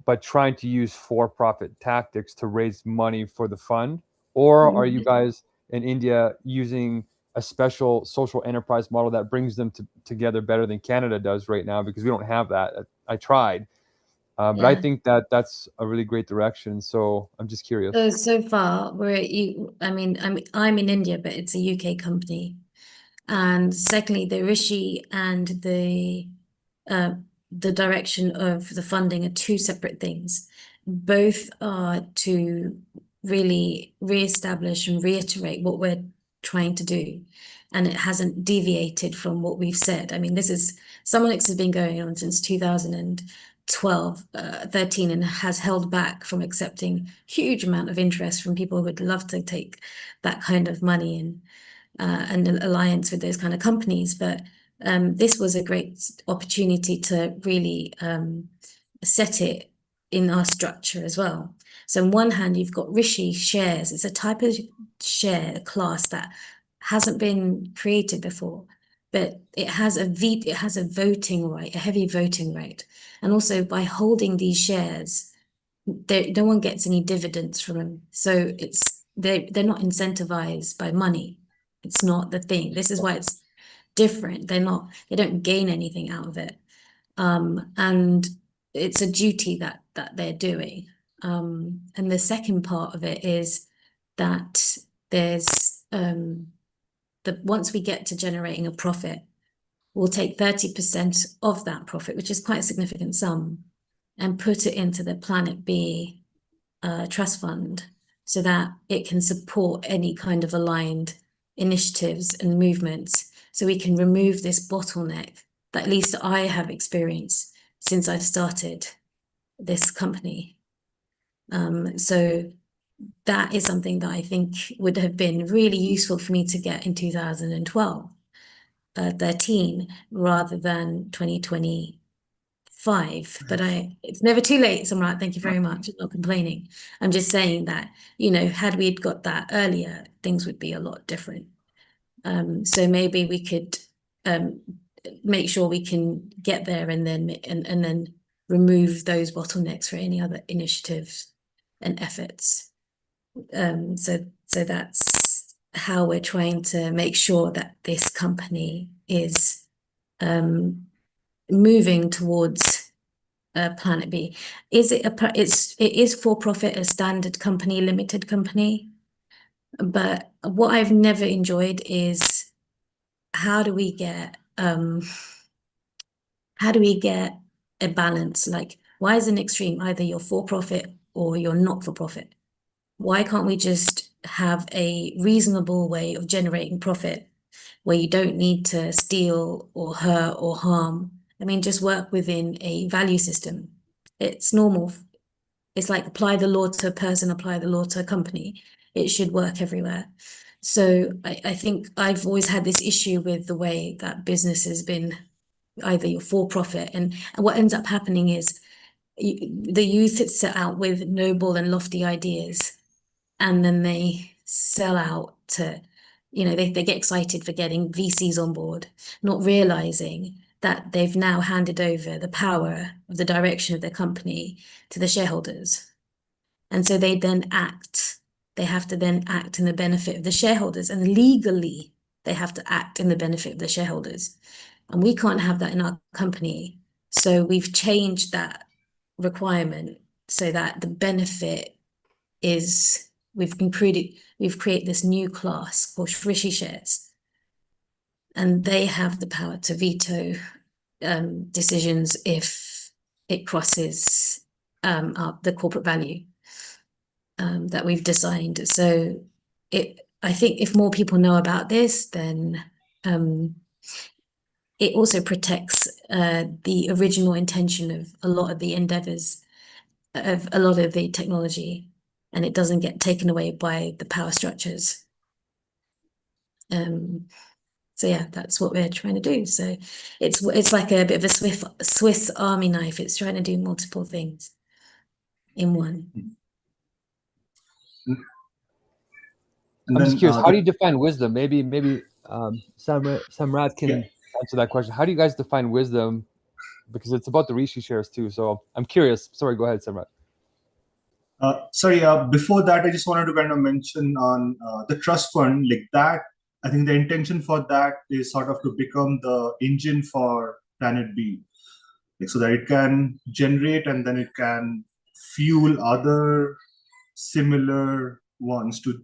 but trying to use for-profit tactics to raise money for the fund? Or are you guys in India using a special social enterprise model that brings them together better than Canada does right now? Because we don't have that. I tried. But I think that's a really great direction. So I'm just curious. So far, I'm in India, but it's a UK company. And secondly, the Rishi and the direction of the funding are two separate things. Both are to really reestablish and reiterate what we're trying to do. And it hasn't deviated from what we've said. I mean, Summit has been going on since 2012, 13, and has held back from accepting huge amount of interest from people who would love to take that kind of money and an alliance with those kind of companies. But this was a great opportunity to really set it in our structure as well. So on one hand, you've got Rishi shares. It's a type of share class that hasn't been created before, but it has a voting right, a heavy voting right. And also by holding these shares, no one gets any dividends from them. So they're not incentivized by money. It's not the thing. This is why it's different. They don't gain anything out of it. And it's a duty that they're doing. And the second part of it is that there's once we get to generating a profit, we'll take 30% of that profit, which is quite a significant sum, and put it into the Planet B trust fund so that it can support any kind of aligned initiatives and movements, so we can remove this bottleneck that at least I have experienced since I've started this company. So that is something that I think would have been really useful for me to get in 2012, 13, rather than 2025. But it's never too late, Samrat. Thank you very much. I'm not complaining. I'm just saying that, had we got that earlier, things would be a lot different. So maybe we could make sure we can get there and then remove those bottlenecks for any other initiatives and efforts. So that's how we're trying to make sure that this company is moving towards Planet B. It is for profit, a standard company, limited company. But what I've never enjoyed is how do we get a balance? Like, why is an extreme? Either you're for profit or you're not for profit. Why can't we just have a reasonable way of generating profit where you don't need to steal or hurt or harm? I mean, just work within a value system. It's normal. It's like apply the law to a person, apply the law to a company. It should work everywhere. So I think I've always had this issue with the way that business has been, either you're for profit, and what ends up happening is the youth set out with noble and lofty ideas, and then they sell out to, they get excited for getting VCs on board, not realizing that they've now handed over the power of the direction of their company to the shareholders. And so they have to then act in the benefit of the shareholders, and legally they have to act in the benefit of the shareholders. And we can't have that in our company. So we've changed that requirement so that the benefit is, we've created this new class called Rishi shares, and they have the power to veto decisions if it crosses the corporate value that we've designed. So I think if more people know about this, then it also protects the original intention of a lot of the endeavors of a lot of the technology, and it doesn't get taken away by the power structures. So yeah, that's what we're trying to do. So it's like a bit of a Swiss Army knife. It's trying to do multiple things in one. I'm just curious, how do you define wisdom? Maybe Samrat can answer that question. How do you guys define wisdom? Because it's about the Rishi shares too. So I'm curious. Sorry, go ahead, Samrat. Before that, I just wanted to kind of mention on the trust fund, like that. I think the intention for that is sort of to become the engine for Planet B, like, so that it can generate and then it can fuel other similar ones to,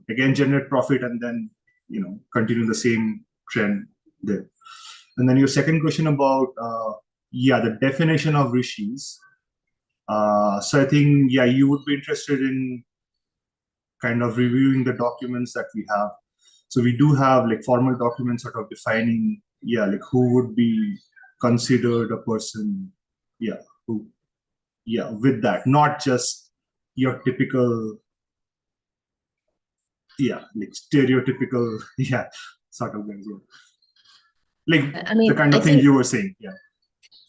again, generate profit and then, continue the same trend there. And then your second question about, the definition of rishis. So I think, yeah, you would be interested in kind of reviewing the documents that we have. So we do have like formal documents sort of defining, yeah, like who would be considered a person, yeah, who, yeah, with that, not just your typical, yeah, like stereotypical, yeah, sort of guys, yeah. Like I mean, the kind I of thing think you were saying, yeah.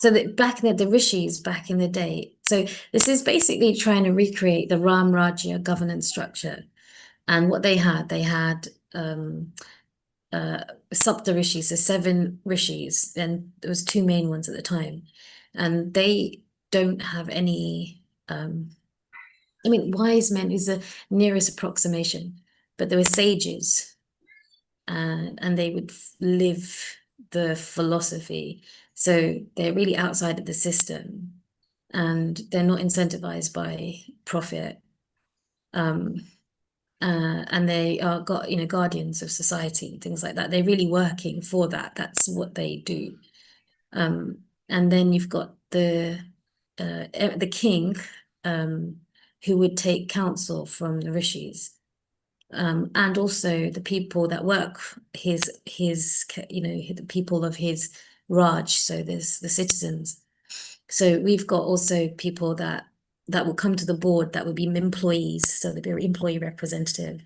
so that back in the rishis back in the day. So this is basically trying to recreate the Ram Rajya governance structure. And what they had Sapta rishis, so 7 rishis, and there was 2 main ones at the time. And they don't have any I mean, wise men is the nearest approximation, but there were sages, and they would live the philosophy. So they're really outside of the system, and they're not incentivized by profit. And they are guardians of society and things like that. They're really working for that. That's what they do. And then you've got the king, who would take counsel from the rishis, and also the people that work the people of his Raj. So there's the citizens. So we've got also people that will come to the board that would be employees. So there'd be an employee representative.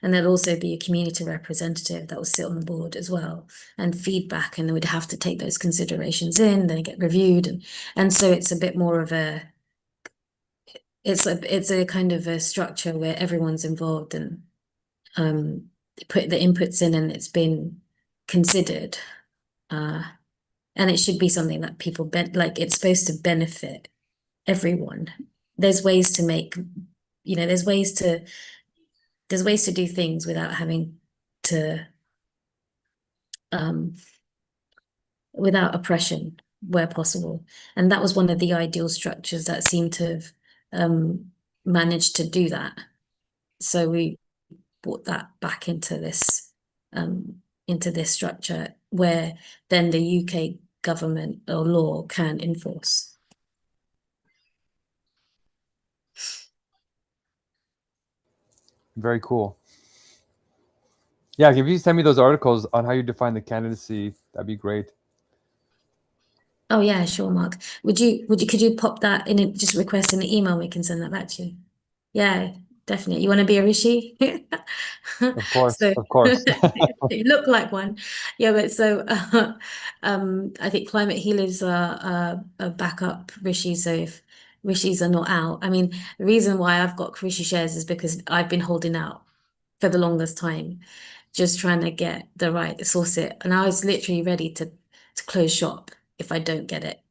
And there'll also be a community representative that will sit on the board as well and feedback, and they would have to take those considerations in, then get reviewed. And so it's a bit more of it's a kind of a structure where everyone's involved and put the inputs in, and it's been considered. And it should be something that people like it's supposed to benefit everyone. There's ways to make, there's ways to do things without having to without oppression where possible. And that was one of the ideal structures that seemed to have managed to do that. So we brought that back into this structure where then the UK government or law can enforce. Very cool. Yeah, if you send me those articles on how you define the candidacy, that'd be great. Oh yeah, sure, Mark. Could you pop that in and just request in the email? We can send that back to you. Yeah, definitely. You want to be a Rishi? Of course, So of course. you look like one. Yeah, but so I think climate healers are a backup Rishi. So if Rishis are not out, I mean, the reason why I've got Rishi shares is because I've been holding out for the longest time, just trying to get the right source it. And I was literally ready to close shop if I don't get it.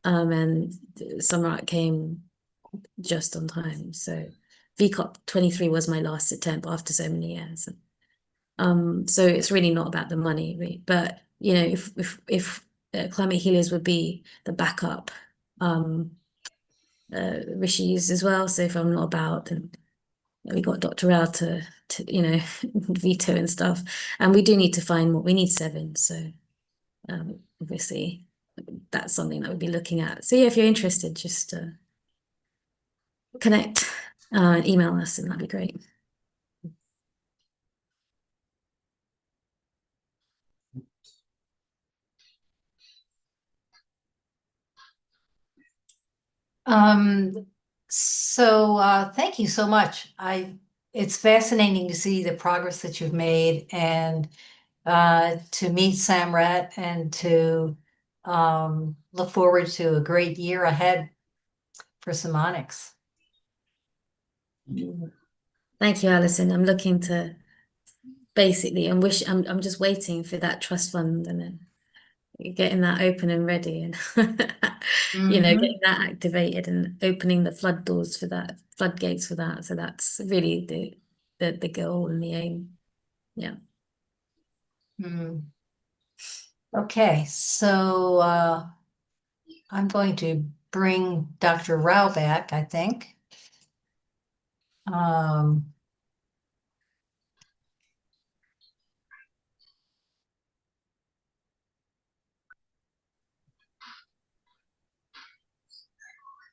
And Samrat came just on time. So VCOP 23 was my last attempt after so many years. So it's really not about the money, really. But if climate healers would be the backup, Rishis as well. So if I'm not about, and we got Dr. Rao to veto and stuff, and we do need to find more. We need 7. So obviously that's something that we'd be looking at. So yeah, if you're interested, just connect, email us, and that'd be great. So thank you so much. It's fascinating to see the progress that you've made, and to meet Samrat, and to look forward to a great year ahead for Semonics. Thank you, Alison. I'm looking to basically, I'm just waiting for that trust fund and then getting that open and ready, and getting that activated and opening the floodgates for that. So that's really the goal and the aim. Yeah. Okay, so I'm going to bring Dr. Rao back, I think.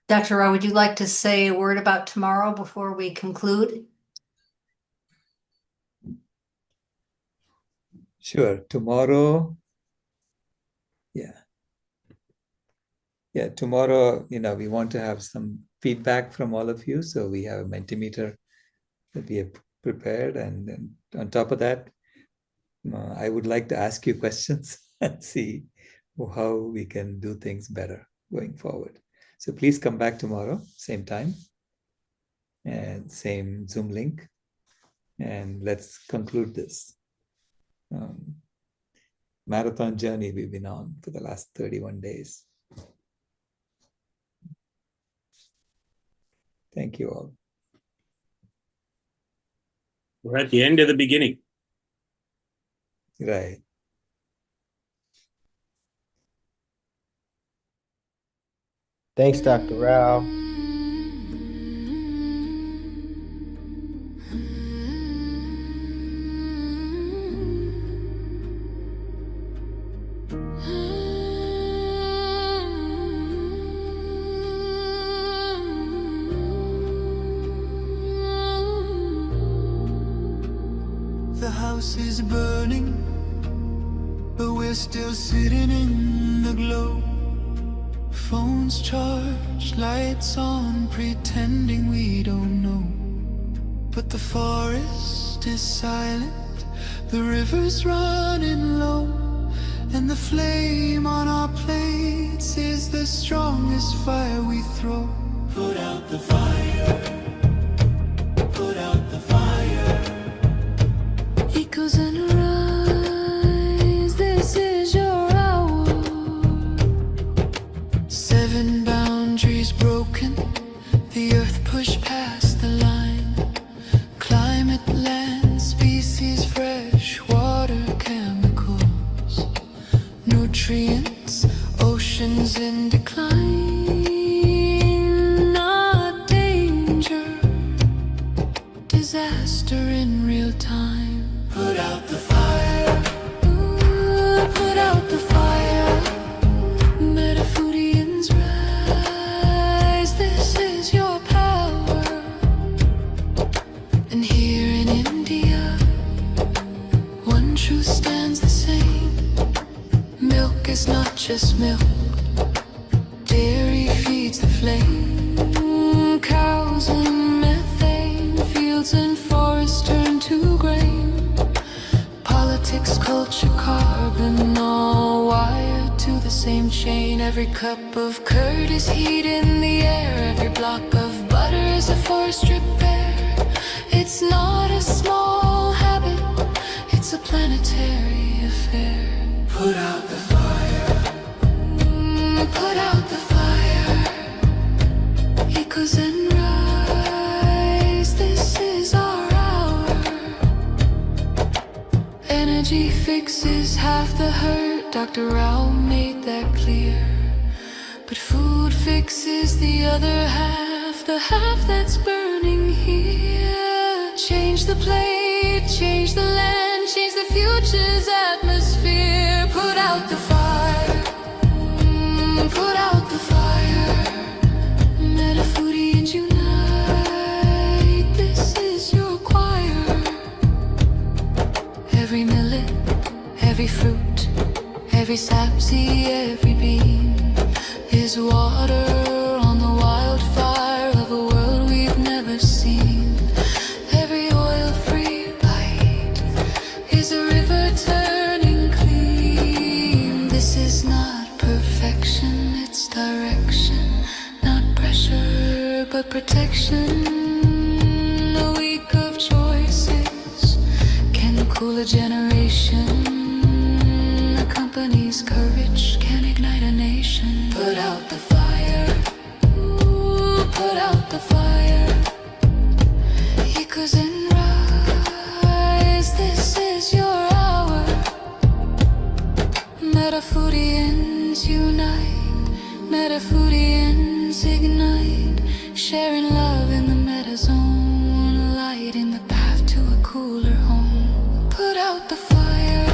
Dr. Rao, would you like to say a word about tomorrow before we conclude? Sure. Tomorrow, tomorrow, we want to have some feedback from all of you. So we have a Mentimeter that we have prepared. And then on top of that, I would like to ask you questions and see how we can do things better going forward. So please come back tomorrow, same time and same Zoom link. And let's conclude this marathon journey we've been on for the last 31 days. Thank you all. We're at the end of the beginning. Right. Thanks, Dr. Rao. The house is burning, but we're still sitting in the glow. Phones charged, lights on, pretending we don't know. But the forest is silent, the river's running low, and the flame on our plates is the strongest fire we throw. Put out the fire, put out the fire. Echoes and rise, this is your hour. 7 boundaries broken, the earth pushed past the line. Climate, land, species, fresh water, chemicals, nutrients, oceans in decline. Not danger, disaster in real time. Put out the fire, ooh, put out the fire. Metafoodians rise, this is your power. And here in India, one truth stands the same. Milk is not just milk, dairy feeds the flame. Cows and methane, fields and forests turn to grain. Politics, culture, carbon, all wired to the same chain. Every cup of curd is heat in the air. Every block of butter is a forest repair. It's not a small habit, it's a planetary affair. Put out the fire, put out the fire. Echoes and rise, this is our hour. Energy fixes half the hurt, Dr. Rao made that clear. But food fixes the other half, the half that's burning here. Change the plate, change the land, change the future's atmosphere. Put out the fire, put out the fire. Metafoodians unite, this is your choir. Every millet, every fruit, every sapseed, every bean is water on the wildfire of a world we've never seen. Every oil-free bite is a river turning clean. This is not perfection, it's direction. Not pressure, but protection. A week of choices can cool a generation. A company's courage can ignite a nation. Put out the fire, ooh, put out the fire. Echoes and rise, this is your hour. Metafoodians unite, Metafoodians ignite. Sharing love in the metazone, lighting the path to a cooler home. Put out the fire,